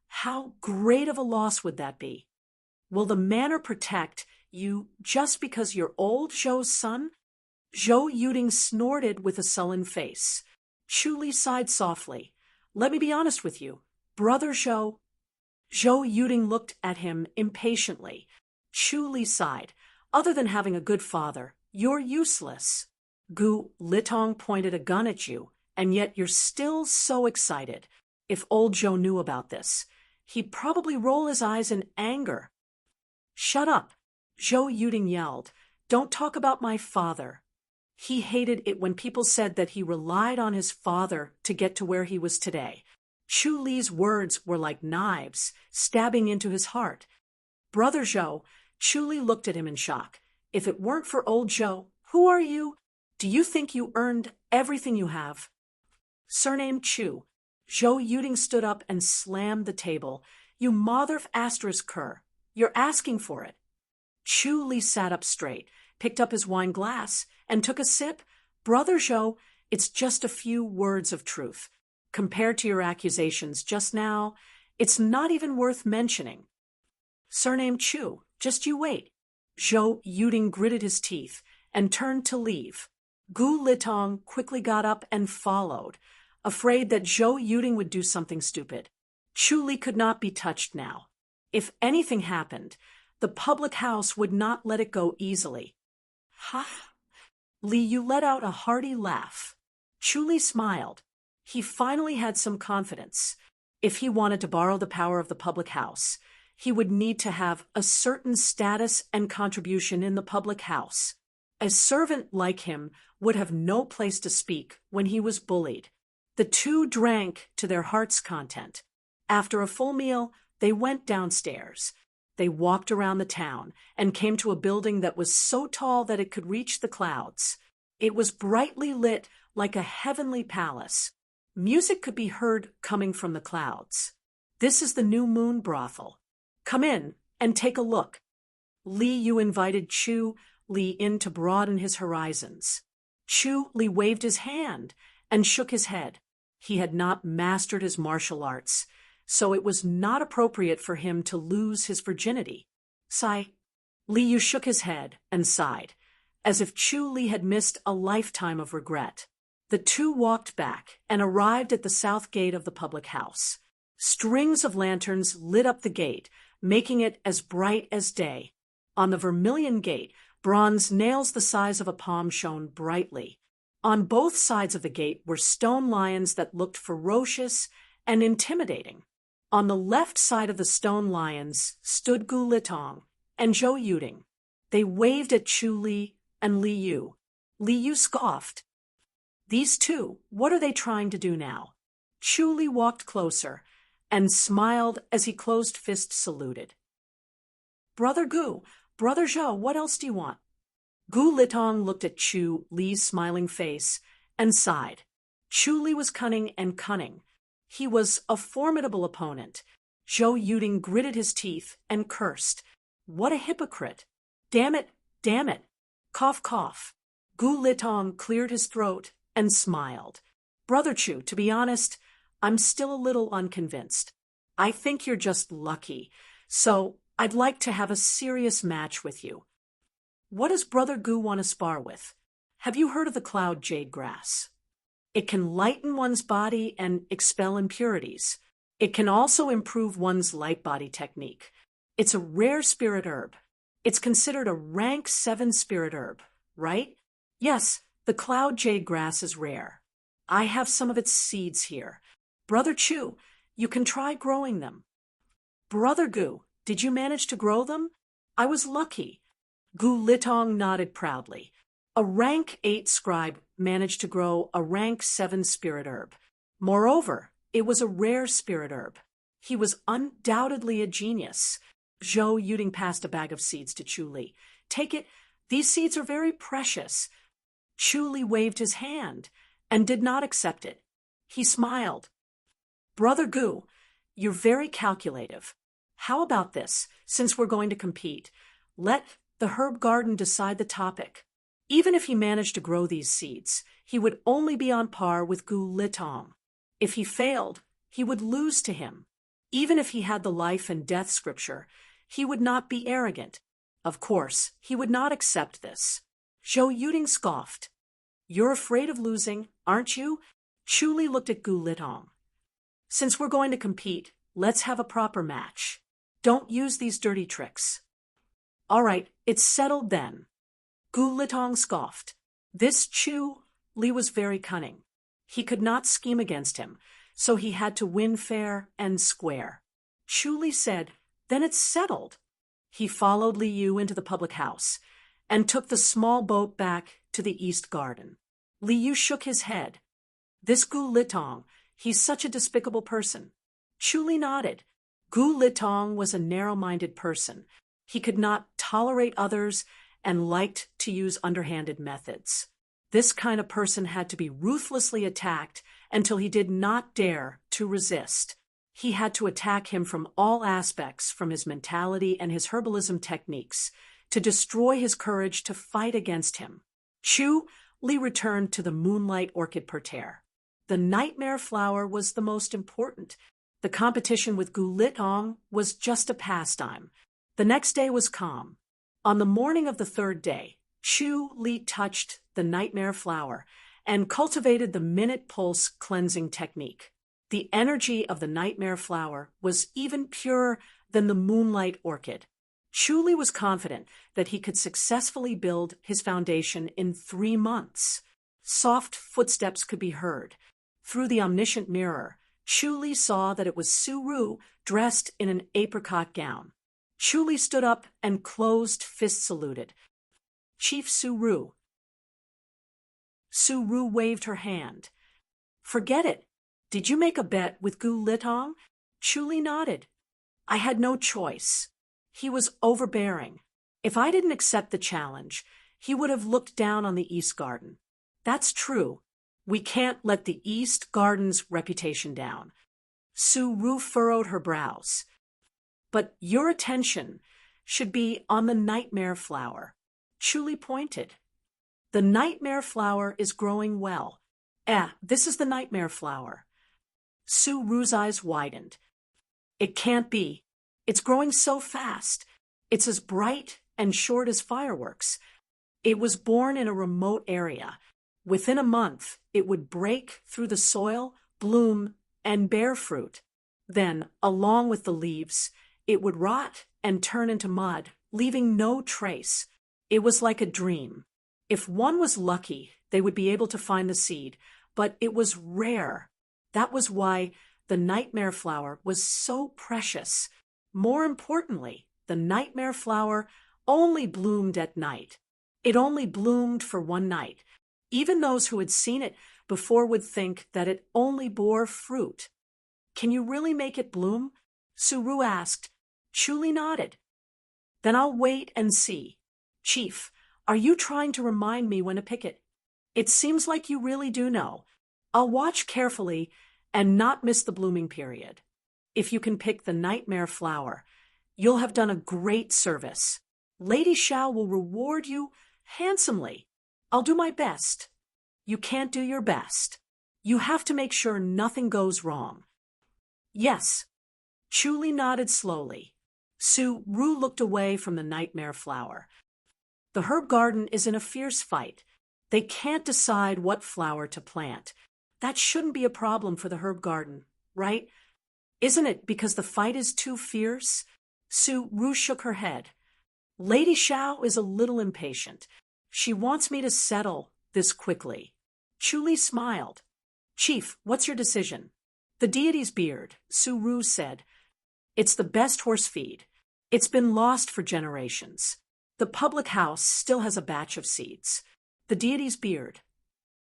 How great of a loss would that be? Will the manor protect you just because you're old Zhou's son? Zhou Yuding snorted with a sullen face. Chu Li sighed softly. Let me be honest with you, Brother Zhou. Zhou Yuding looked at him impatiently. Chu Li sighed. Other than having a good father, you're useless. Gu Litong pointed a gun at you, and yet you're still so excited. If old Zhou knew about this, he'd probably roll his eyes in anger. Shut up, Zhou Yuding yelled. Don't talk about my father. He hated it when people said that he relied on his father to get to where he was today. Chu Li's words were like knives, stabbing into his heart. Brother Zhou, Chu Li looked at him in shock. If it weren't for old Zhou, who are you? Do you think you earned everything you have? Surname Chu. Zhou Yuding stood up and slammed the table. You mother asterisk cur. You're asking for it. Chu Li sat up straight, picked up his wine glass, and took a sip. Brother Zhou, it's just a few words of truth. Compared to your accusations just now, it's not even worth mentioning. Surname Chu, just you wait. Zhou Yuding gritted his teeth and turned to leave. Gu Litong quickly got up and followed, afraid that Zhou Yuding would do something stupid. Chu Li could not be touched now. If anything happened, the public house would not let it go easily. Ha! Li Yu let out a hearty laugh. Chu Li smiled. He finally had some confidence. If he wanted to borrow the power of the public house, he would need to have a certain status and contribution in the public house. A servant like him would have no place to speak when he was bullied. The two drank to their heart's content. After a full meal, they went downstairs. They walked around the town and came to a building that was so tall that it could reach the clouds. It was brightly lit like a heavenly palace. Music could be heard coming from the clouds. This is the New Moon Brothel. Come in and take a look. Li Yu invited Chu Li in to broaden his horizons. Chu Li waved his hand and shook his head. He had not mastered his martial arts, so it was not appropriate for him to lose his virginity. Sigh. Li Yu shook his head and sighed, as if Chu Li had missed a lifetime of regret. The two walked back and arrived at the south gate of the public house. Strings of lanterns lit up the gate, making it as bright as day. On the vermilion gate, bronze nails the size of a palm shone brightly. On both sides of the gate were stone lions that looked ferocious and intimidating. On the left side of the stone lions stood Gu Litong and Zhou Yuding. They waved at Chu Li and Li Yu. Li Yu scoffed. These two, what are they trying to do now? Chu Li walked closer and smiled as he closed-fist saluted. Brother Gu, Brother Zhou, what else do you want? Gu Litong looked at Chu Li's smiling face and sighed. Chu Li was cunning and cunning. He was a formidable opponent. Zhou Yuding gritted his teeth and cursed. What a hypocrite! Damn it, damn it! Cough, cough. Gu Litong cleared his throat and smiled. Brother Chu, to be honest, I'm still a little unconvinced. I think you're just lucky, so I'd like to have a serious match with you. What does Brother Gu want to spar with? Have you heard of the cloud jade grass? It can lighten one's body and expel impurities. It can also improve one's light body technique. It's a rare spirit herb. It's considered a rank 7 spirit herb, right? Yes, the cloud jade grass is rare. I have some of its seeds here. Brother Chu, you can try growing them. Brother Gu, did you manage to grow them? I was lucky. Gu Litong nodded proudly. A rank 8 scribe managed to grow a rank 7 spirit herb. Moreover, it was a rare spirit herb. He was undoubtedly a genius. Zhou Yuding passed a bag of seeds to Chu Li. Take it. These seeds are very precious. Chu Li waved his hand and did not accept it. He smiled. Brother Gu, you're very calculative. How about this, since we're going to compete? Let the herb garden decide the topic. Even if he managed to grow these seeds, he would only be on par with Gu Litong. If he failed, he would lose to him. Even if he had the life and death scripture, he would not be arrogant. Of course, he would not accept this. Zhou Yuding scoffed. You're afraid of losing, aren't you? Chu Li looked at Gu Litong. Since we're going to compete, let's have a proper match. Don't use these dirty tricks. All right, it's settled then. Gu Litong scoffed. This Chu Li was very cunning. He could not scheme against him, so he had to win fair and square. Chu Li said, then it's settled. He followed Li Yu into the public house and took the small boat back to the east garden. Li Yu shook his head. This Gu Litong, he's such a despicable person. Chu Li nodded. Gu Litong was a narrow-minded person. He could not tolerate others and liked to use underhanded methods. This kind of person had to be ruthlessly attacked until he did not dare to resist. He had to attack him from all aspects, from his mentality and his herbalism techniques, to destroy his courage to fight against him. Chu Li returned to the moonlight orchid parterre. The nightmare flower was the most important. The competition with Gu Litong was just a pastime. The next day was calm. On the morning of the third day, Chu Li touched the nightmare flower and cultivated the minute pulse cleansing technique. The energy of the nightmare flower was even purer than the moonlight orchid. Chu Li was confident that he could successfully build his foundation in 3 months. Soft footsteps could be heard. Through the omniscient mirror, Chu Li saw that it was Su Ru dressed in an apricot gown. Chu Li stood up and closed fist saluted. Chief Su Ru. Su Ru waved her hand. Forget it. Did you make a bet with Gu Litong? Chu Li nodded. I had no choice. He was overbearing. If I didn't accept the challenge, he would have looked down on the East Garden. That's true. We can't let the East Garden's reputation down. Su Ru furrowed her brows. But your attention should be on the nightmare flower. Chu Li pointed. The nightmare flower is growing well. This is the nightmare flower. Su Ru's eyes widened. It can't be. It's growing so fast. It's as bright and short as fireworks. It was born in a remote area. Within a month, it would break through the soil, bloom, and bear fruit. Then, along with the leaves, it would rot and turn into mud, leaving no trace. It was like a dream. If one was lucky, they would be able to find the seed, but it was rare. That was why the nightmare flower was so precious. More importantly, the nightmare flower only bloomed at night. It only bloomed for one night. Even those who had seen it before would think that it only bore fruit. Can you really make it bloom? Su Ru asked. Chu Li nodded. Then I'll wait and see. Chief, are you trying to remind me when to pick it? It seems like you really do know. I'll watch carefully and not miss the blooming period. If you can pick the nightmare flower, you'll have done a great service. Lady Xiao will reward you handsomely. I'll do my best. You can't do your best. You have to make sure nothing goes wrong. Yes. Chu Li nodded slowly. Su Ru looked away from the nightmare flower. The herb garden is in a fierce fight. They can't decide what flower to plant. That shouldn't be a problem for the herb garden, right? Isn't it because the fight is too fierce? Su Ru shook her head. Lady Xiao is a little impatient. She wants me to settle this quickly. Chu Li smiled. Chief, what's your decision? The deity's beard, Su Ru said. It's the best horse feed. It's been lost for generations. The public house still has a batch of seeds. The deity's beard.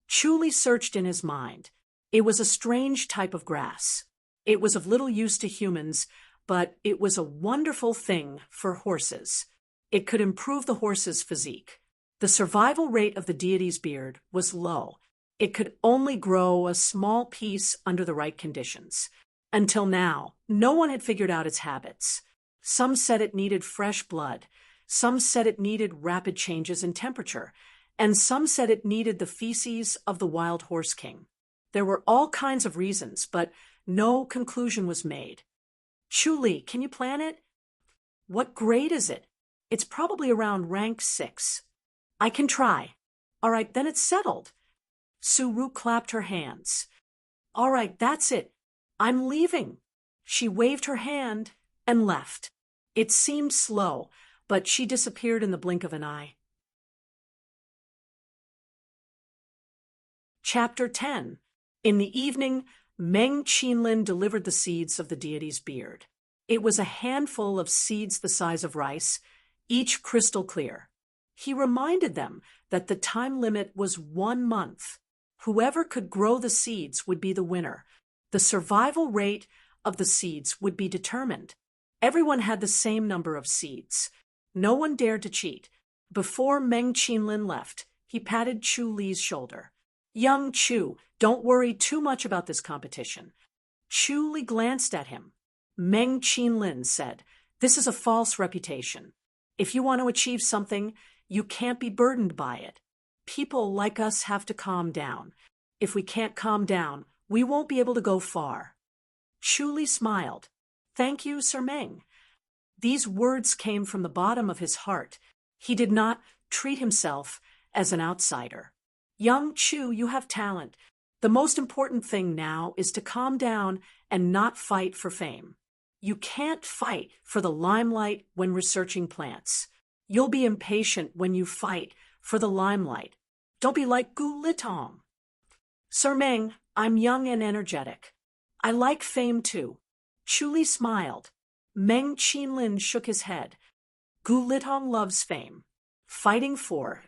Chu Li searched in his mind. It was a strange type of grass. It was of little use to humans, but it was a wonderful thing for horses. It could improve the horse's physique. The survival rate of the deity's beard was low. It could only grow a small piece under the right conditions. Until now, no one had figured out its habits. Some said it needed fresh blood. Some said it needed rapid changes in temperature. And some said it needed the feces of the wild horse king. There were all kinds of reasons, but no conclusion was made. Chu Li, can you plan it? What grade is it? It's probably around rank 6. I can try. All right, then it's settled. Su Ru clapped her hands. All right, that's it. I'm leaving. She waved her hand and left. It seemed slow, but she disappeared in the blink of an eye. Chapter 10. In the evening, Meng Qinlin delivered the seeds of the deity's beard. It was a handful of seeds the size of rice, each crystal clear. He reminded them that the time limit was 1 month. Whoever could grow the seeds would be the winner. The survival rate of the seeds would be determined. Everyone had the same number of seeds. No one dared to cheat. Before Meng Qinlin left, he patted Chu Li's shoulder. Young Chu, don't worry too much about this competition. Chu Li glanced at him. Meng Qinlin said, this is a false reputation. If you want to achieve something, you can't be burdened by it. People like us have to calm down. If we can't calm down, we won't be able to go far. Chu Li smiled. Thank you, Sir Meng. These words came from the bottom of his heart. He did not treat himself as an outsider. Young Chu, you have talent. The most important thing now is to calm down and not fight for fame. You can't fight for the limelight when researching plants. You'll be impatient when you fight for the limelight. Don't be like Gu Litong. Sir Meng, I'm young and energetic. I like fame too. Chu Li smiled. Meng Qinlin shook his head. Gu Litong loves fame. Fighting for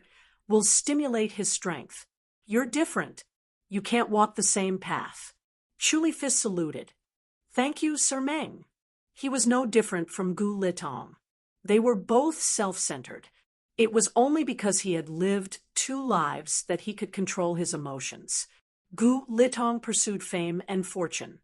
will stimulate his strength. You're different. You can't walk the same path. Chu Li Fis saluted. Thank you, Sir Meng. He was no different from Gu Litong. They were both self-centered. It was only because he had lived 2 lives that he could control his emotions. Gu Litong pursued fame and fortune.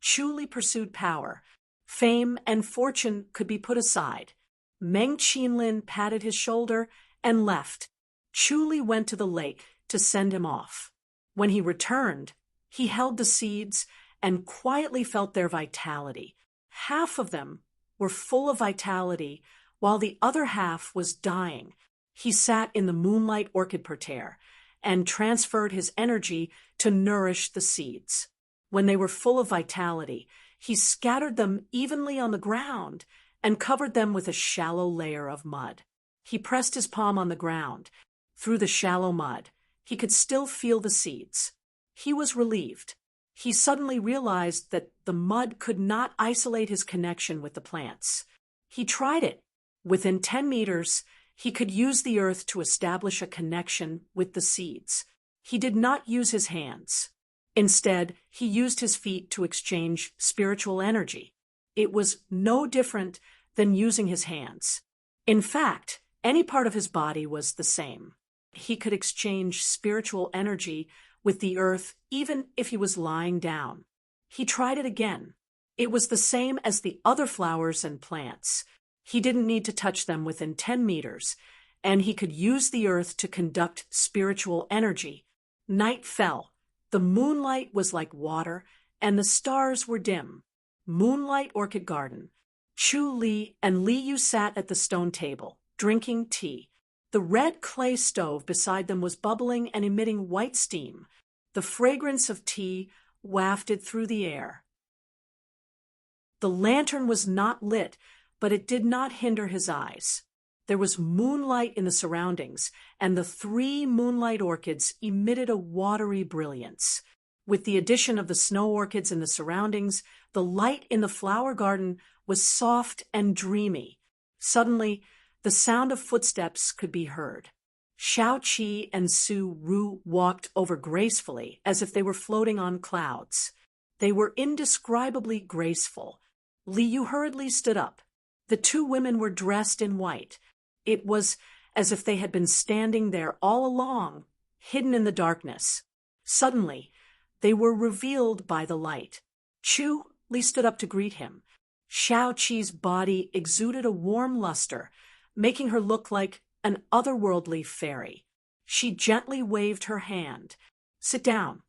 Chu Li pursued power. Fame and fortune could be put aside. Meng Qinlin patted his shoulder and left. Chu Li went to the lake to send him off. When he returned, he held the seeds and quietly felt their vitality. Half of them were full of vitality, while the other half was dying. He sat in the moonlight orchid parterre and transferred his energy to nourish the seeds. When they were full of vitality, he scattered them evenly on the ground and covered them with a shallow layer of mud. He pressed his palm on the ground. Through the shallow mud, he could still feel the seeds. He was relieved. He suddenly realized that the mud could not isolate his connection with the plants. He tried it. Within 10 meters, he could use the earth to establish a connection with the seeds. He did not use his hands. Instead, he used his feet to exchange spiritual energy. It was no different than using his hands. In fact, any part of his body was the same. He could exchange spiritual energy with the earth even if he was lying down. He tried it again. It was the same as the other flowers and plants. He didn't need to touch them within 10 meters, and he could use the earth to conduct spiritual energy. Night fell. The moonlight was like water, and the stars were dim. Moonlight Orchid Garden. Chu Li and Li Yu sat at the stone table, drinking tea. The red clay stove beside them was bubbling and emitting white steam. The fragrance of tea wafted through the air. The lantern was not lit, but it did not hinder his eyes. There was moonlight in the surroundings, and the 3 moonlight orchids emitted a watery brilliance. With the addition of the snow orchids in the surroundings, the light in the flower garden was soft and dreamy. Suddenly, the sound of footsteps could be heard. Xiao Qi and Su Ru walked over gracefully, as if they were floating on clouds. They were indescribably graceful. Li Yu hurriedly stood up. The 2 women were dressed in white. It was as if they had been standing there all along, hidden in the darkness. Suddenly, they were revealed by the light. Chu Li stood up to greet him. Xiao Qi's body exuded a warm luster, making her look like an otherworldly fairy. She gently waved her hand. Sit down.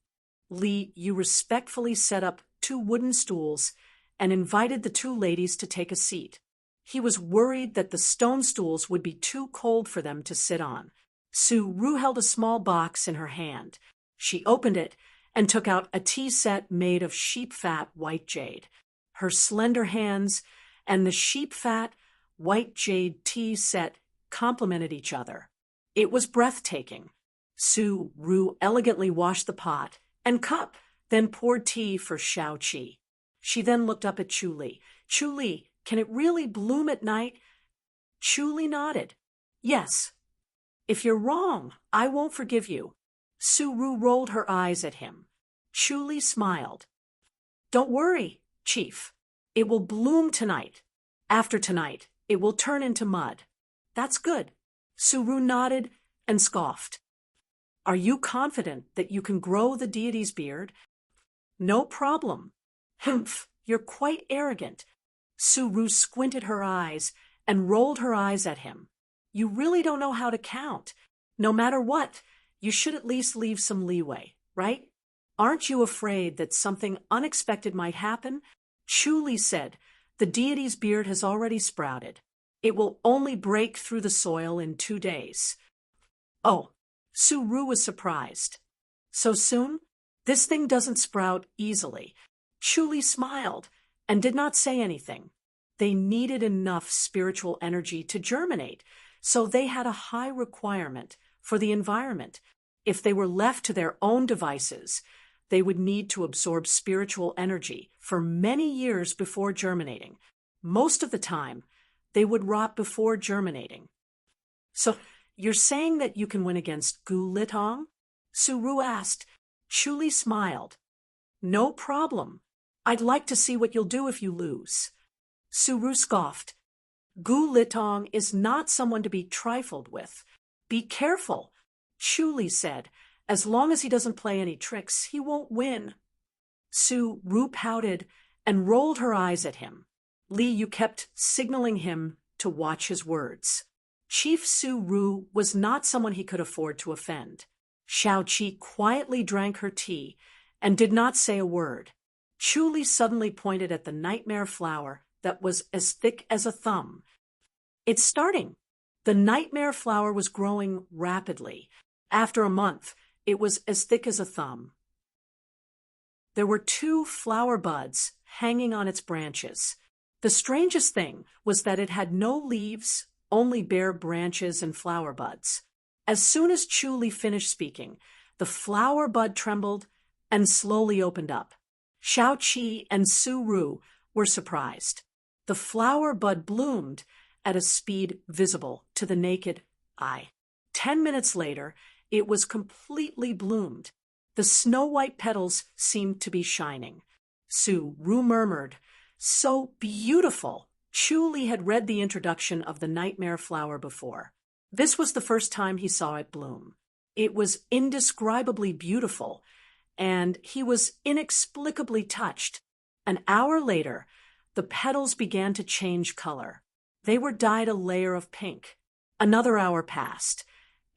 Li Yu respectfully set up 2 wooden stools and invited the 2 ladies to take a seat. He was worried that the stone stools would be too cold for them to sit on. Su Ru held a small box in her hand. She opened it and took out a tea set made of sheep-fat white jade. Her slender hands and the sheep-fat white jade tea set complemented each other. It was breathtaking. Su Ru elegantly washed the pot and cup, then poured tea for Xiao Qi. She then looked up at Chu Li. Chu Li, can it really bloom at night? Chu Li nodded. Yes. If you're wrong, I won't forgive you. Su Ru rolled her eyes at him. Chu Li smiled. Don't worry, Chief. It will bloom tonight. After tonight, it will turn into mud. That's good. Su Ru nodded and scoffed. Are you confident that you can grow the deity's beard? No problem. Humph, you're quite arrogant. Su Ru squinted her eyes and rolled her eyes at him. You really don't know how to count. No matter what, you should at least leave some leeway, right? Aren't you afraid that something unexpected might happen? Chu Li said, the deity's beard has already sprouted. It will only break through the soil in 2 days. Oh, Su Ru was surprised. So soon? This thing doesn't sprout easily. Chu Li smiled and did not say anything. They needed enough spiritual energy to germinate, so they had a high requirement for the environment. If they were left to their own devices, they would need to absorb spiritual energy for many years before germinating. Most of the time, they would rot before germinating. So, you're saying that you can win against Gu Litong? Su Ru asked. Chu Li smiled. No problem. I'd like to see what you'll do if you lose. Su Ru scoffed. Gu Litong is not someone to be trifled with. Be careful, Chu Li said. As long as he doesn't play any tricks, he won't win. Su Ru pouted and rolled her eyes at him. Li Yu kept signaling him to watch his words. Chief Su Ru was not someone he could afford to offend. Xiao Qi quietly drank her tea and did not say a word. Chu Li suddenly pointed at the nightmare flower that was as thick as a thumb. It's starting. The nightmare flower was growing rapidly. After a month, it was as thick as a thumb. There were 2 flower buds hanging on its branches. The strangest thing was that it had no leaves, only bare branches and flower buds. As soon as Chu Li finished speaking, the flower bud trembled and slowly opened up. Xiao Qi and Su Ru were surprised. The flower bud bloomed at a speed visible to the naked eye. 10 minutes later, it was completely bloomed. The snow-white petals seemed to be shining. Su Ru murmured, "So beautiful!" Chu Li had read the introduction of the nightmare flower before. This was the first time he saw it bloom. It was indescribably beautiful, and he was inexplicably touched. An hour later, the petals began to change color. They were dyed a layer of pink. Another hour passed,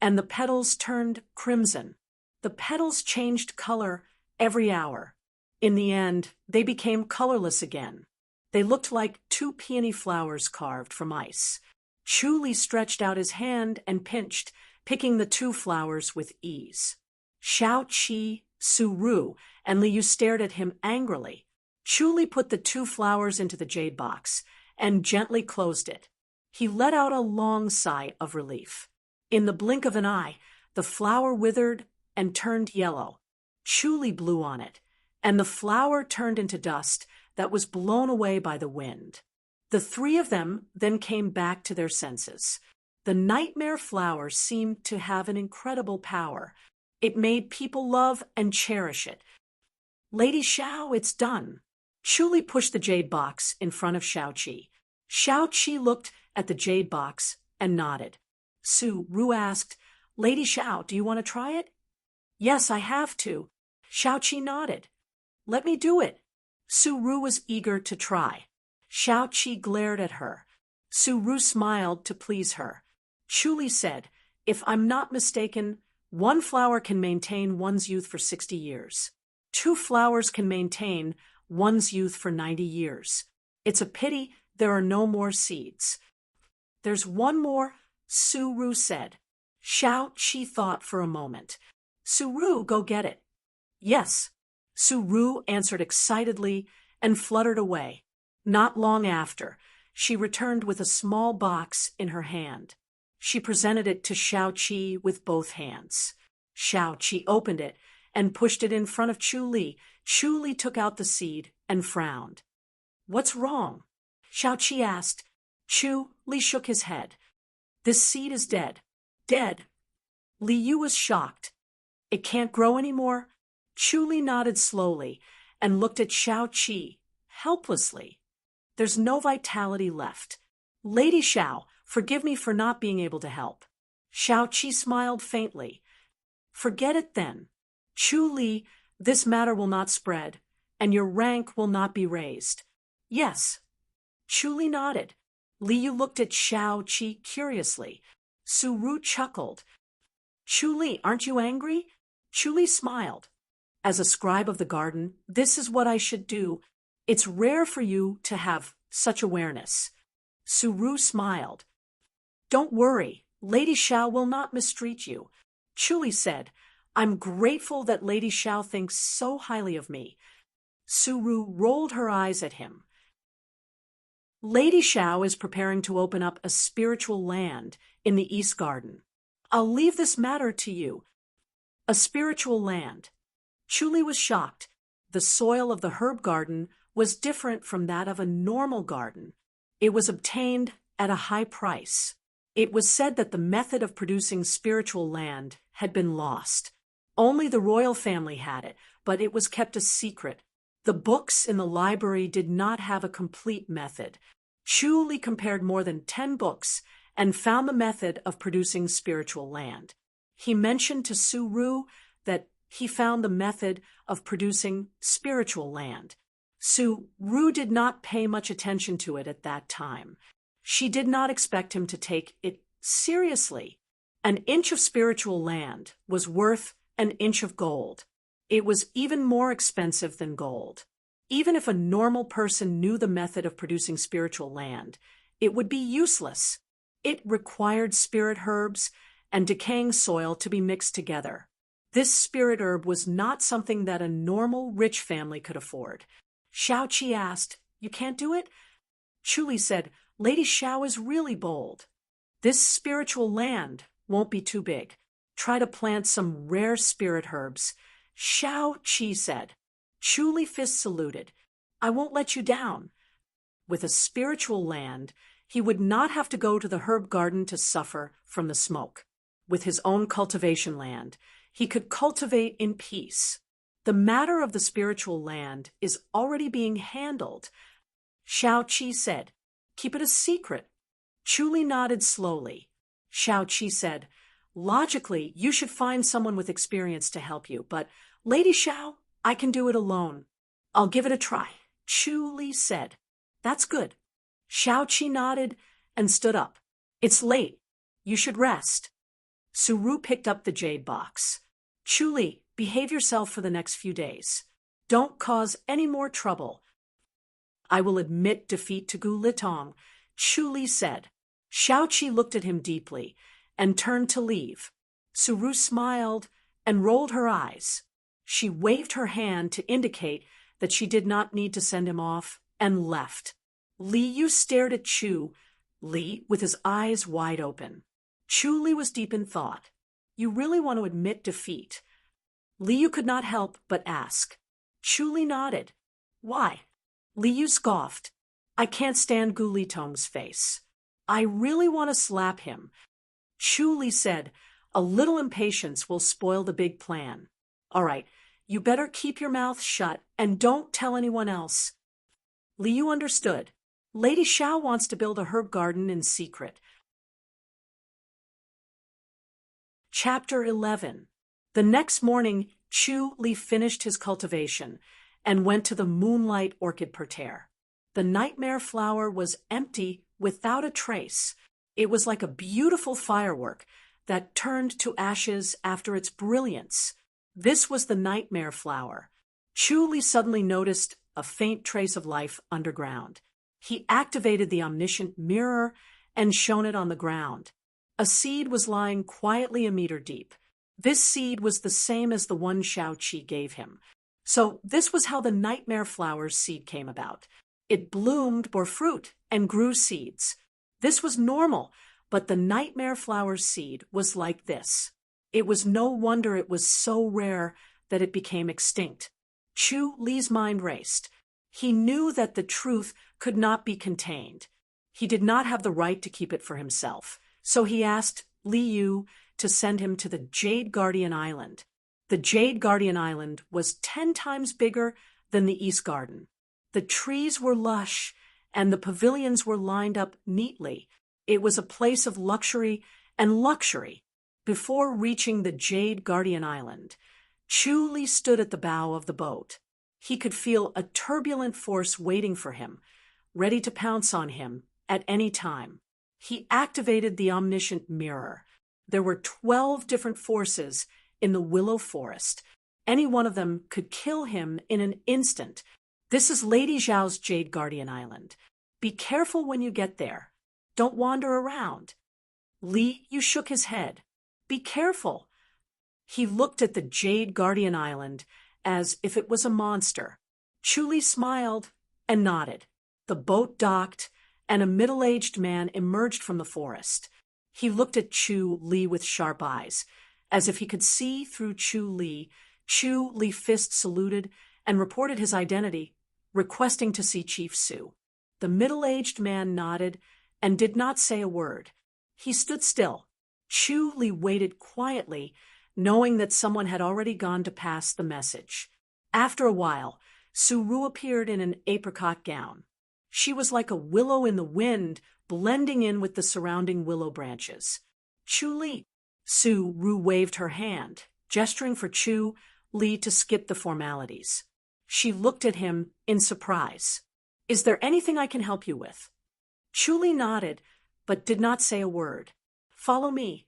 and the petals turned crimson. The petals changed color every hour. In the end, they became colorless again. They looked like 2 peony flowers carved from ice. Chu Li stretched out his hand and pinched, picking the 2 flowers with ease. Xiao Qi, Su Ru, and Li Yu stared at him angrily. Chu Li put the 2 flowers into the jade box and gently closed it. He let out a long sigh of relief. In the blink of an eye, the flower withered and turned yellow. Chu Li blew on it, and the flower turned into dust that was blown away by the wind. The 3 of them then came back to their senses. The nightmare flower seemed to have an incredible power. It made people love and cherish it. "Lady Xiao, it's done." Chu Li pushed the jade box in front of Xiao Qi. Xiao Qi looked at the jade box and nodded. Su Ru asked, "Lady Xiao, do you want to try it?" "Yes, I have to." Xiao Qi nodded. "Let me do it." Su Ru was eager to try. Xiao Qi glared at her. Su Ru smiled to please her. Chu Li said, "If I'm not mistaken, 1 flower can maintain one's youth for 60 years. 2 flowers can maintain one's youth for 90 years. It's a pity there are no more seeds." "There's 1 more," Su Ru said. Xiao Qi thought for a moment. "Su Ru, go get it." "Yes." Su Ru answered excitedly and fluttered away. Not long after, she returned with a small box in her hand. She presented it to Xiao Qi with both hands. Xiao Qi opened it and pushed it in front of Chu Li. Chu Li took out the seed and frowned. "What's wrong?" Xiao Qi asked. Chu Li shook his head. "This seed is dead." "Dead?" Li Yu was shocked. "It can't grow anymore?" Chu Li nodded slowly and looked at Xiao Qi helplessly. "There's no vitality left. Lady Xiao, forgive me for not being able to help." Xiao Qi smiled faintly. "Forget it then. Chu Li, this matter will not spread, and your rank will not be raised." "Yes." Chu Li nodded. Li Yu looked at Xiao Qi curiously. Su Ru chuckled. "Chu Li, aren't you angry?" Chu Li smiled. "As a scribe of the garden, this is what I should do. It's rare for you to have such awareness." Suru smiled. Don't worry, Lady Xiao will not mistreat you. Chuli said, I'm grateful that Lady Xiao thinks so highly of me. Suru rolled her eyes at him. Lady Xiao is preparing to open up a spiritual land in the East Garden. I'll leave this matter to you. A spiritual land. Chuli was shocked. The soil of the herb garden was different from that of a normal garden. It was obtained at a high price. It was said that the method of producing spiritual land had been lost. Only the royal family had it, but it was kept a secret. The books in the library did not have a complete method. Chuli compared more than 10 books and found the method of producing spiritual land. He mentioned to Suru that he found the method of producing spiritual land. Suru did not pay much attention to it at that time. She did not expect him to take it seriously. An inch of spiritual land was worth an inch of gold. It was even more expensive than gold. Even if a normal person knew the method of producing spiritual land, it would be useless. It required spirit herbs and decaying soil to be mixed together. This spirit herb was not something that a normal rich family could afford. Xiaoqi asked, You can't do it? Chuli said, Lady Xiao is really bold. This spiritual land won't be too big. Try to plant some rare spirit herbs. Xiaoqi said. Chuli fist saluted. I won't let you down. With a spiritual land, he would not have to go to the herb garden to suffer from the smoke. With his own cultivation land, he could cultivate in peace. The matter of the spiritual land is already being handled. Xiaoqi said, Keep it a secret. Chuli nodded slowly. Xiaoqi said, Logically, you should find someone with experience to help you, but Lady Xiao, I can do it alone. I'll give it a try. Chuli said, That's good. Xiaoqi nodded and stood up. It's late. You should rest. Suru picked up the jade box. Chuli, behave yourself for the next few days. Don't cause any more trouble. I will admit defeat to Gu Litong, Chuli said. Xiaoqi looked at him deeply and turned to leave. Suru smiled and rolled her eyes. She waved her hand to indicate that she did not need to send him off and left. Li Yu stared at Chu Li with his eyes wide open. Chuli was deep in thought. You really want to admit defeat? Li Yu could not help but ask. Chuli nodded. Why? Li Yu scoffed. I can't stand Gu Litong's face. I really want to slap him. Chuli said, A little impatience will spoil the big plan. All right, you better keep your mouth shut and don't tell anyone else. Li Yu understood. Lady Xiao wants to build a herb garden in secret. Chapter 11. The next morning, Chu Li finished his cultivation and went to the moonlight orchid parterre. The nightmare flower was empty without a trace. It was like a beautiful firework that turned to ashes after its brilliance. This was the nightmare flower. Chu Li suddenly noticed a faint trace of life underground. He activated the omniscient mirror and shone it on the ground. A seed was lying quietly a meter deep. This seed was the same as the one Xiaoqi gave him. So this was how the nightmare flower's seed came about. It bloomed, bore fruit, and grew seeds. This was normal, but the nightmare flower's seed was like this. It was no wonder it was so rare that it became extinct. Chu Li's mind raced. He knew that the truth could not be contained. He did not have the right to keep it for himself, so he asked Li Yu to send him to the Jade Guardian Island. The Jade Guardian Island was 10 times bigger than the East Garden. The trees were lush, and the pavilions were lined up neatly. It was a place of luxury and luxury. Before reaching the Jade Guardian Island, Chu Li stood at the bow of the boat. He could feel a turbulent force waiting for him, ready to pounce on him at any time. He activated the omniscient mirror. There were 12 different forces in the willow forest. Any one of them could kill him in an instant. This is Lady Zhao's Jade Guardian Island. Be careful when you get there. Don't wander around. Li Yu shook his head. Be careful. He looked at the Jade Guardian Island as if it was a monster. Chu Li smiled and nodded. The boat docked, and a middle-aged man emerged from the forest. He looked at Chu Li with sharp eyes. As if he could see through Chu Li, Fist saluted and reported his identity, requesting to see Chief Su. The middle-aged man nodded and did not say a word. He stood still. Chu Li waited quietly, knowing that someone had already gone to pass the message. After a while, Su Ru appeared in an apricot gown. She was like a willow in the wind, blending in with the surrounding willow branches. Chu Li. Su Ru waved her hand, gesturing for Chu Li to skip the formalities. She looked at him in surprise. Is there anything I can help you with? Chu Li nodded, but did not say a word. Follow me.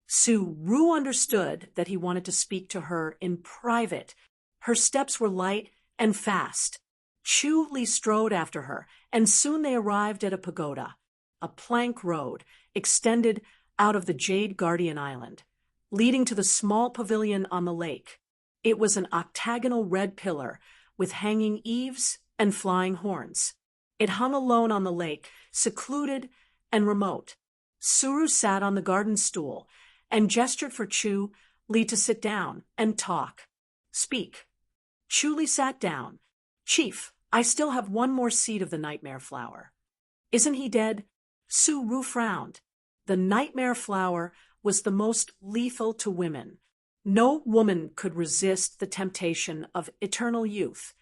Su Ru understood that he wanted to speak to her in private. Her steps were light and fast. Chu Li strode after her, and soon they arrived at a pagoda, a plank road extended out of the Jade Guardian Island, leading to the small pavilion on the lake. It was an octagonal red pillar with hanging eaves and flying horns. It hung alone on the lake, secluded and remote. Suru sat on the garden stool and gestured for Chu Li to sit down and talk. Speak. Chu Li sat down. Chief, I still have one more seed of the nightmare flower. Isn't he dead? Su Ru frowned. The nightmare flower was the most lethal to women. No woman could resist the temptation of eternal youth.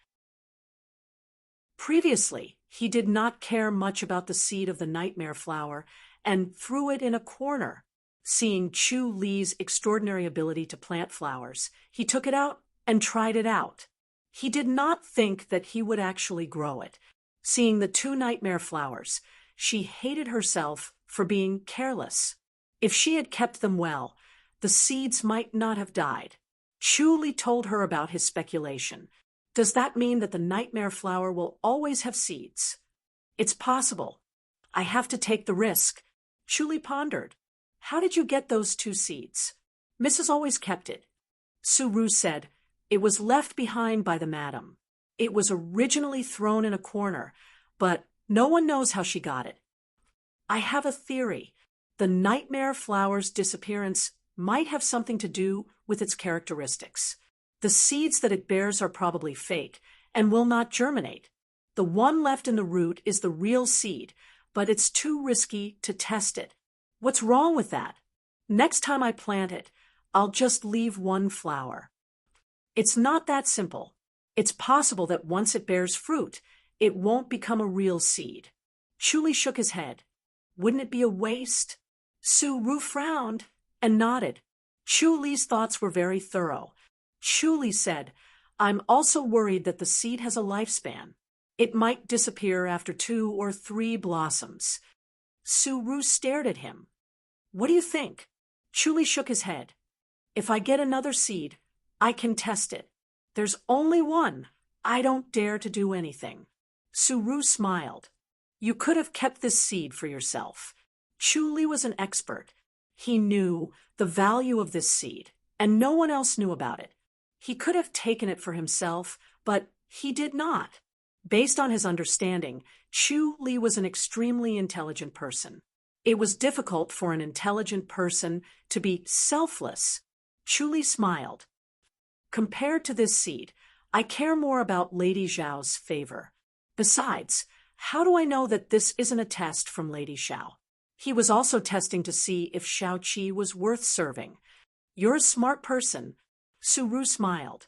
Previously, he did not care much about the seed of the nightmare flower and threw it in a corner. Seeing Chu Li's extraordinary ability to plant flowers, he took it out and tried it out. He did not think that he would actually grow it. Seeing the two nightmare flowers, she hated herself for being careless. If she had kept them well, the seeds might not have died. Chu Li told her about his speculation. Does that mean that the nightmare flower will always have seeds? It's possible. I have to take the risk. Chu Li pondered. How did you get those two seeds? Mrs. always kept it. Su Ru said, it was left behind by the madam. It was originally thrown in a corner, but no one knows how she got it. I have a theory. The nightmare flower's disappearance might have something to do with its characteristics. The seeds that it bears are probably fake and will not germinate. The one left in the root is the real seed, but it's too risky to test it. What's wrong with that? Next time I plant it, I'll just leave one flower. It's not that simple. It's possible that once it bears fruit, it won't become a real seed. Chu Li shook his head. Wouldn't it be a waste? Su Ru frowned and nodded. Chu Li's thoughts were very thorough. Chu Li said, I'm also worried that the seed has a lifespan. It might disappear after 2 or 3 blossoms. Su Ru stared at him. What do you think? Chu Li shook his head. If I get another seed, I can test it. There's only one. I don't dare to do anything. Su Ru smiled. You could have kept this seed for yourself. Chu Li was an expert. He knew the value of this seed, and no one else knew about it. He could have taken it for himself, but he did not. Based on his understanding, Chu Li was an extremely intelligent person. It was difficult for an intelligent person to be selfless. Chu Li smiled. Compared to this seed, I care more about Lady Zhao's favor. Besides, how do I know that this isn't a test from Lady Zhao? He was also testing to see if Shao Qi was worth serving. You're a smart person. Su Ru smiled.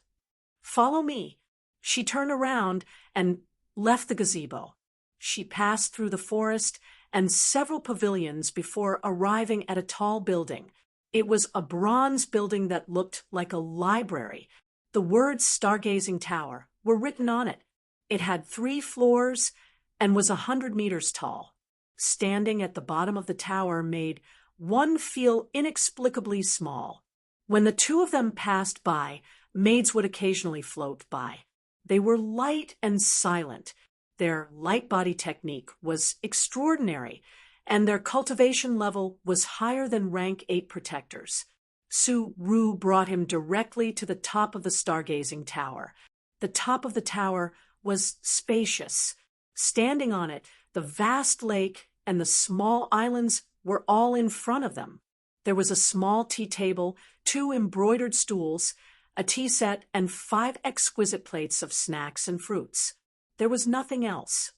Follow me. She turned around and left the gazebo. She passed through the forest and several pavilions before arriving at a tall building. It was a bronze building that looked like a library. The words Stargazing Tower were written on it. It had 3 floors and was 100 meters tall. Standing at the bottom of the tower made one feel inexplicably small. When the two of them passed by, maids would occasionally float by. They were light and silent. Their light body technique was extraordinary, and their cultivation level was higher than rank 8 protectors. Su Ru brought him directly to the top of the stargazing tower. The top of the tower was spacious. Standing on it, the vast lake and the small islands were all in front of them. There was a small tea table, 2 embroidered stools, a tea set, and 5 exquisite plates of snacks and fruits. There was nothing else.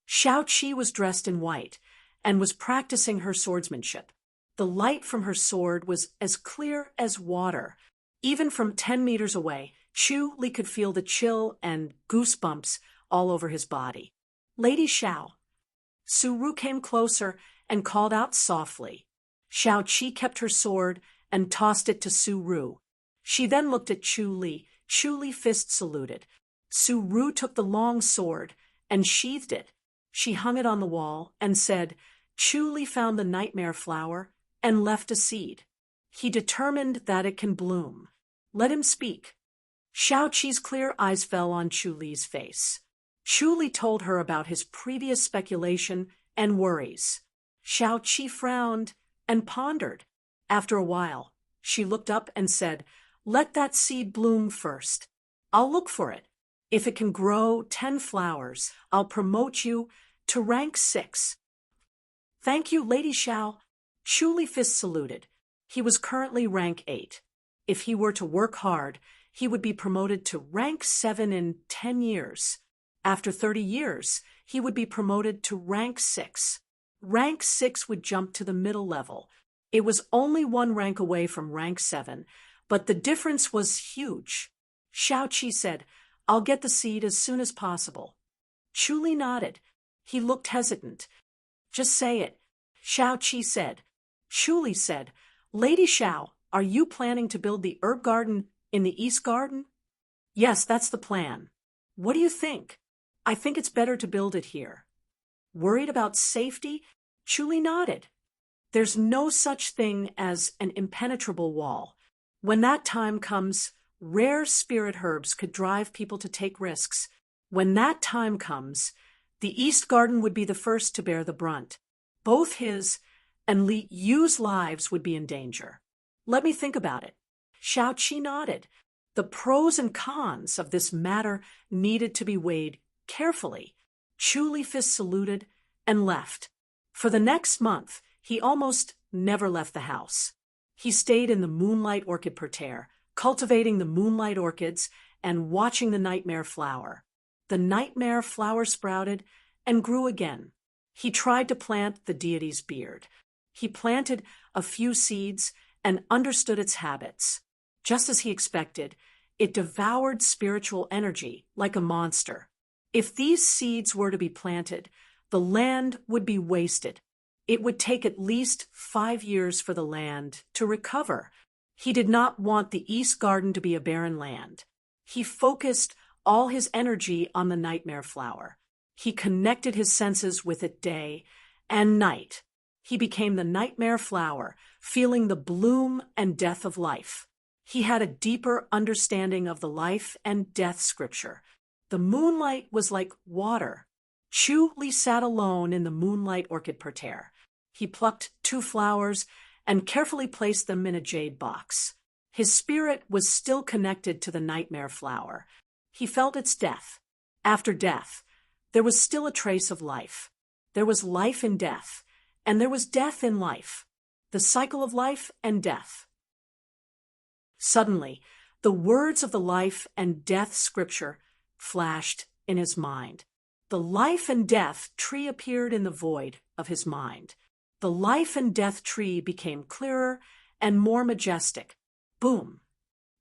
Xiao Qi was dressed in white and was practicing her swordsmanship. The light from her sword was as clear as water. Even from 10 meters away, Chu Li could feel the chill and goosebumps all over his body. Lady Xiao. Su Ru came closer and called out softly. Xiao Qi kept her sword and tossed it to Su Ru. She then looked at Chu Li. Chu Li fist saluted. Su Ru took the long sword and sheathed it. She hung it on the wall and said, Chu Li found the nightmare flower and left a seed. He determined that it can bloom. Let him speak. Xiao Qi's clear eyes fell on Chu Li's face. Chu Li told her about his previous speculation and worries. Xiao Qi frowned and pondered. After a while, she looked up and said, Let that seed bloom first. I'll look for it. If it can grow 10 flowers, I'll promote you to rank 6. Thank you, Lady Xiao. Chu Li fist saluted. He was currently rank 8. If he were to work hard, he would be promoted to rank 7 in 10 years. After 30 years, he would be promoted to rank 6. Rank 6 would jump to the middle level. It was only 1 rank away from rank 7, but the difference was huge. Xiao Qi said, I'll get the seed as soon as possible. Chu Li nodded. He looked hesitant. Just say it. Xiao Qi said. Chu Li said, Lady Xiao, are you planning to build the herb garden in the East Garden? Yes, that's the plan. What do you think? I think it's better to build it here. Worried about safety? Chu Li nodded. There's no such thing as an impenetrable wall. When that time comes, rare spirit herbs could drive people to take risks. When that time comes, the East Garden would be the first to bear the brunt. Both his and Li Yu's lives would be in danger. Let me think about it. Xiao Qi nodded. The pros and cons of this matter needed to be weighed carefully. Chu Li fist saluted and left. For the next month, he almost never left the house. He stayed in the moonlight orchid parterre, cultivating the moonlight orchids and watching the nightmare flower. The nightmare flower sprouted and grew again. He tried to plant the deity's beard. He planted a few seeds and understood its habits. Just as he expected, it devoured spiritual energy like a monster. If these seeds were to be planted, the land would be wasted. It would take at least 5 years for the land to recover. He did not want the East Garden to be a barren land. He focused all his energy on the nightmare flower. He connected his senses with it day and night. He became the nightmare flower, feeling the bloom and death of life. He had a deeper understanding of the life and death scripture. The moonlight was like water. Chu Li sat alone in the moonlight orchid parterre. He plucked 2 flowers and carefully placed them in a jade box. His spirit was still connected to the nightmare flower. He felt its death. After death, there was still a trace of life. There was life in death, and there was death in life. The cycle of life and death. Suddenly, the words of the life and death scripture flashed in his mind. The life and death tree appeared in the void of his mind. The life and death tree became clearer and more majestic. Boom!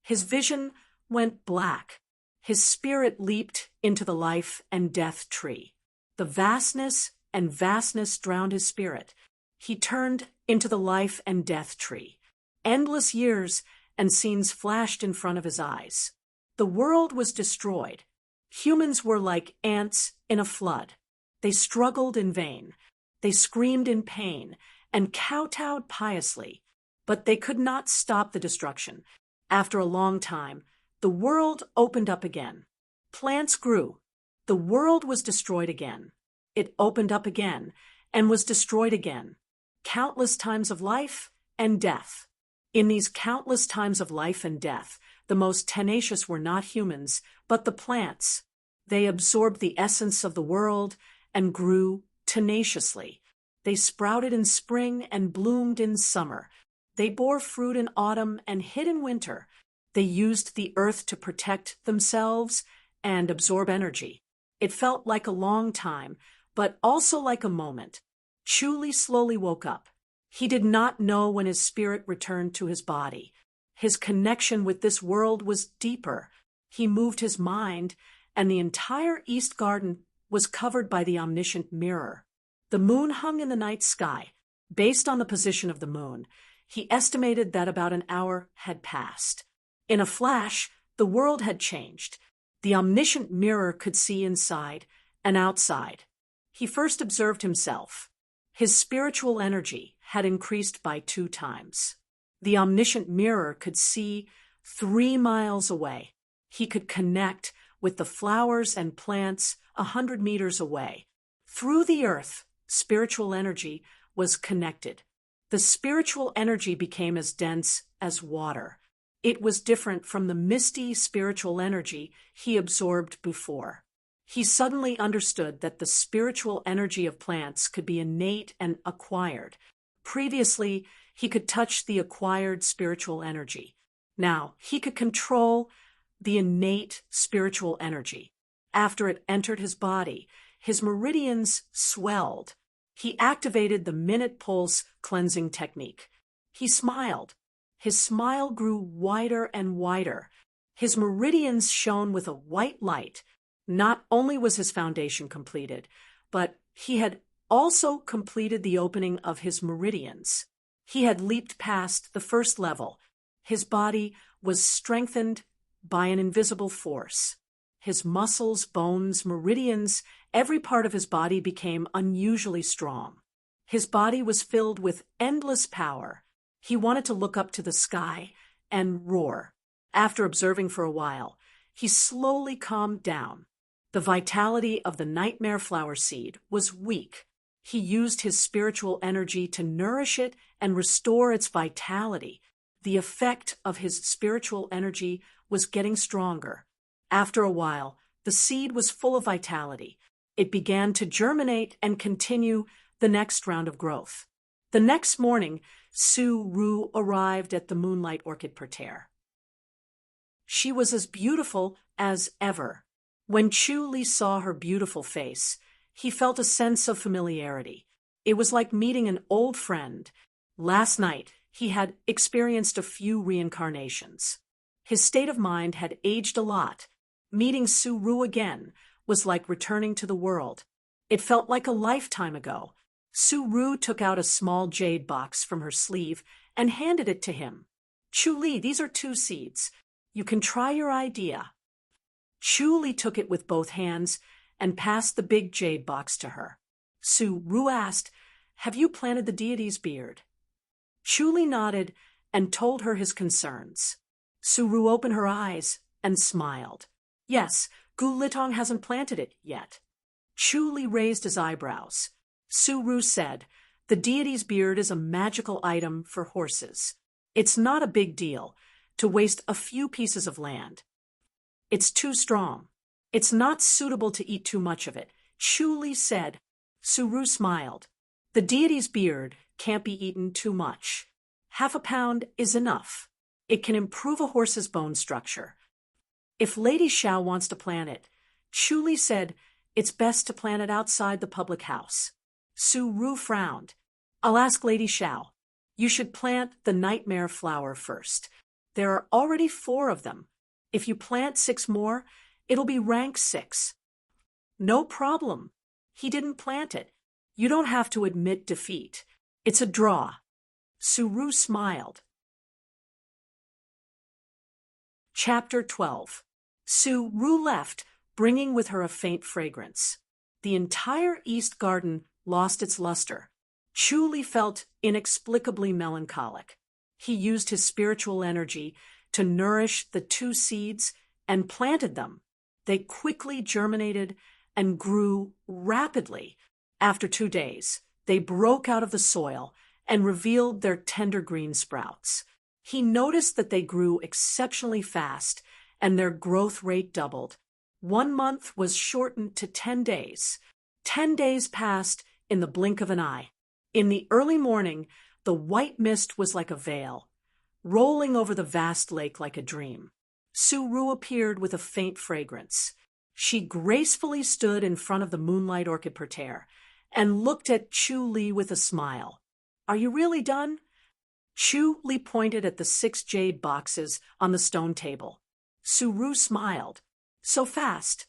His vision went black. His spirit leaped into the life and death tree. The vastness and vastness drowned his spirit. He turned into the life and death tree. Endless years and scenes flashed in front of his eyes. The world was destroyed. Humans were like ants in a flood. They struggled in vain. They screamed in pain and kowtowed piously, but they could not stop the destruction. After a long time, the world opened up again. Plants grew. The world was destroyed again. It opened up again, and was destroyed again. Countless times of life and death. In these countless times of life and death, the most tenacious were not humans, but the plants. They absorbed the essence of the world and grew tenaciously. They sprouted in spring and bloomed in summer. They bore fruit in autumn and hid in winter. They used the earth to protect themselves and absorb energy. It felt like a long time, but also like a moment. Chu slowly woke up. He did not know when his spirit returned to his body. His connection with this world was deeper. He moved his mind, and the entire East Garden was covered by the omniscient mirror. The moon hung in the night sky. Based on the position of the moon, he estimated that about an hour had passed. In a flash, the world had changed. The omniscient mirror could see inside and outside. He first observed himself. His spiritual energy had increased by 2 times. The omniscient mirror could see 3 miles away. He could connect with the flowers and plants 100 meters away. Through the earth, spiritual energy was connected. The spiritual energy became as dense as water. It was different from the misty spiritual energy he absorbed before. He suddenly understood that the spiritual energy of plants could be innate and acquired. Previously, he could touch the acquired spiritual energy. Now, he could control the innate spiritual energy. After it entered his body, his meridians swelled. He activated the minute pulse cleansing technique. He smiled. His smile grew wider and wider. His meridians shone with a white light. Not only was his foundation completed, but he had also completed the opening of his meridians. He had leaped past the first level. His body was strengthened by an invisible force. His muscles, bones, meridians, every part of his body became unusually strong. His body was filled with endless power. He wanted to look up to the sky and roar. After observing for a while, he slowly calmed down. The vitality of the nightmare flower seed was weak. He used his spiritual energy to nourish it and restore its vitality. The effect of his spiritual energy was getting stronger. After a while, the seed was full of vitality. It began to germinate and continue the next round of growth. The next morning, Su Ru arrived at the Moonlight Orchid Parterre. She was as beautiful as ever. When Chu Li saw her beautiful face, he felt a sense of familiarity. It was like meeting an old friend. Last night, he had experienced a few reincarnations. His state of mind had aged a lot. Meeting Su Ru again was like returning to the world. It felt like a lifetime ago. Su Ru took out a small jade box from her sleeve and handed it to him. Chu Li, these are 2 seeds. You can try your idea. Chu Li took it with both hands and passed the big jade box to her. Su Ru asked, "Have you planted the deity's beard?" Chu Li nodded and told her his concerns. Su Ru opened her eyes and smiled. "Yes, Gu Litong hasn't planted it yet." Chu Li raised his eyebrows. Su Ru said, "The deity's beard is a magical item for horses. It's not a big deal to waste a few pieces of land. It's too strong. It's not suitable to eat too much of it." Chu Li said. Su Ru smiled. "The deity's beard can't be eaten too much. 1/2 pound is enough. It can improve a horse's bone structure. If Lady Xiao wants to plant it," Chu Li said, "it's best to plant it outside the public house." Su Ru frowned. "I'll ask Lady Xiao. You should plant the nightmare flower first. There are already 4 of them. If you plant 6 more, it'll be rank 6. "No problem. He didn't plant it. You don't have to admit defeat. It's a draw." Su Ru smiled. Chapter 12. Su Ru left, bringing with her a faint fragrance. The entire East Garden lost its luster. Chu Li felt inexplicably melancholic. He used his spiritual energy to nourish the 2 seeds and planted them. They quickly germinated and grew rapidly. After 2 days, They broke out of the soil and revealed their tender green sprouts. He noticed that they grew exceptionally fast and their growth rate doubled. 1 month was shortened to 10 days. 10 days passed in the blink of an eye. In the early morning, the white mist was like a veil, rolling over the vast lake like a dream. Suru appeared with a faint fragrance. She gracefully stood in front of the moonlight orchid parterre and looked at Chu Li with a smile. "Are you really done?" Chu Li pointed at the 6 jade boxes on the stone table. Suru smiled. "So fast.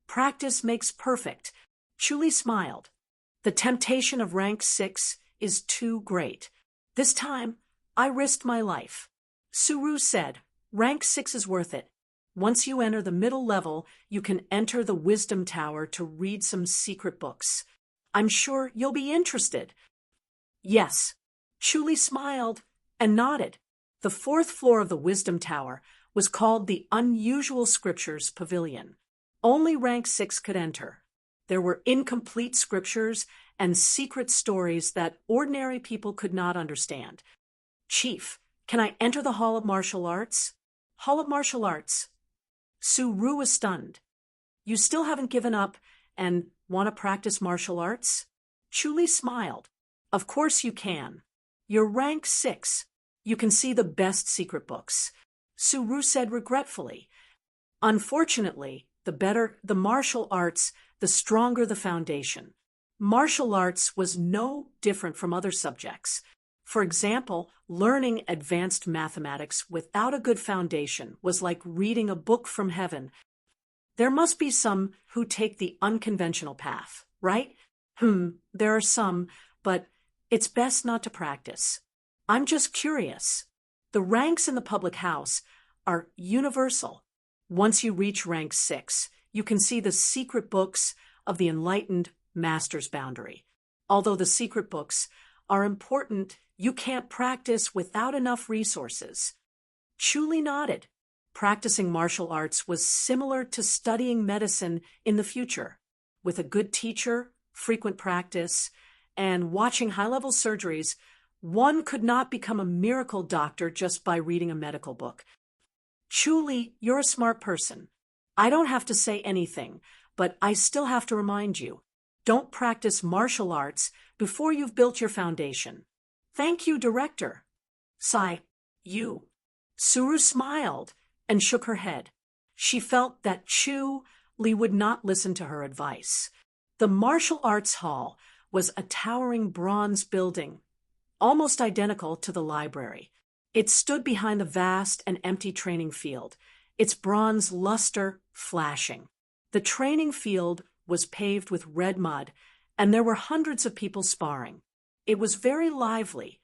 Practice makes perfect." Chu Li smiled. "The temptation of rank 6 is too great. This time, I risked my life." Suru said, "Rank 6 is worth it. Once you enter the middle level, you can enter the Wisdom Tower to read some secret books. I'm sure you'll be interested." "Yes." Chu Li smiled and nodded. The 4th floor of the Wisdom Tower was called the Unusual Scriptures Pavilion. Only rank 6 could enter. There were incomplete scriptures and secret stories that ordinary people could not understand. "Chief, can I enter the Hall of Martial Arts?" "Hall of Martial Arts." Suru was stunned. "You still haven't given up and want to practice martial arts?" Chu Li smiled. "Of course you can. You're rank 6. You can see the best secret books." Suru said regretfully, "Unfortunately, the better the martial arts, the stronger the foundation." Martial arts was no different from other subjects. For example, learning advanced mathematics without a good foundation was like reading a book from heaven. There must be some who take the unconventional path, right? There are some, but it's best not to practice. I'm just curious. The ranks in the public house are universal. Once you reach rank 6, you can see the secret books of the enlightened master's boundary. Although the secret books are important, you can't practice without enough resources. Chu Li nodded. Practicing martial arts was similar to studying medicine in the future. With a good teacher, frequent practice, and watching high-level surgeries, one could not become a miracle doctor just by reading a medical book. "Chu Li, you're a smart person. I don't have to say anything, but I still have to remind you. Don't practice martial arts before you've built your foundation." "Thank you, Director." "Sai, you." Suru smiled and shook her head. She felt that Chu Li would not listen to her advice. The martial arts hall was a towering bronze building, almost identical to the library. It stood behind the vast and empty training field, its bronze luster flashing. The training field was paved with red mud, and there were hundreds of people sparring. It was very lively.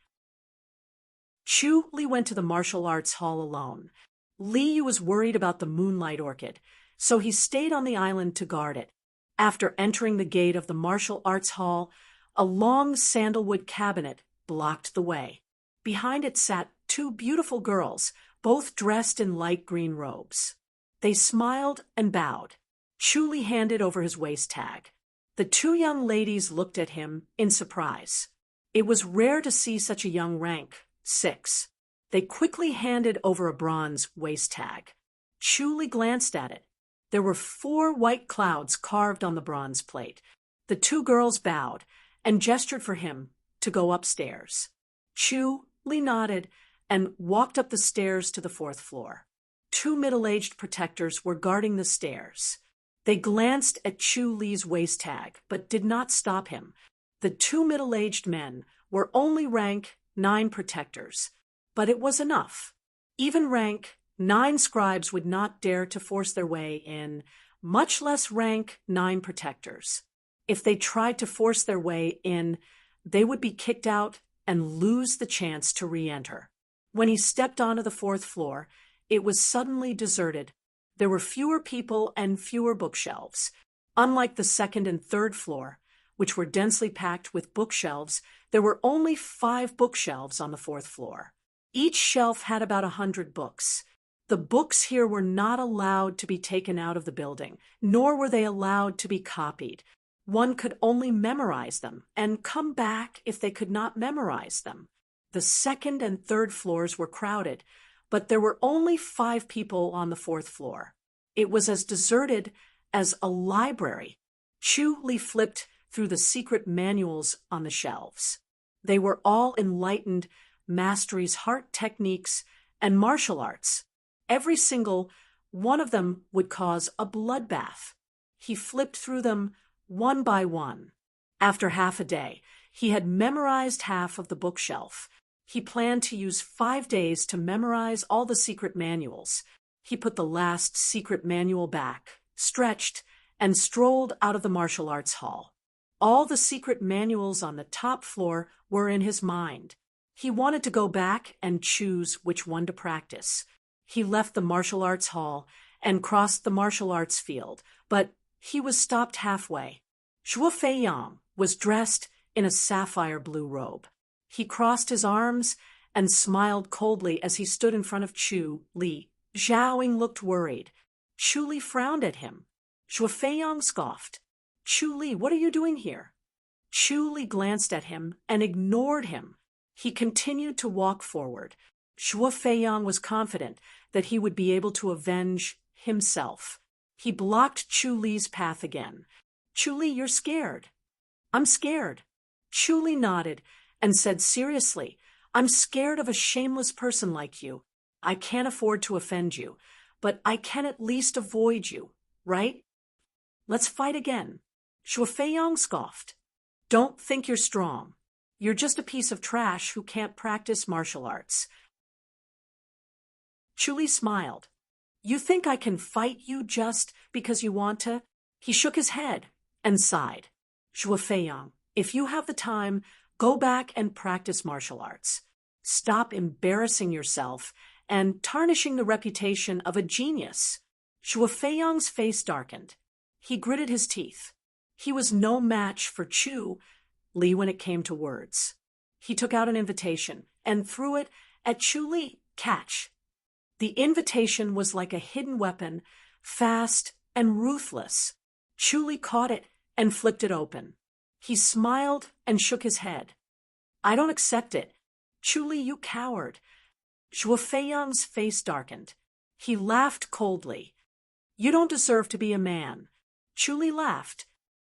Chu Li went to the martial arts hall alone. Li was worried about the moonlight orchid, so he stayed on the island to guard it. After entering the gate of the martial arts hall, a long sandalwood cabinet blocked the way. Behind it sat 2 beautiful girls, both dressed in light green robes. They smiled and bowed. Chu Li handed over his waist tag. The 2 young ladies looked at him in surprise. It was rare to see such a young rank, 6. They quickly handed over a bronze waist tag. Chu Li glanced at it. There were 4 white clouds carved on the bronze plate. The 2 girls bowed and gestured for him to go upstairs. Chu Li nodded and walked up the stairs to the 4th floor. 2 middle-aged protectors were guarding the stairs. They glanced at Chu Li's waist tag, but did not stop him. The 2 middle-aged men were only rank 9 protectors, but it was enough. Even rank 9 scribes would not dare to force their way in, much less rank 9 protectors. If they tried to force their way in, they would be kicked out and lose the chance to re-enter. When he stepped onto the 4th floor, it was suddenly deserted. There were fewer people and fewer bookshelves. Unlike the 2nd and 3rd floor, which were densely packed with bookshelves, there were only 5 bookshelves on the 4th floor. Each shelf had about 100 books. The books here were not allowed to be taken out of the building, nor were they allowed to be copied. One could only memorize them and come back if they could not memorize them. The second and third floors were crowded, but there were only 5 people on the 4th floor. It was as deserted as a library. Chu Li flipped through the secret manuals on the shelves. They were all enlightened mastery's heart techniques and martial arts. Every single one of them would cause a bloodbath. He flipped through them one by one. After half a day, he had memorized half of the bookshelf. He planned to use 5 days to memorize all the secret manuals. He put the last secret manual back, stretched, and strolled out of the martial arts hall. All the secret manuals on the top floor were in his mind. He wanted to go back and choose which one to practice. He left the martial arts hall and crossed the martial arts field, but he was stopped halfway. Zhuo Feiyang was dressed in a sapphire blue robe. He crossed his arms and smiled coldly as he stood in front of Chu Li. Zhao Ying looked worried. Chu Li frowned at him. Zhuo Feiyang scoffed. Chu Li, what are you doing here? Chu Li glanced at him and ignored him. He continued to walk forward. Zhuo Feiyang was confident that he would be able to avenge himself. He blocked Chu Li's path again. Chu Li, you're scared. I'm scared. Chu Li nodded and said seriously, I'm scared of a shameless person like you. I can't afford to offend you, but I can at least avoid you, right? Let's fight again. Zhuo Feiyang scoffed. Don't think you're strong. You're just a piece of trash who can't practice martial arts. Chu Li smiled. You think I can fight you just because you want to? He shook his head and sighed. Zhuo Feiyang, if you have the time, go back and practice martial arts. Stop embarrassing yourself and tarnishing the reputation of a genius. Zhuo Feiyang's face darkened. He gritted his teeth. He was no match for Chu Li when it came to words. He took out an invitation and threw it at Chu Li. Catch. The invitation was like a hidden weapon, fast and ruthless. Chu Li caught it and flipped it open. He smiled and shook his head. I don't accept it. Chu Li, you coward. Zhuo Feiyang's face darkened. He laughed coldly. You don't deserve to be a man. Chu Li laughed.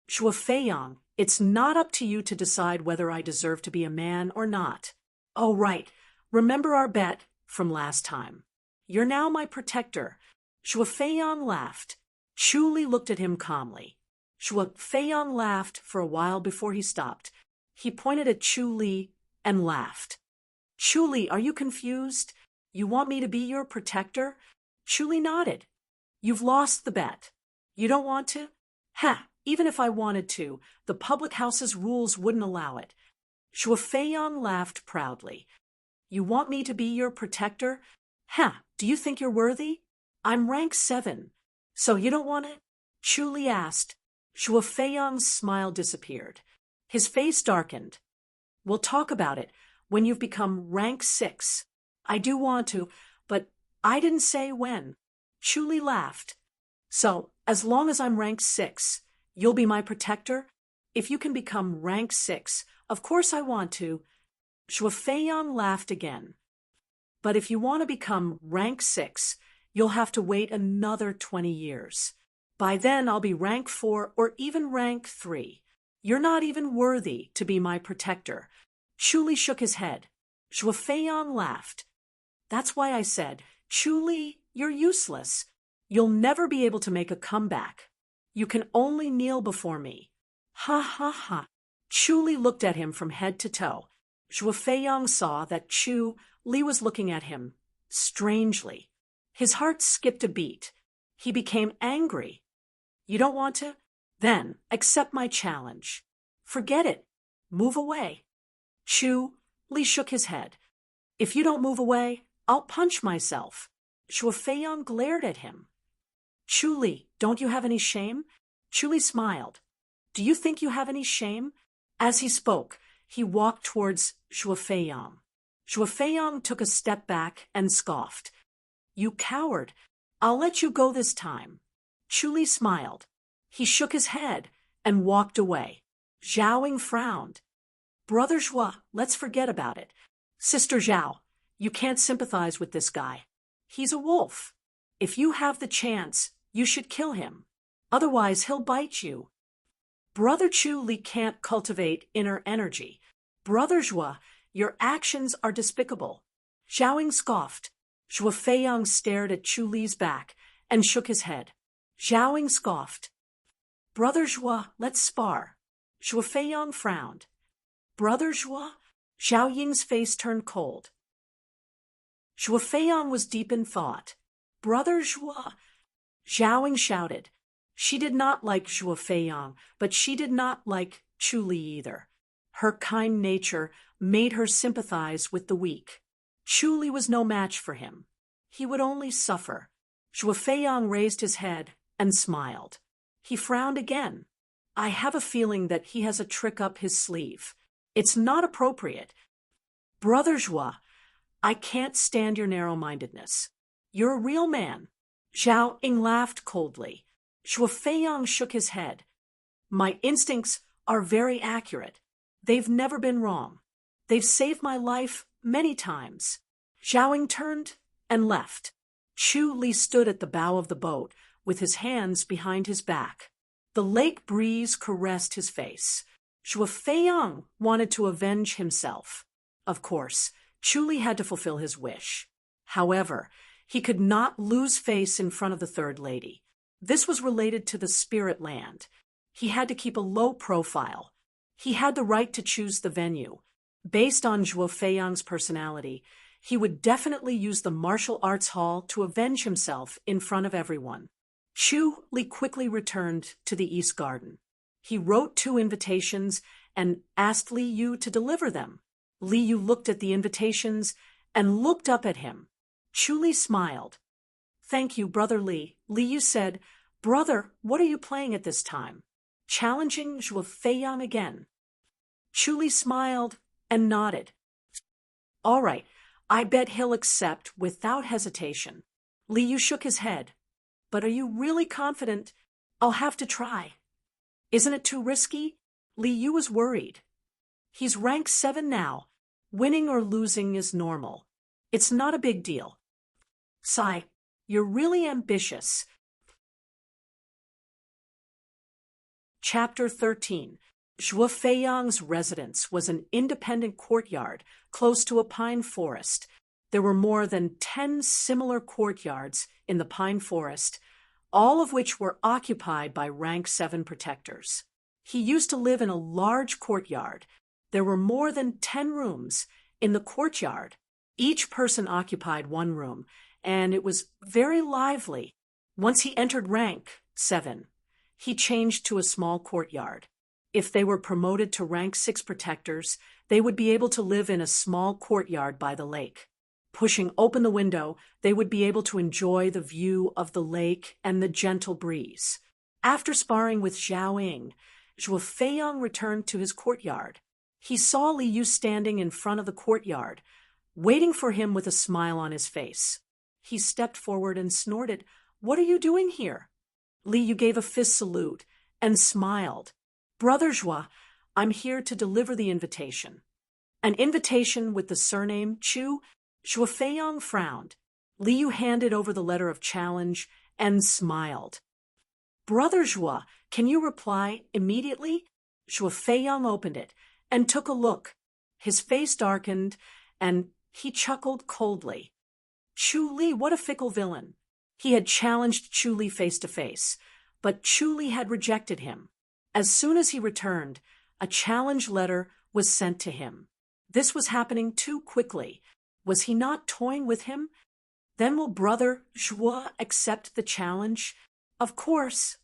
Zhuo Feiyang, it's not up to you to decide whether I deserve to be a man or not. Oh, right. Remember our bet from last time. You're now my protector. Zhuo Feiyang laughed. Chu Li looked at him calmly. Zhuo Feiyang laughed for a while before he stopped. He pointed at Chu Li and laughed. Chu Li, are you confused? You want me to be your protector? Chu Li nodded. You've lost the bet. You don't want to? Ha! Even if I wanted to, the public house's rules wouldn't allow it. Zhuo Feiyang laughed proudly. You want me to be your protector? Ha! Do you think you're worthy? I'm rank 7. So you don't want it? Chu Li asked. Zhuo Feiyang's smile disappeared. His face darkened. We'll talk about it when you've become rank 6. I do want to, but I didn't say when. Chu Li laughed. So, as long as I'm rank 6, you'll be my protector? If you can become rank 6, of course I want to. Zhuo Feiyang laughed again. But if you want to become rank 6, you'll have to wait another 20 years. By then I'll be rank 4 or even rank 3. You're not even worthy to be my protector. Chu Li shook his head. Zhuo Feiyang laughed. That's why I said, Chu Li, you're useless. You'll never be able to make a comeback. You can only kneel before me. Ha ha ha. Chu Li looked at him from head to toe. Zhuo Feiyang saw that Chu Li was looking at him strangely. His heart skipped a beat. He became angry. You don't want to? Then accept my challenge. Forget it. Move away. Chu Li shook his head. If you don't move away, I'll punch myself. Zhuo Feiyang glared at him. Chu Li, don't you have any shame? Chu Li smiled. Do you think you have any shame? As he spoke, he walked towards Zhuo Feiyang. Zhuo Feiyang took a step back and scoffed. You coward. I'll let you go this time. Chu Li smiled. He shook his head and walked away. Zhao Ying frowned. Brother Zhua, let's forget about it. Sister Zhao, you can't sympathize with this guy. He's a wolf. If you have the chance, you should kill him. Otherwise, he'll bite you. Brother Chu Li can't cultivate inner energy. Brother Zhua, your actions are despicable. Zhao Ying scoffed. Zhua Feiyang stared at Chu Li's back and shook his head. Zhao Ying scoffed. Brother Zhua, let's spar. Zhua Feiyang frowned. Brother Zhua? Zhao Ying's face turned cold. Zhua Feiyang was deep in thought. Brother Zhua? Zhao Ying shouted. She did not like Zhua Feiyang, but she did not like Chu Li either. Her kind nature made her sympathize with the weak. Chu Li was no match for him. He would only suffer. Zhua Feiyang raised his head and smiled. He frowned again. I have a feeling that he has a trick up his sleeve. It's not appropriate. Brother Zhua, I can't stand your narrow-mindedness. You're a real man. Zhao Ying laughed coldly. Zhua Feiyang shook his head. My instincts are very accurate. They've never been wrong. They've saved my life many times. Zhao Ying turned and left. Chu Li stood at the bow of the boat with his hands behind his back. The lake breeze caressed his face. Zhua Feiyang wanted to avenge himself. Of course, Chu Li had to fulfill his wish. However, he could not lose face in front of the third lady. This was related to the spirit land. He had to keep a low profile. He had the right to choose the venue. Based on Zhua Feiyang's personality, he would definitely use the martial arts hall to avenge himself in front of everyone. Chu Li quickly returned to the East Garden. He wrote 2 invitations and asked Li Yu to deliver them. Li Yu looked at the invitations and looked up at him. Chu Li smiled. Thank you, Brother Li. Li Yu said, Brother, what are you playing at this time? Challenging Zhua Feiyang again. Chu Li smiled and nodded. All right, I bet he'll accept without hesitation. Li Yu shook his head. But are you really confident? I'll have to try. Isn't it too risky? Li Yu was worried. He's rank 7 now. Winning or losing is normal. It's not a big deal. Sigh, you're really ambitious. Chapter 13. Zhua Feiyang's residence was an independent courtyard close to a pine forest. There were more than 10 similar courtyards in the pine forest, all of which were occupied by rank 7 protectors. He used to live in a large courtyard. There were more than 10 rooms in the courtyard. Each person occupied one room, and it was very lively. Once he entered rank 7, he changed to a small courtyard. If they were promoted to rank 6 protectors, they would be able to live in a small courtyard by the lake. Pushing open the window, they would be able to enjoy the view of the lake and the gentle breeze. After sparring with Zhao Ying, Zhua Feiyang returned to his courtyard. He saw Li Yu standing in front of the courtyard, waiting for him with a smile on his face. He stepped forward and snorted, "What are you doing here?" Li Yu gave a fist salute and smiled. "Brother Zhua, I'm here to deliver the invitation." An invitation with the surname Chu? Zhua Feiyang frowned. Li Yu handed over the letter of challenge and smiled. "Brother Zhua, can you reply immediately?" Zhua Feiyang opened it and took a look. His face darkened, and he chuckled coldly. Chu Li, what a fickle villain. He had challenged Chu Li face to face, but Chu Li had rejected him. As soon as he returned, a challenge letter was sent to him. This was happening too quickly. Was he not toying with him? Then will Brother Zhua accept the challenge? Of course.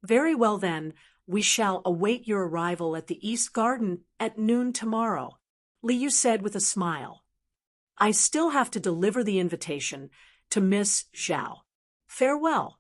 Very well then, we shall await your arrival at the East Garden at noon tomorrow, Li Yu said with a smile. I still have to deliver the invitation to Miss Zhao. Farewell.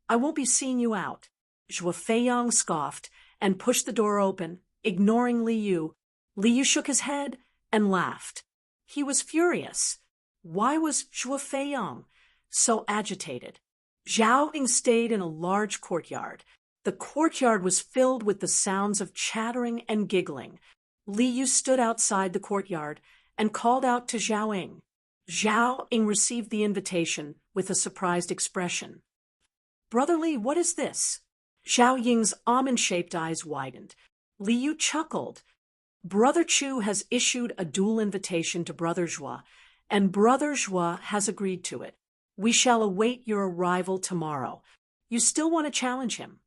I won't be seeing you out. Zhua Feiyang scoffed and pushed the door open, ignoring Li Yu. Li Yu shook his head and laughed. He was furious. Why was Zhua Feiyang so agitated? Zhao Ying stayed in a large courtyard. The courtyard was filled with the sounds of chattering and giggling. Li Yu stood outside the courtyard and called out to Zhao Ying. Zhao Ying received the invitation with a surprised expression. "Brother Li, what is this?" Zhao Ying's almond-shaped eyes widened. Li Yu chuckled. "Brother Chu has issued a dual invitation to Brother Zhua, and Brother Zhua has agreed to it. We shall await your arrival tomorrow. You still want to challenge him?"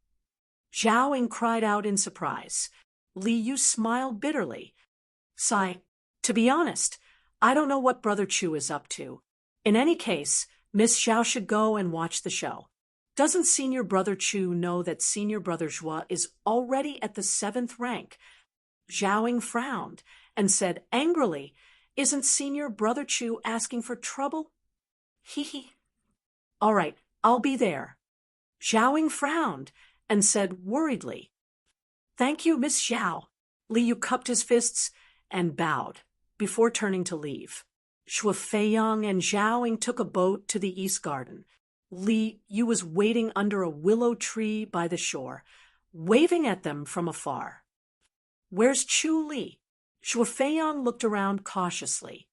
Zhao Ying cried out in surprise. Li Yu smiled bitterly. "Sigh, to be honest, I don't know what Brother Chu is up to. In any case, Miss Zhao should go and watch the show. Doesn't Senior Brother Chu know that Senior Brother Zhua is already at the 7th rank? Zhao Ying frowned and said angrily, "Isn't Senior Brother Chu asking for trouble?" Hee. "All right, I'll be there." Zhao Ying frowned and said worriedly, "Thank you, Miss Zhao." Li Yu cupped his fists and bowed before turning to leave. Shuo Feiyang and Zhao Ying took a boat to the East Garden. Li Yu was waiting under a willow tree by the shore, waving at them from afar. "Where's Chu Li?" Shuo Feiyang looked around cautiously.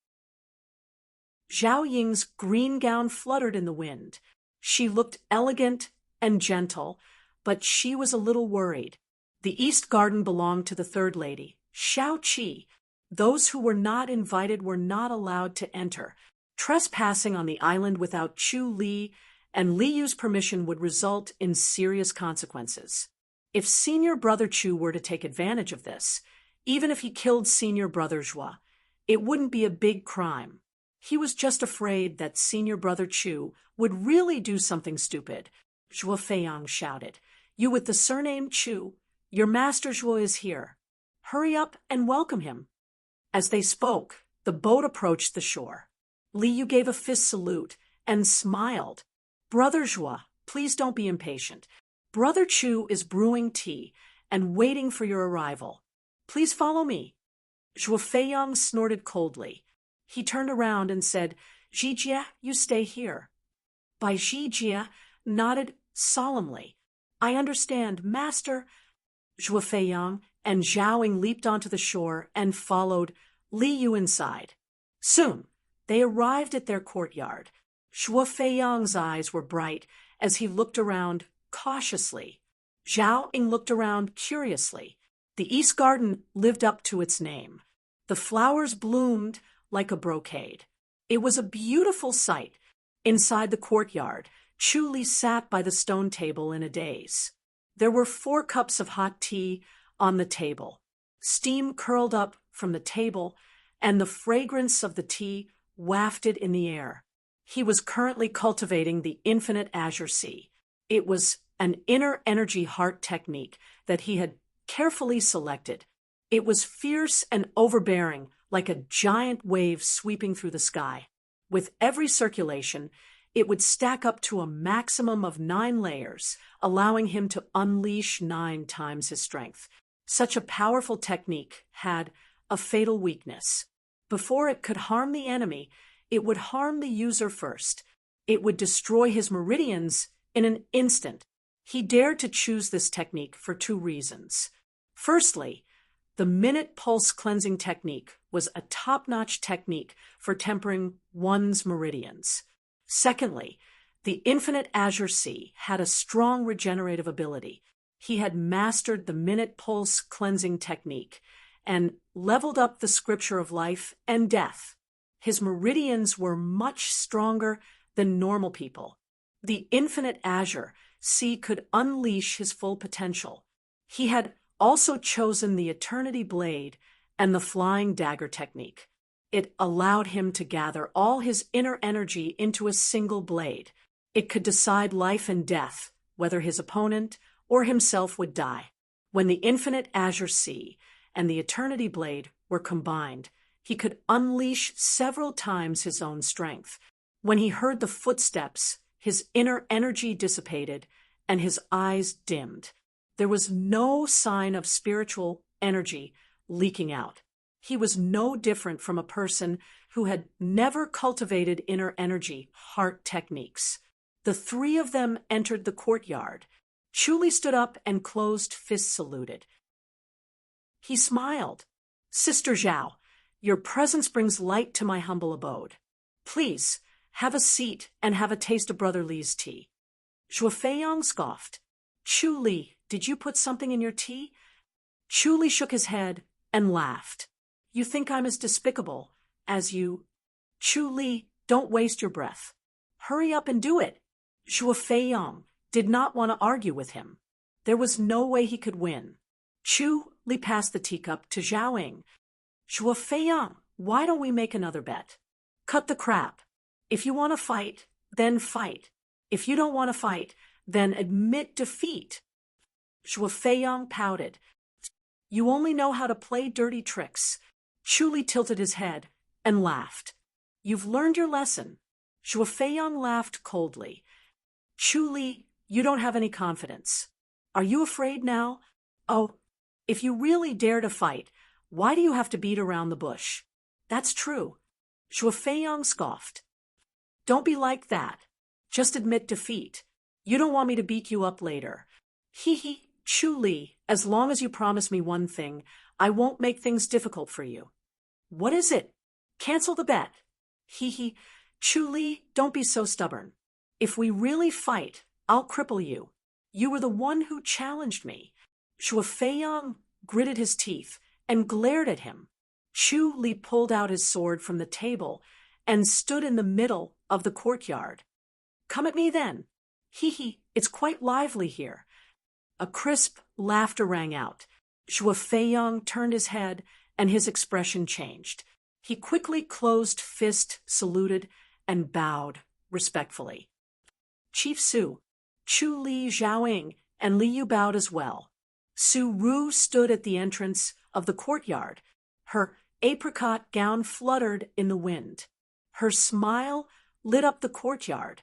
Zhao Ying's green gown fluttered in the wind. She looked elegant and gentle, but she was a little worried. The East Garden belonged to the third lady, Shao Qi. Those who were not invited were not allowed to enter. Trespassing on the island without Chu Li and Li Yu's permission would result in serious consequences. If Senior Brother Chu were to take advantage of this, even if he killed Senior Brother Zhua, it wouldn't be a big crime. He was just afraid that Senior Brother Chu would really do something stupid. Shuo Feiyang shouted, "You with the surname Chu, your Master Zhuo is here. Hurry up and welcome him." As they spoke, the boat approached the shore. Li Yu gave a fist salute and smiled. "Brother Zhua, please don't be impatient. Brother Chu is brewing tea and waiting for your arrival. Please follow me." Zhuo Feiyang snorted coldly. He turned around and said, "Zhijie, you stay here." Bai Zhijie nodded solemnly. "I understand, Master." Zhuo Feiyang and Zhao Ying leaped onto the shore and followed Li Yu inside. Soon, they arrived at their courtyard. Shuo Feiyang's eyes were bright as he looked around cautiously. Zhao Ying looked around curiously. The East Garden lived up to its name. The flowers bloomed like a brocade. It was a beautiful sight. Inside the courtyard, Chu Li sat by the stone table in a daze. There were 4 cups of hot tea on the table. Steam curled up from the table, and the fragrance of the tea wafted in the air. He was currently cultivating the infinite azure sea. It was an inner energy heart technique that he had carefully selected. It was fierce and overbearing, like a giant wave sweeping through the sky. With every circulation, it would stack up to a maximum of 9 layers, allowing him to unleash 9 times his strength. Such a powerful technique had a fatal weakness. Before it could harm the enemy, it would harm the user first. It would destroy his meridians in an instant. He dared to choose this technique for 2 reasons. Firstly, the minute pulse cleansing technique was a top-notch technique for tempering one's meridians. Secondly, the infinite azure sea had a strong regenerative ability. He had mastered the minute pulse cleansing technique and leveled up the scripture of life and death. His meridians were much stronger than normal people. The infinite azure sea could unleash his full potential. He had also chosen the eternity blade and the flying dagger technique. It allowed him to gather all his inner energy into a single blade. It could decide life and death, whether his opponent or himself would die. When the infinite azure sea and the eternity blade were combined, he could unleash several times his own strength. When he heard the footsteps, his inner energy dissipated and his eyes dimmed. There was no sign of spiritual energy leaking out. He was no different from a person who had never cultivated inner energy heart techniques. The 3 of them entered the courtyard. Chu Li stood up and closed fist saluted. He smiled. Sister Zhao, your presence brings light to my humble abode. Please, have a seat and have a taste of Brother Li's tea. Zhuo Feiyang scoffed. Chu Li, did you put something in your tea? Chu Li shook his head and laughed. You think I'm as despicable as you? Chu Li, don't waste your breath. Hurry up and do it. Zhuo Feiyang did not want to argue with him. There was no way he could win. Chu Li passed the teacup to Zhao Ying. Zhuo Feiyang, why don't we make another bet? Cut the crap. If you want to fight, then fight. If you don't want to fight, then admit defeat. Zhuo Feiyang pouted. You only know how to play dirty tricks. Chu Li tilted his head and laughed. You've learned your lesson. Zhuo Feiyang laughed coldly. Chu Li, you don't have any confidence. Are you afraid now? Oh, if you really dare to fight, why do you have to beat around the bush? That's true. Zhuo Feiyang scoffed. Don't be like that. Just admit defeat. You don't want me to beat you up later. Hee hee, Chu Li, as long as you promise me one thing, I won't make things difficult for you. What is it? Cancel the bet. Hee hee, Chu Li, don't be so stubborn. If we really fight, I'll cripple you. You were the one who challenged me. Zhuo Feiyang gritted his teeth and glared at him. Chu Li pulled out his sword from the table and stood in the middle of the courtyard. Come at me then. Hee hee, it's quite lively here. A crisp laughter rang out. Zhuo Feiyang turned his head and his expression changed. He quickly closed fist, saluted, and bowed respectfully. Chief Su, Chu Li, Zhao Ying, and Li Yu bowed as well. Su Ru stood at the entrance of the courtyard. Her apricot gown fluttered in the wind. Her smile lit up the courtyard.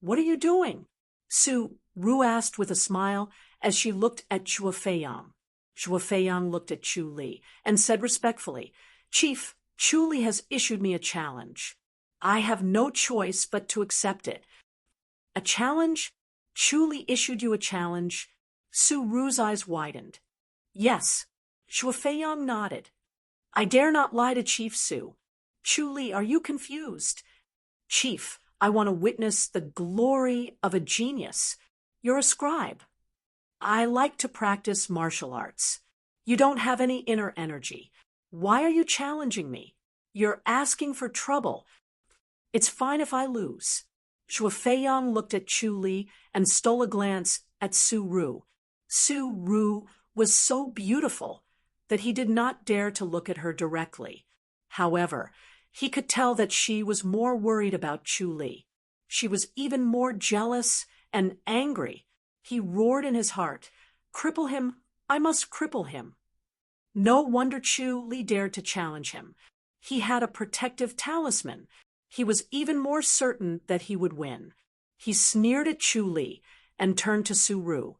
What are you doing? Su Ru asked with a smile as she looked at Zhuo Feiyang. Zhuo Feiyang looked at Chu Li and said respectfully, Chief, Chu Li has issued me a challenge. I have no choice but to accept it. A challenge? Chu Li issued you a challenge? Su Ru's eyes widened. Yes. Zhuo Feiyang nodded. I dare not lie to Chief Su. Chu Li, are you confused? Chief, I want to witness the glory of a genius. You're a scribe. I like to practice martial arts. You don't have any inner energy. Why are you challenging me? You're asking for trouble. It's fine if I lose. Zhuo Feiyang looked at Chu Li and stole a glance at Su Ru. Su Ru was so beautiful that he did not dare to look at her directly. However, he could tell that she was more worried about Chu Li. She was even more jealous and angry. He roared in his heart, Cripple him, I must cripple him. No wonder Chu Li dared to challenge him. He had a protective talisman. He was even more certain that he would win. He sneered at Chu Li and turned to Su Ru.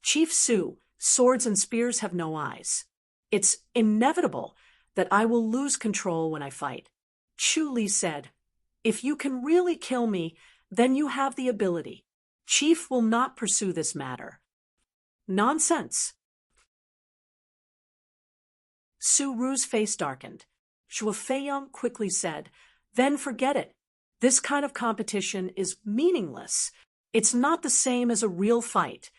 Chief Su, swords and spears have no eyes. It's inevitable that I will lose control when I fight. Chu Li said, If you can really kill me, then you have the ability. Chief will not pursue this matter. Nonsense. Su Ru's face darkened. Zhuo Feiyang quickly said, Then forget it. This kind of competition is meaningless. It's not the same as a real fight.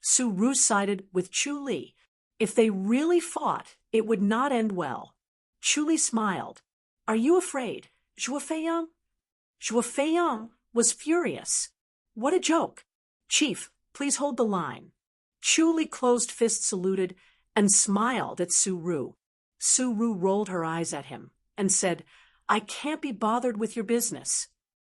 Su Ru sided with Chu Li. If they really fought, it would not end well. Chu Li smiled. Are you afraid, Zhuo Feiyang? Zhuo Feiyang was furious. What a joke. Chief, please hold the line. Chu Li closed fist saluted and smiled at Su Ru. Su Ru rolled her eyes at him and said, I can't be bothered with your business.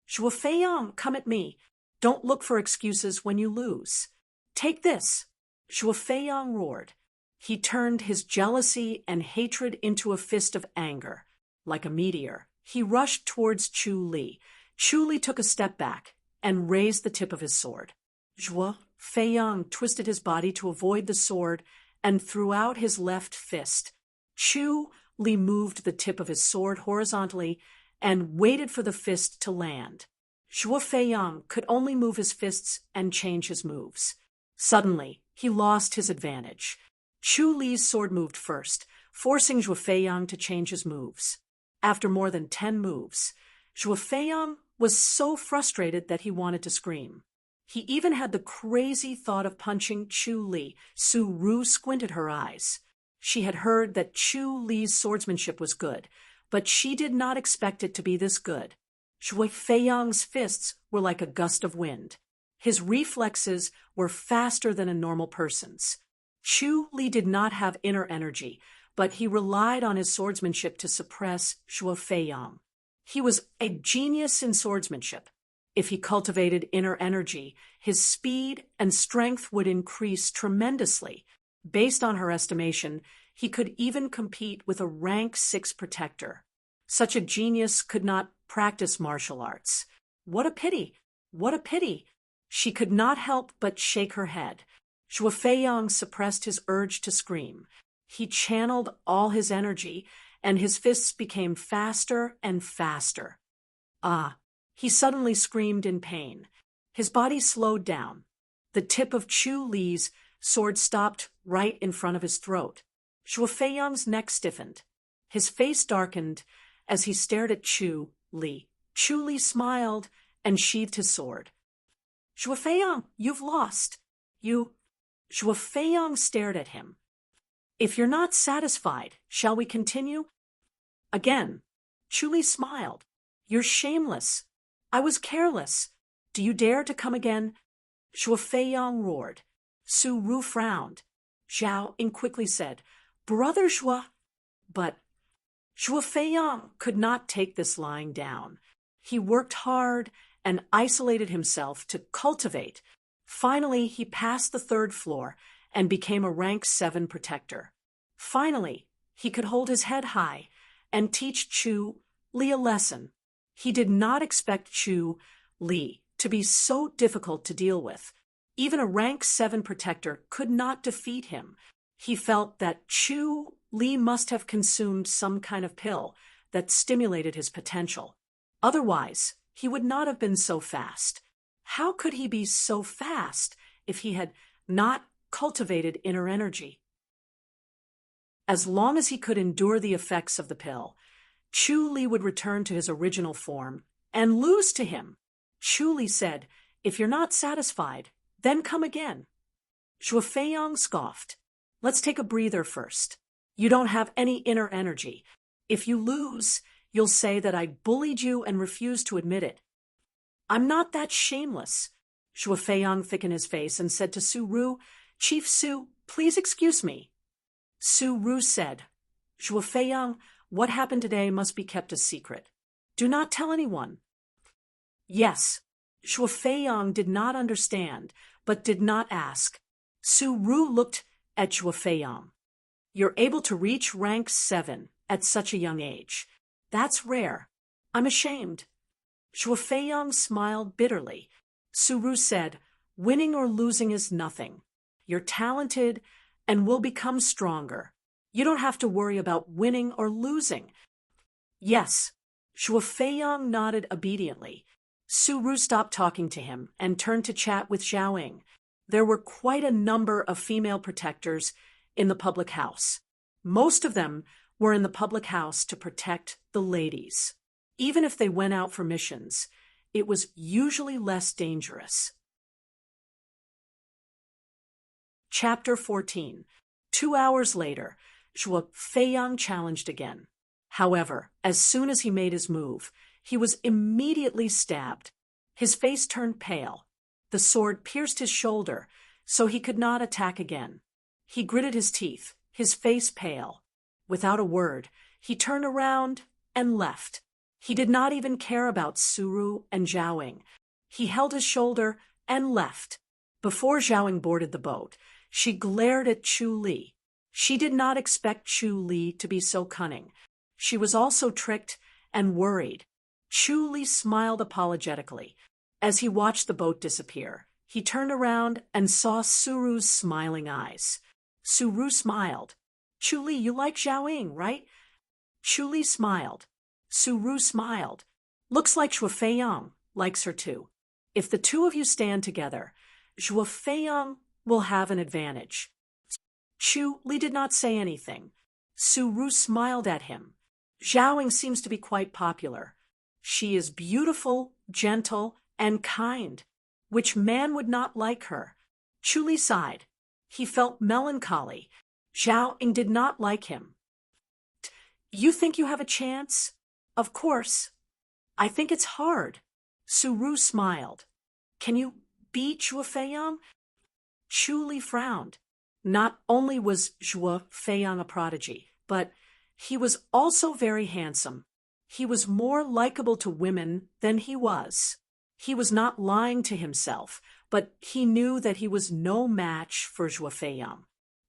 Zhuo Feiyang, come at me. Don't look for excuses when you lose. Take this. Zhuo Feiyang roared. He turned his jealousy and hatred into a fist of anger. Like a meteor, he rushed towards Chu Li. Chu Li took a step back and raised the tip of his sword. Zhuo Feiyang twisted his body to avoid the sword and threw out his left fist. Chu Li moved the tip of his sword horizontally and waited for the fist to land. Zhuo Feiyang could only move his fists and change his moves. Suddenly, he lost his advantage. Chu Li's sword moved first, forcing Zhuo Feiyang to change his moves. After more than 10 moves, Zhuo Feiyang was so frustrated that he wanted to scream. He even had the crazy thought of punching Chu Li. Su Ru squinted her eyes. She had heard that Chu Li's swordsmanship was good, but she did not expect it to be this good. Zhuo Feiyang's fists were like a gust of wind. His reflexes were faster than a normal person's. Chu Li did not have inner energy, but he relied on his swordsmanship to suppress Zhuo Feiyang. He was a genius in swordsmanship. If he cultivated inner energy, his speed and strength would increase tremendously. Based on her estimation, he could even compete with a rank 6 protector. Such a genius could not practice martial arts. What a pity! What a pity! She could not help but shake her head. Zhuo Feiyang suppressed his urge to scream. He channeled all his energy, and his fists became faster and faster. Ah! He suddenly screamed in pain. His body slowed down. The tip of Chu Li's sword stopped right in front of his throat. Zhuo Feiyang's neck stiffened. His face darkened as he stared at Chu Li. Chu Li smiled and sheathed his sword. Zhuo Feiyang, you've lost. Zhuo Feiyang stared at him. If you're not satisfied, shall we continue? Again, Chu Li smiled. You're shameless. I was careless. Do you dare to come again? Zhuo Feiyang roared. Su Ru frowned. Zhao Ying quickly said, Brother Zhuo. But Zhuo Feiyang could not take this lying down. He worked hard and isolated himself to cultivate. Finally, he passed the 3rd floor and became a rank 7 protector. Finally, he could hold his head high and teach Chu Li a lesson. He did not expect Chu Li to be so difficult to deal with. Even a rank 7 protector could not defeat him. He felt that Chu Li must have consumed some kind of pill that stimulated his potential. Otherwise, he would not have been so fast. How could he be so fast if he had not cultivated inner energy? As long as he could endure the effects of the pill, Chu Li would return to his original form and lose to him. Chu Li said, If you're not satisfied, then come again. Zhuo Feiyang scoffed. Let's take a breather first. You don't have any inner energy. If you lose, you'll say that I bullied you and refused to admit it. I'm not that shameless. Zhuo Feiyang thickened his face and said to Su Ru, Chief Su, please excuse me. Su Ru said, Zhuo Feiyang, what happened today must be kept a secret. Do not tell anyone. Yes. Zhuo Feiyang did not understand, but did not ask. Su Ru looked at Zhuo Feiyang. You're able to reach rank 7 at such a young age. That's rare. I'm ashamed. Zhuo Feiyang smiled bitterly. Su Ru said, Winning or losing is nothing. You're talented and will become stronger. You don't have to worry about winning or losing. Yes. Zhuo Feiyang nodded obediently. Su Ru stopped talking to him and turned to chat with Zhao Ying. There were quite a number of female protectors in the public house. Most of them were in the public house to protect the ladies. Even if they went out for missions, it was usually less dangerous. Chapter 14. 2 hours later, Zhuo Feiyang challenged again. However, as soon as he made his move, he was immediately stabbed. His face turned pale. The sword pierced his shoulder, so he could not attack again. He gritted his teeth, his face pale. Without a word, he turned around and left. He did not even care about Su Ru and Zhao Ying. He held his shoulder and left. Before Zhao Ying boarded the boat, she glared at Chu Li. She did not expect Chu Li to be so cunning. She was also tricked and worried. Chu Li smiled apologetically. As he watched the boat disappear, he turned around and saw Su Ru's smiling eyes. Su Ru smiled. Chu Li, you like Zhao Ying, right? Chu Li smiled. Su Ru smiled. Looks like Zhuo Feiyang likes her too. If the two of you stand together, Zhuo Feiyang will have an advantage. Chu Li did not say anything. Su Ru smiled at him. Zhao seems to be quite popular. She is beautiful, gentle, and kind. Which man would not like her? Chu Li sighed. He felt melancholy. Zhao did not like him. You think you have a chance? Of course. I think it's hard. Su Ru smiled. Can you beat Zhuo Feiyang? Chu Li frowned. Not only was Zhuo Feiyang a prodigy, but he was also very handsome. He was more likable to women than he was. He was not lying to himself, but he knew that he was no match for Zhuo Feiyang.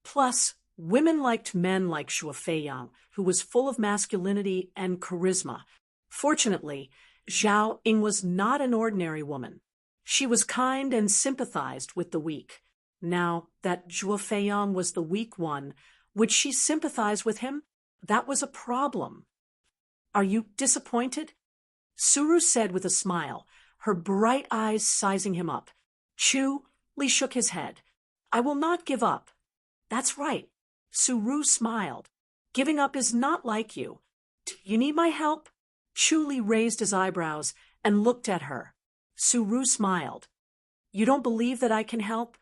Plus, women liked men like Zhuo Feiyang, who was full of masculinity and charisma. Fortunately, Zhao Ying was not an ordinary woman. She was kind and sympathized with the weak. Now that Zhuo Feiyang was the weak one, would she sympathize with him? That was a problem. Are you disappointed? Su Ru said with a smile, her bright eyes sizing him up. Chu Li shook his head. I will not give up. That's right. Su Ru smiled. Giving up is not like you. Do you need my help? Chu Li raised his eyebrows and looked at her. Su Ru smiled. You don't believe that I can help?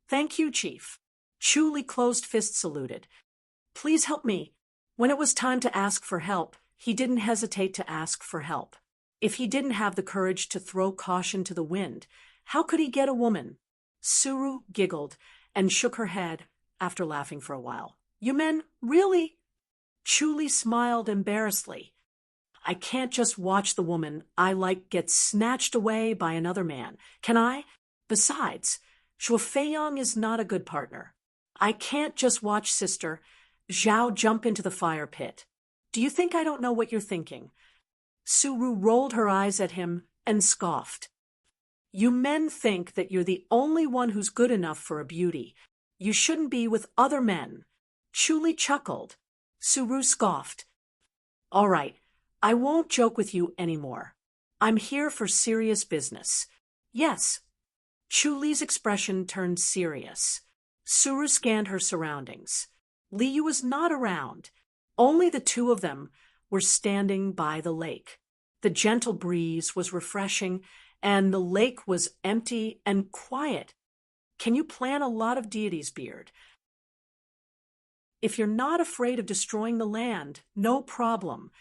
Thank you, Chief. Chu Li closed fist saluted. Please help me. When it was time to ask for help, he didn't hesitate to ask for help. If he didn't have the courage to throw caution to the wind, how could he get a woman? Su Ru giggled and shook her head after laughing for a while. You men, really? Chu Li smiled embarrassedly. I can't just watch the woman I like get snatched away by another man, can I? Besides, Zhuo Feiyang is not a good partner. I can't just watch Sister Zhao jump into the fire pit. Do you think I don't know what you're thinking? Su Ru rolled her eyes at him and scoffed. You men think that you're the only one who's good enough for a beauty. You shouldn't be with other men. Chu Li chuckled. Su Ru scoffed. All right, I won't joke with you anymore. I'm here for serious business. Yes. Chu Li's expression turned serious. Su Ru scanned her surroundings. Li Yu was not around. Only the two of them were standing by the lake. The gentle breeze was refreshing, and the lake was empty and quiet. Can you plant a lot of deities, Beard? If you're not afraid of destroying the land, no problem.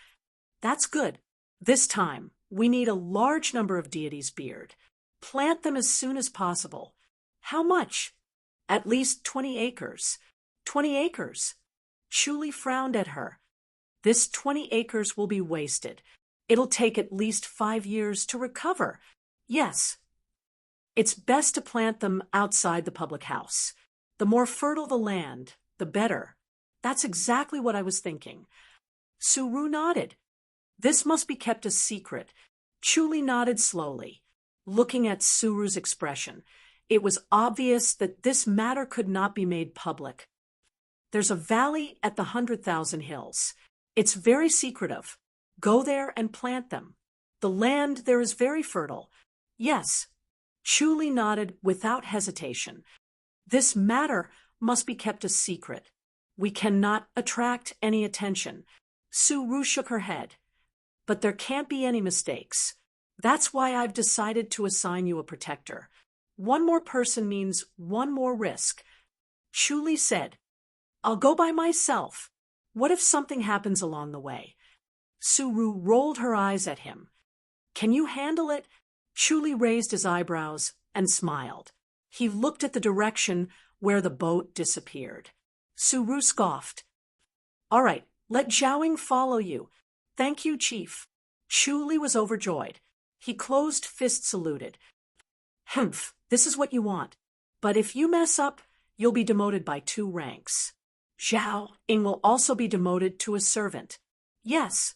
That's good. This time, we need a large number of deities, Beard. Plant them as soon as possible. How much? At least 20 acres. 20 acres. Chu Li frowned at her. This 20 acres will be wasted. It'll take at least 5 years to recover. Yes. It's best to plant them outside the public house. The more fertile the land, the better. That's exactly what I was thinking. Su Ru nodded. This must be kept a secret. Chu Li nodded slowly, looking at Su Ru's expression. It was obvious that this matter could not be made public. There's a valley at the 100,000 hills. It's very secretive. Go there and plant them. The land there is very fertile. Yes. Chu Li nodded without hesitation. This matter must be kept a secret. We cannot attract any attention. Su Ru shook her head. But there can't be any mistakes. That's why I've decided to assign you a protector. One more person means one more risk. Chu Li said, I'll go by myself. What if something happens along the way? Su Ru rolled her eyes at him. Can you handle it? Chu Li raised his eyebrows and smiled. He looked at the direction where the boat disappeared. Su Ru scoffed. All right, let Zhao Ying follow you. Thank you, Chief. Chu Li was overjoyed. He closed fist saluted. Humph, this is what you want. But if you mess up, you'll be demoted by 2 ranks. Zhao Ying will also be demoted to a servant. Yes.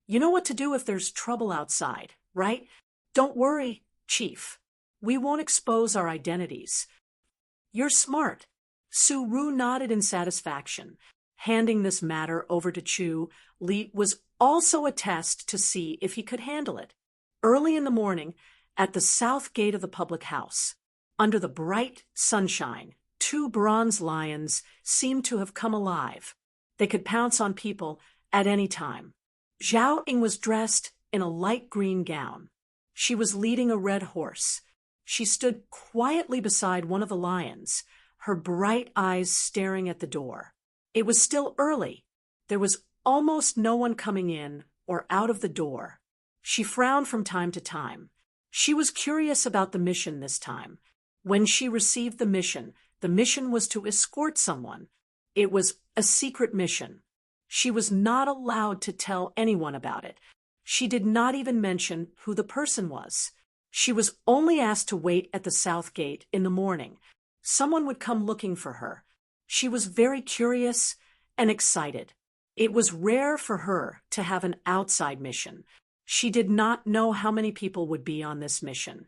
You know what to do if there's trouble outside, right? Don't worry, Chief. We won't expose our identities. You're smart. Su Ru nodded in satisfaction. Handing this matter over to Chu Li was also a test to see if he could handle it. Early in the morning, at the south gate of the public house, under the bright sunshine, 2 bronze lions seemed to have come alive. They could pounce on people at any time. Zhao Ying was dressed in a light green gown. She was leading a red horse. She stood quietly beside one of the lions, her bright eyes staring at the door. It was still early. There was almost no one coming in or out of the door. She frowned from time to time. She was curious about the mission this time. When she received the mission was to escort someone. It was a secret mission. She was not allowed to tell anyone about it. She did not even mention who the person was. She was only asked to wait at the south gate in the morning. Someone would come looking for her. She was very curious and excited. It was rare for her to have an outside mission. She did not know how many people would be on this mission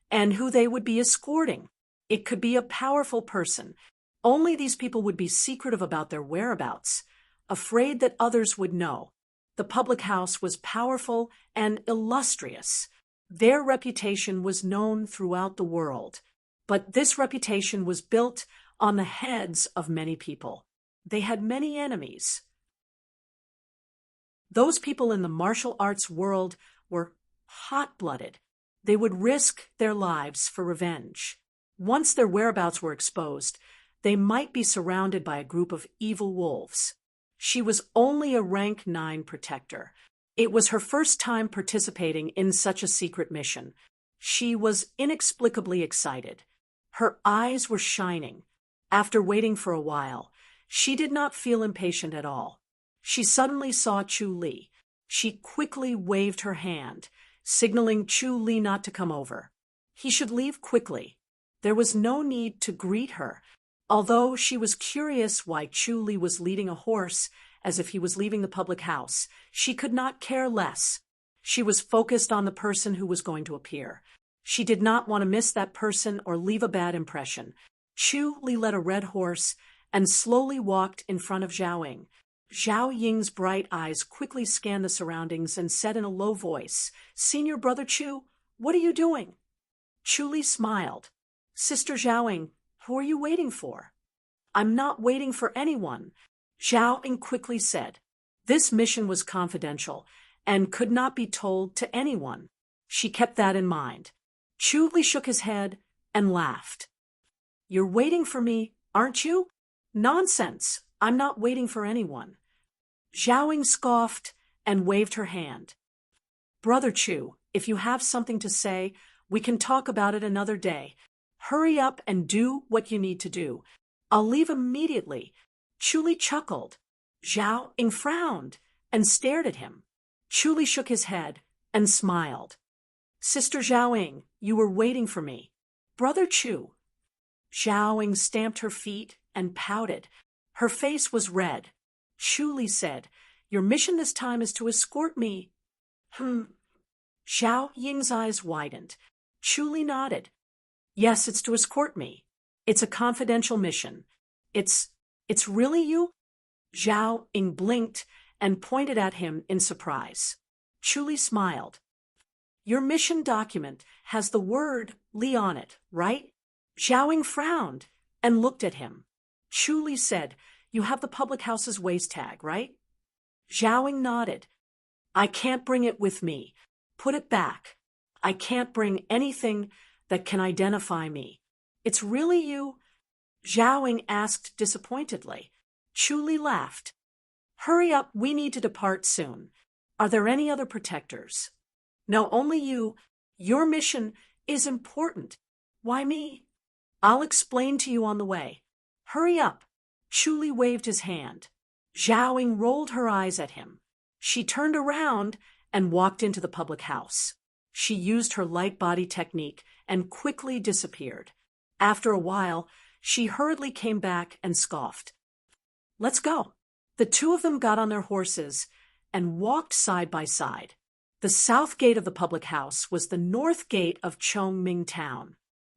and who they would be escorting. It could be a powerful person. Only these people would be secretive about their whereabouts, afraid that others would know. The public house was powerful and illustrious. Their reputation was known throughout the world. But this reputation was built on the heads of many people. They had many enemies. Those people in the martial arts world were hot-blooded. They would risk their lives for revenge. Once their whereabouts were exposed, they might be surrounded by a group of evil wolves. She was only a rank 9 protector. It was her first time participating in such a secret mission. She was inexplicably excited. Her eyes were shining. After waiting for a while, she did not feel impatient at all. She suddenly saw Chu Li. She quickly waved her hand, signaling Chu Li not to come over. He should leave quickly. There was no need to greet her, although she was curious why Chu Li was leading a horse as if he was leaving the public house. She could not care less. She was focused on the person who was going to appear. She did not want to miss that person or leave a bad impression. Chu Li led a red horse and slowly walked in front of Zhao Ying. Zhao Ying's bright eyes quickly scanned the surroundings and said in a low voice, "Senior Brother Chu, what are you doing?" Chu Li smiled. "Sister Zhao Ying, who are you waiting for?" "I'm not waiting for anyone," Zhao Ying quickly said. This mission was confidential and could not be told to anyone. She kept that in mind. Chu Li shook his head and laughed. "You're waiting for me, aren't you?" "Nonsense. I'm not waiting for anyone." Zhao Ying scoffed and waved her hand. "Brother Chu, if you have something to say, we can talk about it another day. Hurry up and do what you need to do. I'll leave immediately." Chu Li chuckled. Zhao Ying frowned and stared at him. Chu Li shook his head and smiled. "Sister Zhao Ying, you were waiting for me." "Brother Chu." Zhao Ying stamped her feet and pouted. Her face was red. Chu Li said, "Your mission this time is to escort me." Zhao Ying's eyes widened. Chu Li nodded. "Yes, it's to escort me. It's a confidential mission. It's really you?" Zhao Ying blinked and pointed at him in surprise. Chu Li smiled. "Your mission document has the word Li on it, right?" Zhao Ying frowned and looked at him. Chu Li said, "You have the public house's waist tag, right?" Zhao Ying nodded. "I can't bring it with me. Put it back. I can't bring anything that can identify me." "It's really you?" Zhao Ying asked disappointedly. Chu Li laughed. "Hurry up, we need to depart soon. Are there any other protectors?" "No, only you. Your mission is important." "Why me?" "I'll explain to you on the way. Hurry up." Chu Li waved his hand. Zhao Ying rolled her eyes at him. She turned around and walked into the public house. She used her light body technique and quickly disappeared. After a while, she hurriedly came back and scoffed. "Let's go." The two of them got on their horses and walked side by side. The south gate of the public house was the north gate of Chongming Town.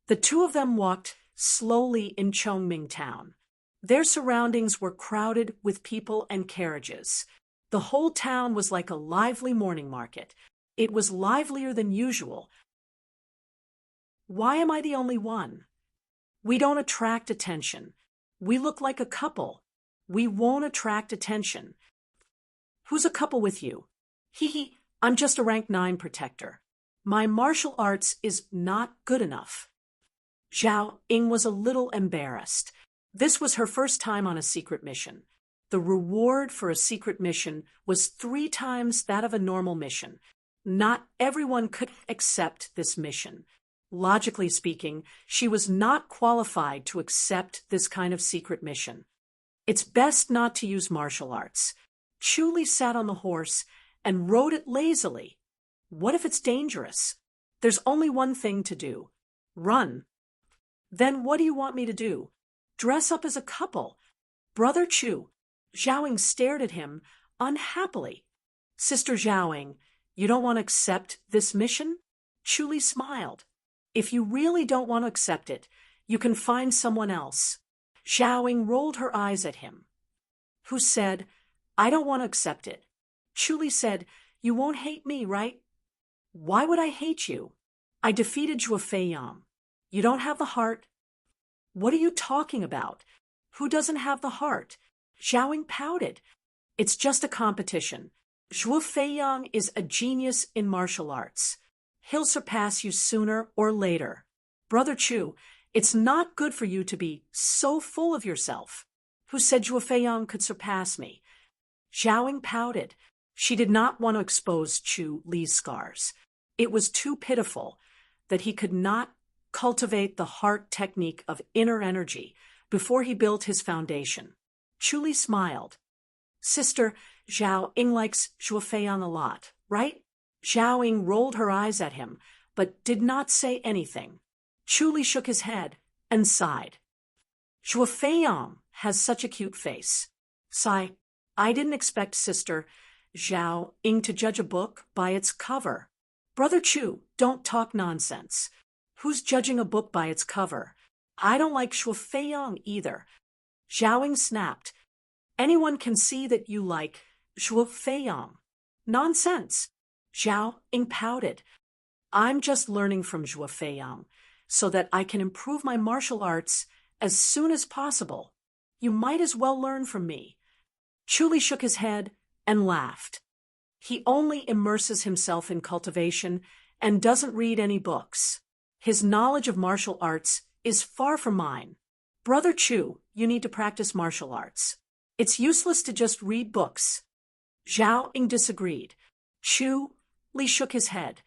The two of them walked slowly in Chongming Town. Their surroundings were crowded with people and carriages. The whole town was like a lively morning market. It was livelier than usual. "Why am I the only one?" We don't attract attention. We look like a couple. We won't attract attention. Who's a couple with you? Hee, I'm just a rank 9 protector. My martial arts is not good enough. Zhao Ying was a little embarrassed. This was her first time on a secret mission. The reward for a secret mission was 3 times that of a normal mission. Not everyone could accept this mission. Logically speaking, she was not qualified to accept this kind of secret mission. It's best not to use martial arts. Chu Li sat on the horse and rode it lazily. What if it's dangerous? There's only one thing to do. Run. Then what do you want me to do? Dress up as a couple. Brother Chu. Zhao stared at him unhappily. Sister Zhao, you don't want to accept this mission? Chu Li smiled. If you really don't want to accept it, you can find someone else. Zhao rolled her eyes at him. Who said, I don't want to accept it? Chu Li said, you won't hate me, right? Why would I hate you? I defeated Zhuo Feiyang. You don't have the heart. What are you talking about? Who doesn't have the heart? Zhao pouted. It's just a competition. Zhuo Feiyang is a genius in martial arts. He'll surpass you sooner or later. Brother Chu, it's not good for you to be so full of yourself. Who said Zhuo Feiyang could surpass me? Zhao pouted. She did not want to expose Chu Li's scars. It was too pitiful that he could not cultivate the heart technique of inner energy before he built his foundation. Chu Li smiled. Sister, Zhao Ying likes Zhuo Feiyang a lot, right? Zhao Ying rolled her eyes at him, but did not say anything. Chu Li shook his head and sighed. Zhuo Feiyang has such a cute face. Sigh, I didn't expect Sister Zhao Ying to judge a book by its cover. Brother Chu, don't talk nonsense. Who's judging a book by its cover? I don't like Zhuo Feiyang either. Zhao Ying snapped. Anyone can see that you like Zhuo Feiyang. Nonsense. Zhao Ying pouted. I'm just learning from Zhuo Feiyang so that I can improve my martial arts as soon as possible. You might as well learn from me. Chu Li shook his head and laughed. He only immerses himself in cultivation and doesn't read any books. His knowledge of martial arts is far from mine. Brother Chu, you need to practice martial arts. It's useless to just read books. Zhao Ying disagreed. Chu Li shook his head.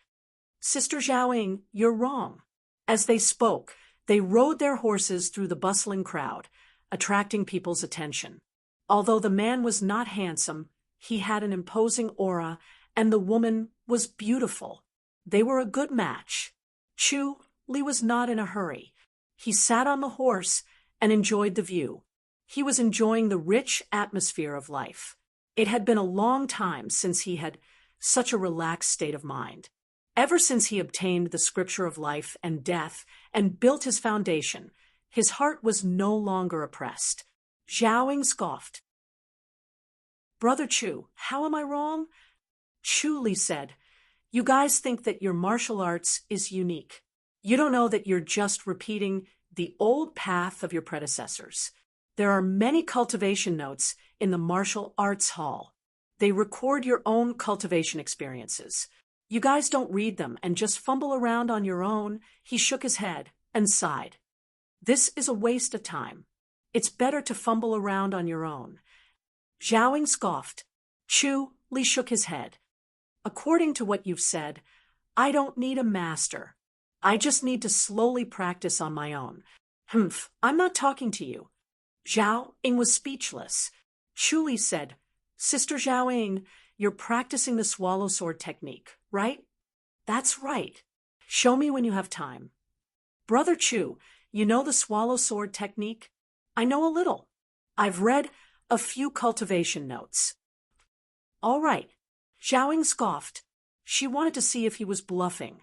Sister Zhao Ying, you're wrong. As they spoke, they rode their horses through the bustling crowd, attracting people's attention. Although the man was not handsome, he had an imposing aura, and the woman was beautiful. They were a good match. Chu Li was not in a hurry. He sat on the horse and enjoyed the view. He was enjoying the rich atmosphere of life. It had been a long time since he had such a relaxed state of mind. Ever since he obtained the scripture of life and death and built his foundation, his heart was no longer oppressed. Zhao Ying scoffed. Brother Chu, how am I wrong? Chu Li said, you guys think that your martial arts is unique. You don't know that you're just repeating the old path of your predecessors. There are many cultivation notes in the martial arts hall. They record your own cultivation experiences. You guys don't read them and just fumble around on your own. He shook his head and sighed. This is a waste of time. It's better to fumble around on your own. Zhao Ying scoffed. Chu Li shook his head. According to what you've said, I don't need a master. I just need to slowly practice on my own. Humph, I'm not talking to you. Zhao Ying was speechless. Chu Li said, Sister Zhao Ying, you're practicing the swallow sword technique, right? That's right. Show me when you have time. Brother Chu, you know the swallow sword technique? I know a little. I've read a few cultivation notes. All right. Zhao Ying scoffed. She wanted to see if he was bluffing.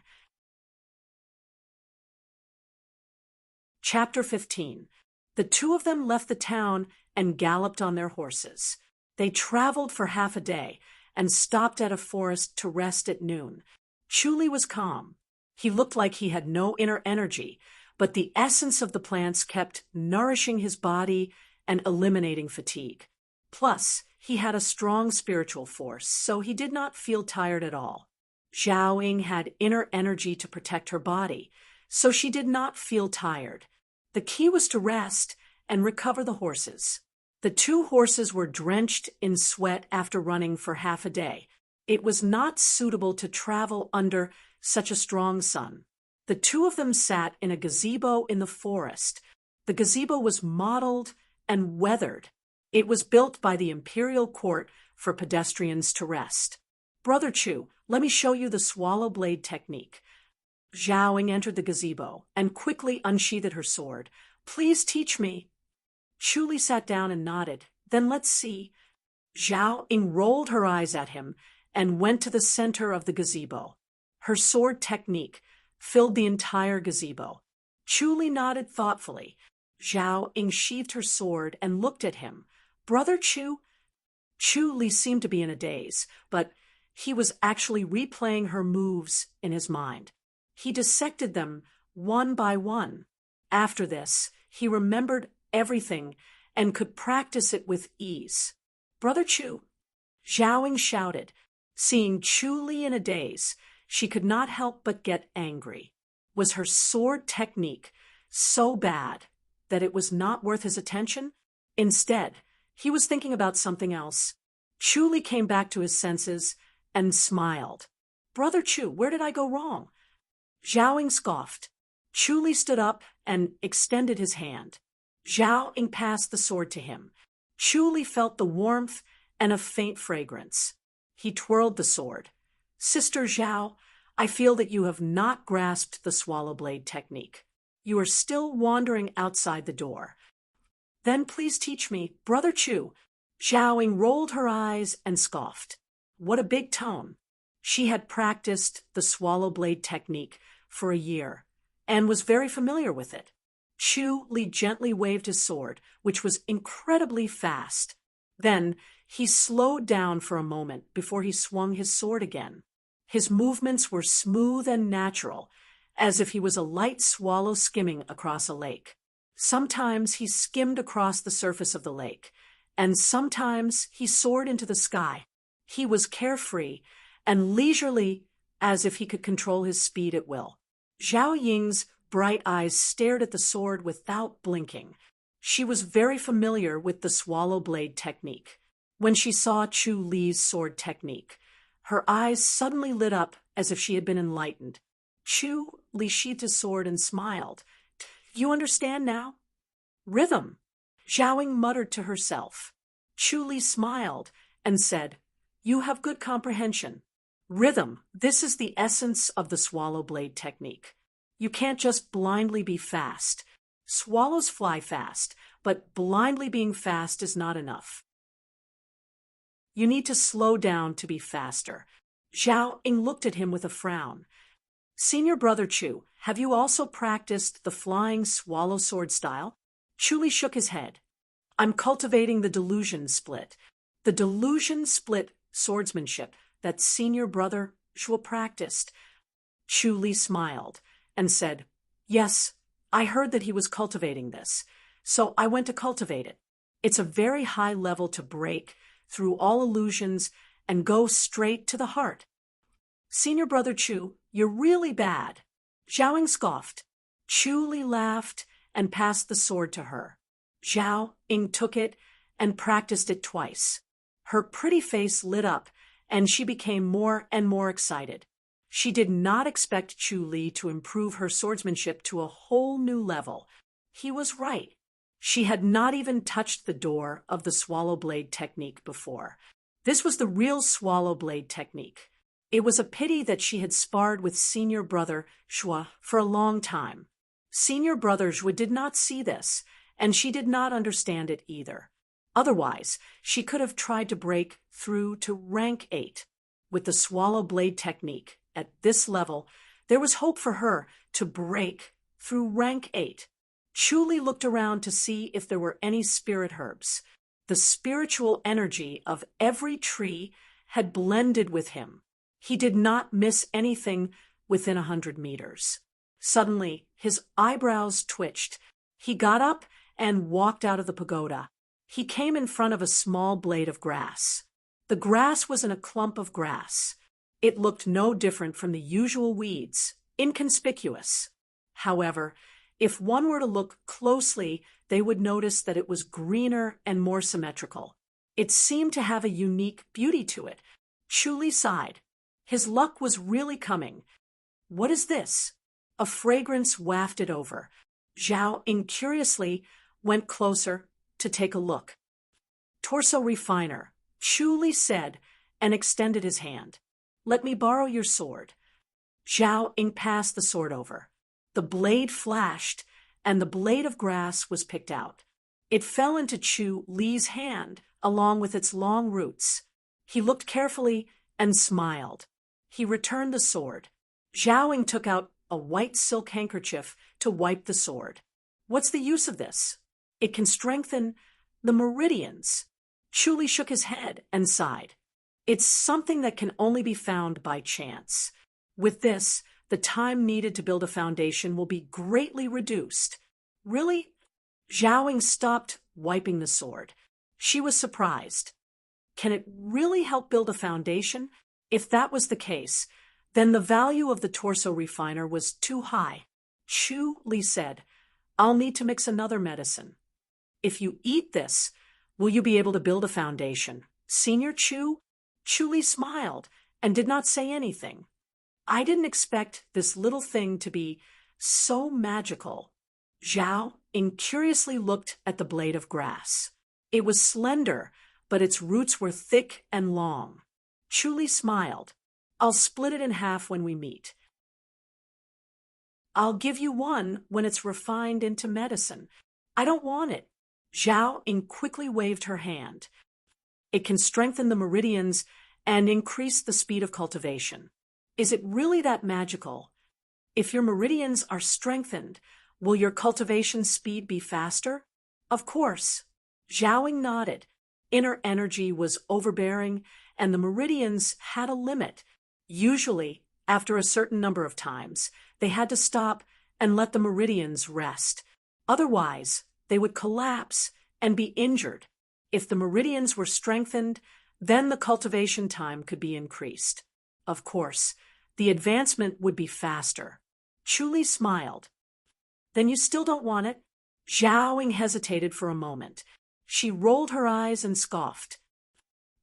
Chapter 15. The two of them left the town and galloped on their horses. They traveled for half a day and stopped at a forest to rest at noon. Chu Li was calm. He looked like he had no inner energy, but the essence of the plants kept nourishing his body and eliminating fatigue. Plus, he had a strong spiritual force, so he did not feel tired at all. Zhao Ying had inner energy to protect her body, so she did not feel tired. The key was to rest and recover the horses. The two horses were drenched in sweat after running for half a day. It was not suitable to travel under such a strong sun. The two of them sat in a gazebo in the forest. The gazebo was mottled and weathered. It was built by the imperial court for pedestrians to rest. "Brother Chu, let me show you the swallow blade technique." Zhao Ying entered the gazebo and quickly unsheathed her sword. "Please teach me." Chu Li sat down and nodded. "Then let's see." Zhao Ying rolled her eyes at him and went to the center of the gazebo. Her sword technique filled the entire gazebo. Chu Li nodded thoughtfully. Zhao Ying sheathed her sword and looked at him. "Brother Chu?" Chu Li seemed to be in a daze, but he was actually replaying her moves in his mind. He dissected them one by one. After this, he remembered everything and could practice it with ease. "Brother Chu!" Zhao Ying shouted. Seeing Chu Li in a daze, she could not help but get angry. Was her sword technique so bad that it was not worth his attention? Instead, he was thinking about something else. Chu Li came back to his senses and smiled. "Brother Chu, where did I go wrong?" Zhao Ying scoffed. Chu Li stood up and extended his hand. Zhao Ying passed the sword to him. Chu Li felt the warmth and a faint fragrance. He twirled the sword. "Sister Zhao, I feel that you have not grasped the swallow blade technique. You are still wandering outside the door. Then please teach me, Brother Chu." Zhao Ying rolled her eyes and scoffed. What a big tone. She had practiced the swallow blade technique for a year and was very familiar with it. Chu Li gently waved his sword, which was incredibly fast. Then he slowed down for a moment before he swung his sword again. His movements were smooth and natural, as if he was a light swallow skimming across a lake. Sometimes he skimmed across the surface of the lake, and sometimes he soared into the sky. He was carefree and leisurely, as if he could control his speed at will. Zhao Ying's bright eyes stared at the sword without blinking. She was very familiar with the swallow blade technique. When she saw Chu Li's sword technique, her eyes suddenly lit up as if she had been enlightened. Chu Li sheathed his sword and smiled. "You understand now?" "Rhythm," Zhao Ying muttered to herself. Chu Li smiled and said, "You have good comprehension. Rhythm, this is the essence of the swallow blade technique. You can't just blindly be fast. Swallows fly fast, but blindly being fast is not enough. You need to slow down to be faster." Zhao Ying looked at him with a frown. "Senior Brother Chu, have you also practiced the flying swallow sword style?" Chu Li shook his head. "I'm cultivating the delusion split. The delusion split swordsmanship that Senior Brother Shu practiced." Chu Li smiled and said, "Yes, I heard that he was cultivating this, so I went to cultivate it. It's a very high level to break through all illusions and go straight to the heart." "Senior Brother Chu, you're really bad." Zhao Ying scoffed. Chu Li laughed and passed the sword to her. Zhao Ying took it and practiced it twice. Her pretty face lit up, and she became more and more excited. She did not expect Chu Li to improve her swordsmanship to a whole new level. He was right. She had not even touched the door of the swallow blade technique before. This was the real swallow blade technique. It was a pity that she had sparred with Senior Brother Shu for a long time. Senior Brother Shu did not see this, and she did not understand it either. Otherwise, she could have tried to break through to rank 8. With the swallow blade technique, at this level, there was hope for her to break through rank 8. Chu Li looked around to see if there were any spirit herbs. The spiritual energy of every tree had blended with him. He did not miss anything within 100 meters. Suddenly, his eyebrows twitched. He got up and walked out of the pagoda. He came in front of a small blade of grass. The grass was in a clump of grass. It looked no different from the usual weeds, inconspicuous. However, if one were to look closely, they would notice that it was greener and more symmetrical. It seemed to have a unique beauty to it. Chu sighed. His luck was really coming. What is this? A fragrance wafted over. Zhao incuriously went closer to take a look. Torso refiner, Chu said, and extended his hand. Let me borrow your sword. Zhao Ying passed the sword over. The blade flashed, and the blade of grass was picked out. It fell into Chu Li's hand, along with its long roots. He looked carefully and smiled. He returned the sword. Zhao Ying took out a white silk handkerchief to wipe the sword. What's the use of this? It can strengthen the meridians. Chu Li shook his head and sighed. It's something that can only be found by chance. With this, the time needed to build a foundation will be greatly reduced. Really? Zhao Ying stopped wiping the sword. She was surprised. Can it really help build a foundation? If that was the case, then the value of the torso refiner was too high. Chu Li said, I'll need to mix another medicine. If you eat this, will you be able to build a foundation? Senior Chu? Chu Li smiled and did not say anything. I didn't expect this little thing to be so magical. Zhao Ying curiously looked at the blade of grass. It was slender, but its roots were thick and long. Chu Li smiled. I'll split it in half when we meet. I'll give you one when it's refined into medicine. I don't want it. Zhao Ying quickly waved her hand. It can strengthen the meridians and increase the speed of cultivation. Is it really that magical? If your meridians are strengthened, will your cultivation speed be faster? Of course. Zhao Ying nodded. Inner energy was overbearing, and the meridians had a limit. Usually, after a certain number of times, they had to stop and let the meridians rest. Otherwise, they would collapse and be injured. If the meridians were strengthened, then the cultivation time could be increased. Of course, the advancement would be faster. Chu Li smiled. Then you still don't want it? Zhao Ying hesitated for a moment. She rolled her eyes and scoffed.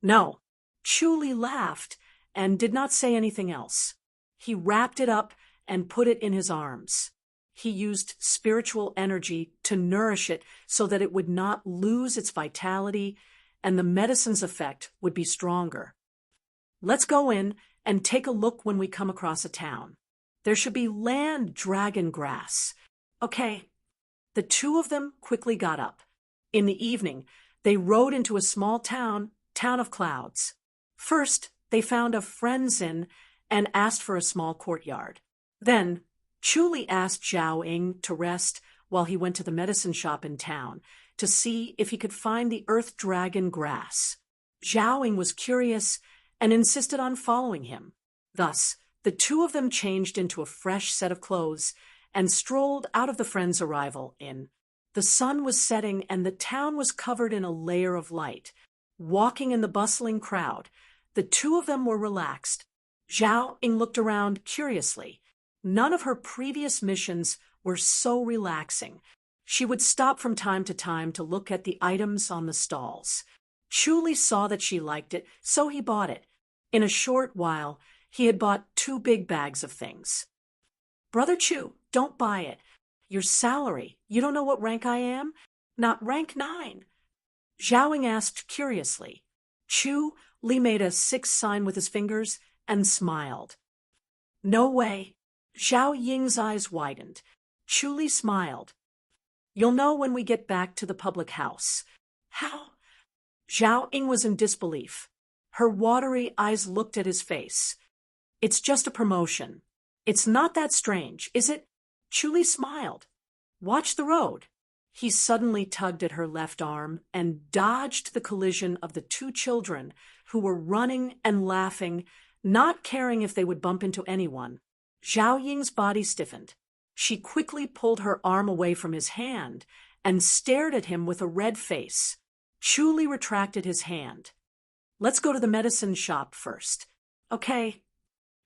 No. Chu Li laughed and did not say anything else. He wrapped it up and put it in his arms. He used spiritual energy to nourish it so that it would not lose its vitality, and the medicine's effect would be stronger. Let's go in and take a look when we come across a town. There should be land dragon grass. Okay. The two of them quickly got up. In the evening, they rode into a small town of clouds. First, they found a friend's inn and asked for a small courtyard. Then, Chu Li asked Zhao Ying to rest while he went to the medicine shop in town to see if he could find the earth dragon grass. Zhao Ying was curious and insisted on following him. Thus, the two of them changed into a fresh set of clothes and strolled out of the friend's arrival inn. The sun was setting and the town was covered in a layer of light. Walking in the bustling crowd, the two of them were relaxed. Zhao Ying looked around curiously. None of her previous missions were so relaxing. She would stop from time to look at the items on the stalls. Chu Li saw that she liked it, so he bought it. In a short while, he had bought 2 big bags of things. Brother Chu, don't buy it. Your salary, you don't know what rank I am? Not rank 9. Zhao Ying asked curiously. Chu Li made a 6 sign with his fingers and smiled. No way. Zhao Ying's eyes widened. Chu Li smiled. You'll know when we get back to the public house. How? Zhao Ying was in disbelief. Her watery eyes looked at his face. It's just a promotion. It's not that strange, is it? Chu Li smiled. Watch the road. He suddenly tugged at her left arm and dodged the collision of the 2 children who were running and laughing, not caring if they would bump into anyone. Zhao Ying's body stiffened. She quickly pulled her arm away from his hand and stared at him with a red face. Chu retracted his hand. Let's go to the medicine shop first. Okay.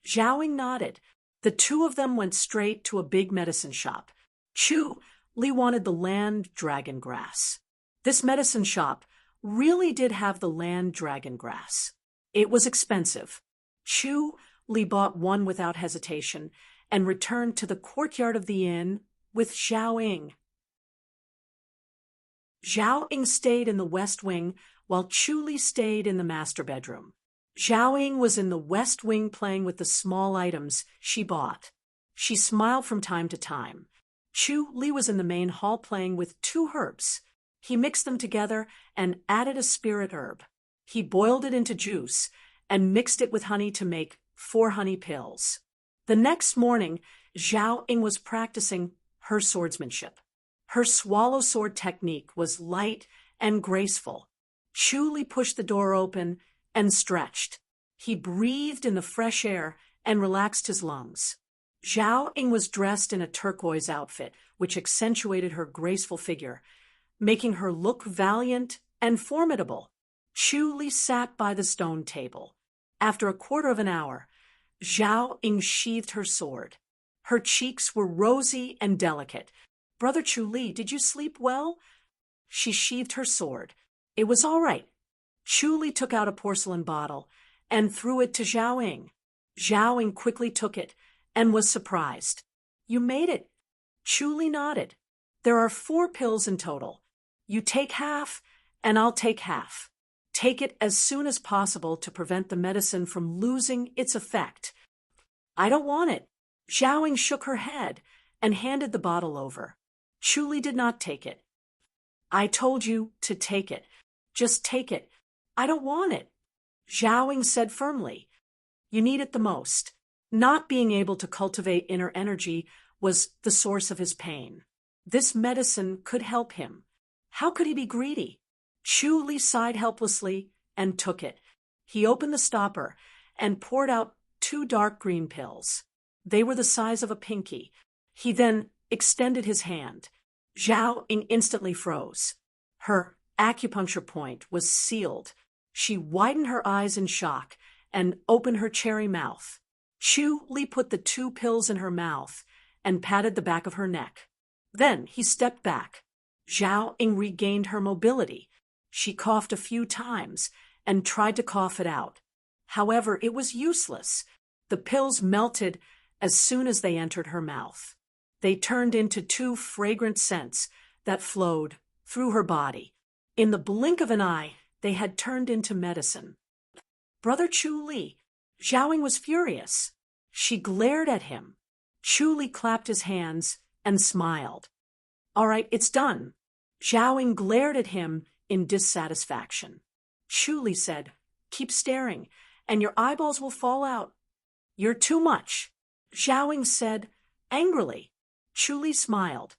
Zhao nodded. The two of them went straight to a big medicine shop. Chu wanted the land dragon grass. This medicine shop really did have the land dragon grass. It was expensive. Chu bought one without hesitation and returned to the courtyard of the inn with Zhao Ying. Zhao Ying stayed in the west wing while Chu stayed in the master bedroom. Zhao Ying was in the west wing playing with the small items she bought. She smiled from time to time. Chu was in the main hall playing with 2 herbs. He mixed them together and added a spirit herb. He boiled it into juice and mixed it with honey to make 4 honey pills. The next morning, Zhao Ying was practicing her swordsmanship. Her swallow sword technique was light and graceful. Chu pushed the door open and stretched. He breathed in the fresh air and relaxed his lungs. Zhao Ying was dressed in a turquoise outfit, which accentuated her graceful figure, making her look valiant and formidable. Chu sat by the stone table. After a quarter of an hour, Zhao Ying sheathed her sword. Her cheeks were rosy and delicate. Brother Chu, did you sleep well? She sheathed her sword. It was all right. Chu took out a porcelain bottle and threw it to Zhao Ying. Zhao Ying quickly took it and was surprised. You made it. Chu nodded. There are 4 pills in total. You take half, and I'll take half. Take it as soon as possible to prevent the medicine from losing its effect. I don't want it. Zhao Ying shook her head and handed the bottle over. Chu did not take it. I told you to take it. Just take it. I don't want it. Zhao Ying said firmly. You need it the most. Not being able to cultivate inner energy was the source of his pain. This medicine could help him. How could he be greedy? Chu sighed helplessly and took it. He opened the stopper and poured out 2 dark green pills. They were the size of a pinky. He then extended his hand. Zhao Ying instantly froze. Her acupuncture point was sealed. She widened her eyes in shock and opened her cherry mouth. Chu put the 2 pills in her mouth and patted the back of her neck. Then he stepped back. Zhao Ying regained her mobility. She coughed a few times and tried to cough it out. However, it was useless. The pills melted as soon as they entered her mouth. They turned into 2 fragrant scents that flowed through her body. In the blink of an eye, they had turned into medicine. Brother Chu, Zhao Ying was furious. She glared at him. Chu clapped his hands and smiled. All right, it's done. Zhao Ying glared at him in dissatisfaction. Chu said, keep staring, and your eyeballs will fall out. You're too much. Zhao Ying said, angrily. Chu smiled.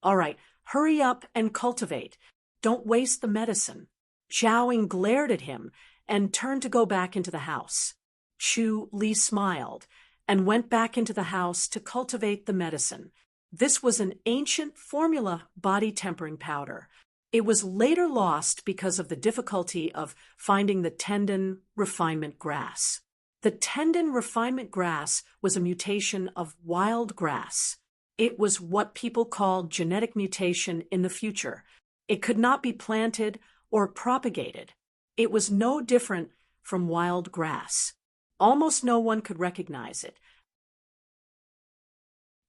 All right, hurry up and cultivate. Don't waste the medicine. Zhao Ying glared at him and turned to go back into the house. Chu smiled and went back into the house to cultivate the medicine. This was an ancient formula body tempering powder. It was later lost because of the difficulty of finding the tendon refinement grass. The tendon refinement grass was a mutation of wild grass. It was what people called genetic mutation in the future. It could not be planted or propagated. It was no different from wild grass. Almost no one could recognize it.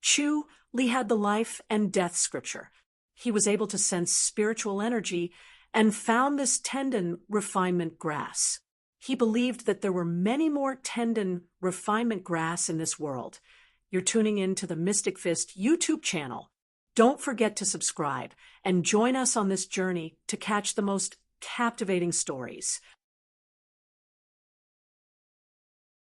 Chu had the life and death scripture. He was able to sense spiritual energy and found this tendon refinement grass. He believed that there were many more tendon refinement grass in this world. You're tuning in to the Mystic Fist YouTube channel. Don't forget to subscribe and join us on this journey to catch the most captivating stories.